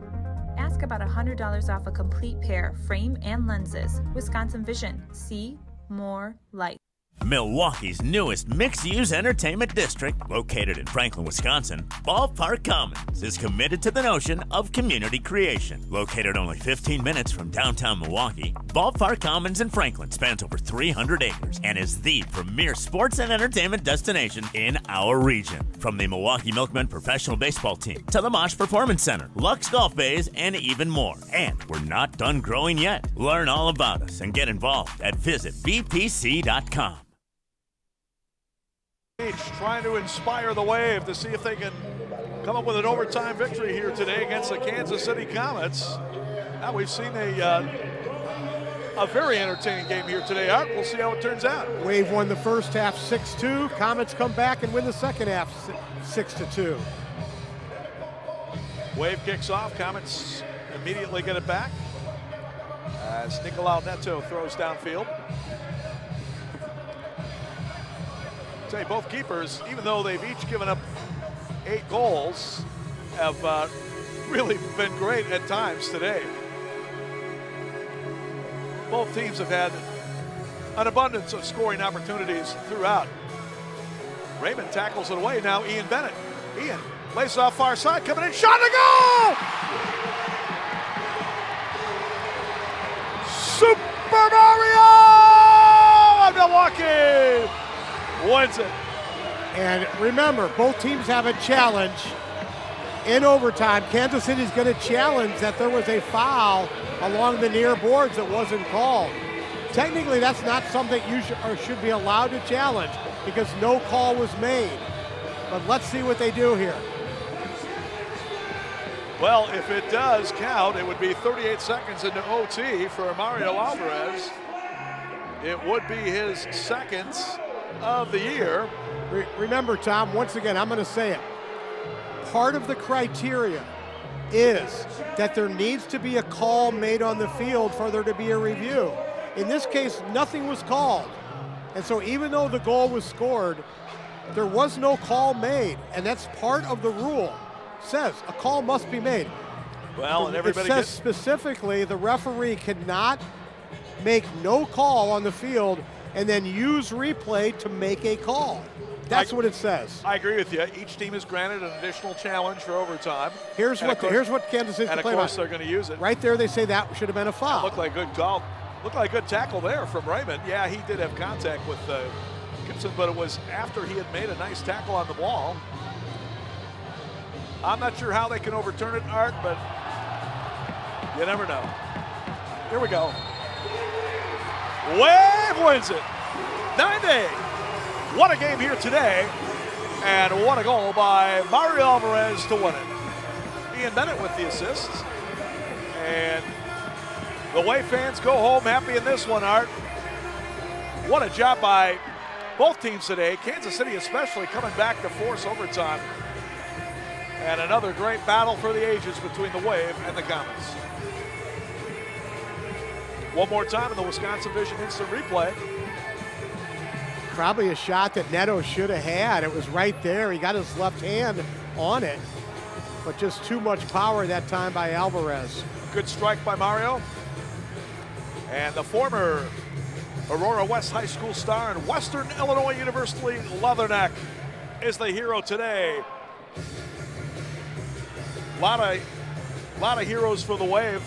Ask about $100 off a complete pair, frame and lenses. Wisconsin Vision. See more light. Milwaukee's newest mixed-use entertainment district, located in Franklin, Wisconsin, Ballpark Commons is committed to the notion of community creation. Located only 15 minutes from downtown Milwaukee, Ballpark Commons in Franklin spans over 300 acres and is the premier sports and entertainment destination in our region. From the Milwaukee Milkmen professional baseball team to the Mosh Performance Center, Lux Golf Bays, and even more. And we're not done growing yet. Learn all about us and get involved at visitbpc.com. Trying to inspire the Wave to see if they can come up with an overtime victory here today against the Kansas City Comets. Now we've seen a very entertaining game here today, Art. We'll see how it turns out. Wave won the first half 6-2. Comets come back and win the second half 6-2. Wave kicks off. Comets immediately get it back as Nicolau Neto throws downfield. Say both keepers, even though they've each given up 8 goals, have really been great at times today. Both teams have had an abundance of scoring opportunities throughout. Raymond tackles it away. Now Ian Bennett. Ian lays it off far side, coming in, shot to goal! Super Mario of Milwaukee wins it. And remember, both teams have a challenge in overtime. Kansas City's going to challenge that there was a foul along the near boards that wasn't called. Technically, that's not something you should be allowed to challenge because no call was made. But let's see what they do here. Well, if it does count, it would be 38 seconds into OT for Mario Alvarez. It would be his second of the year. Remember, Tom, once again, I'm going to say it. Part of the criteria is that there needs to be a call made on the field for there to be a review. In this case, nothing was called. And so even though the goal was scored, there was no call made. And that's part of the rule. It says a call must be made. Well, and everybody it says specifically the referee cannot make no call on the field and then use replay to make a call. That's what it says. I agree with you. Each team is granted an additional challenge for overtime. Here's what Kansas City's and playing. Of course, they're going to use it. Right there, they say that should have been a foul. That looked like a good call. Looked like a good tackle there from Raymond. Yeah, he did have contact with Gibson, but it was after he had made a nice tackle on the ball. I'm not sure how they can overturn it, Art, but you never know. Here we go. Wave wins it. 9-8. What a game here today And what a goal by Mario Alvarez to win it. Ian Bennett with the assist. And the Wave fans go home happy in this one, Art. What a job by both teams today. Kansas City especially coming back to force overtime. And another great battle for the ages between the Wave and the Comets. One more time in the Wisconsin Vision instant replay. Probably a shot that Neto should have had. It was right there. He got his left hand on it, but just too much power that time by Alvarez. Good strike by Mario. And the former Aurora West High School star and Western Illinois University Leatherneck is the hero today. A lot of heroes for the Wave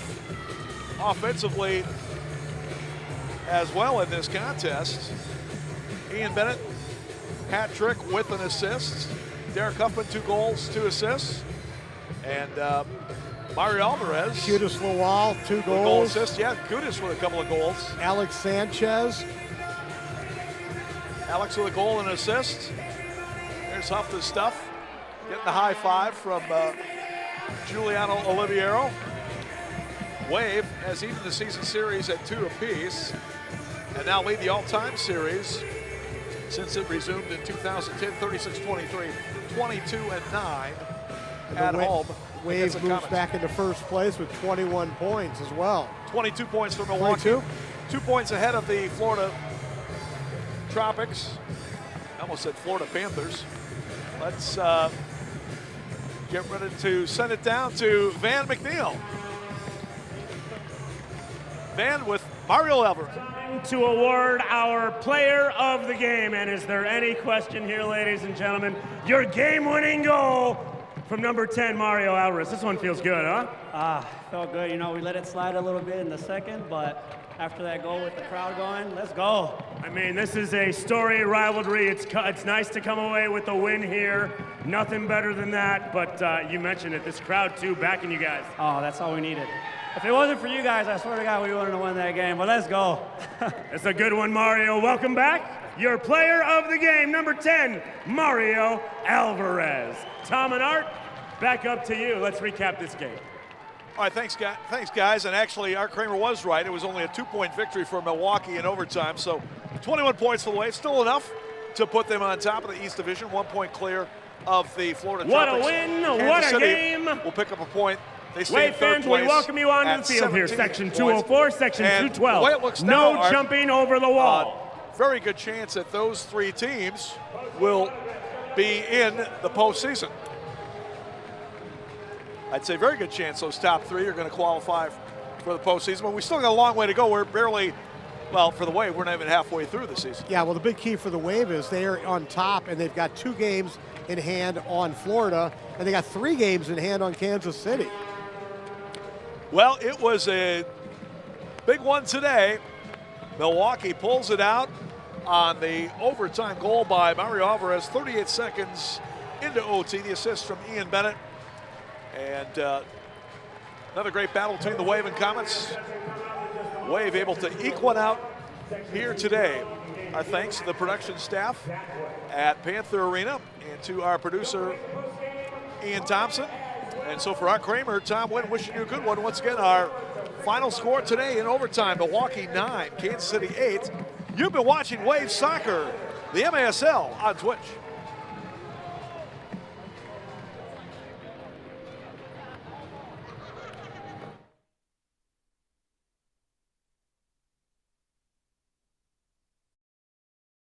offensively as well in this contest. Ian Bennett, hat trick with an assist. Derek Huffman, 2 goals, 2 assists. And Mario Alvarez. Kudus Lawal, 2 goals. Goal assist, yeah, Kudus with a couple of goals. Alex Sanchez. Alex with a goal and an assist. There's Huffman's stuff. Getting the high five from Giuliano Oliviero. Wave has eaten the season series at 2 apiece and now lead the all-time series since it resumed in 2010, 36-23, 22-9 at home. Wave moves back into first place with 21 points as well. 22 points for Milwaukee. 2 points ahead of the Florida Tropics. I almost said Florida Panthers. Let's get ready to send it down to Van McNeil. Van with Mario Alvarez. To award our player of the game. And is there any question here, ladies and gentlemen? Your game-winning goal from number 10, Mario Alvarez. This one feels good, huh? Felt good. You know, we let it slide a little bit in the second, but after that goal with the crowd going, let's go. I mean, this is a storied rivalry. It's nice to come away with a win here. Nothing better than that, but you mentioned it, this crowd too, backing you guys. Oh, that's all we needed. If it wasn't for you guys, I swear to God, we wouldn't have won that game, but let's go. It's a good one, Mario. Welcome back. Your player of the game, number 10, Mario Alvarez. Tom and Art, back up to you. Let's recap this game. All right, thanks, guys. And actually, Art Kramer was right. It was only a 2-point victory for Milwaukee in overtime. So 21 points for the Wave, still enough to put them on top of the East Division, 1 point clear of the Florida Tropics. What a win, Kansas what a City game. We'll pick up a point. They stay Wave in third fans, place we welcome you onto the field here. Section 204, Section 212. The way it looks no now, jumping over the wall. Very good chance that those 3 teams will be in the postseason. I'd say very good chance those top 3 are going to qualify for the postseason, but we still got a long way to go. We're barely, well, for the Wave, we're not even halfway through the season. Yeah, well, the big key for the Wave is they are on top, and they've got 2 games in hand on Florida, and they got 3 games in hand on Kansas City. Well, it was a big one today. Milwaukee pulls it out on the overtime goal by Mario Alvarez, 38 seconds into OT, the assist from Ian Bennett. And another great battle between the Wave and Comets. Wave able to eke one out here today. Our thanks to the production staff at Panther Arena and to our producer, Ian Thompson. And so for Art Kramer, Tom Wynn wishing you a good one. Once again, our final score today in overtime, Milwaukee 9, Kansas City 8. You've been watching Wave Soccer, the MASL on Twitch.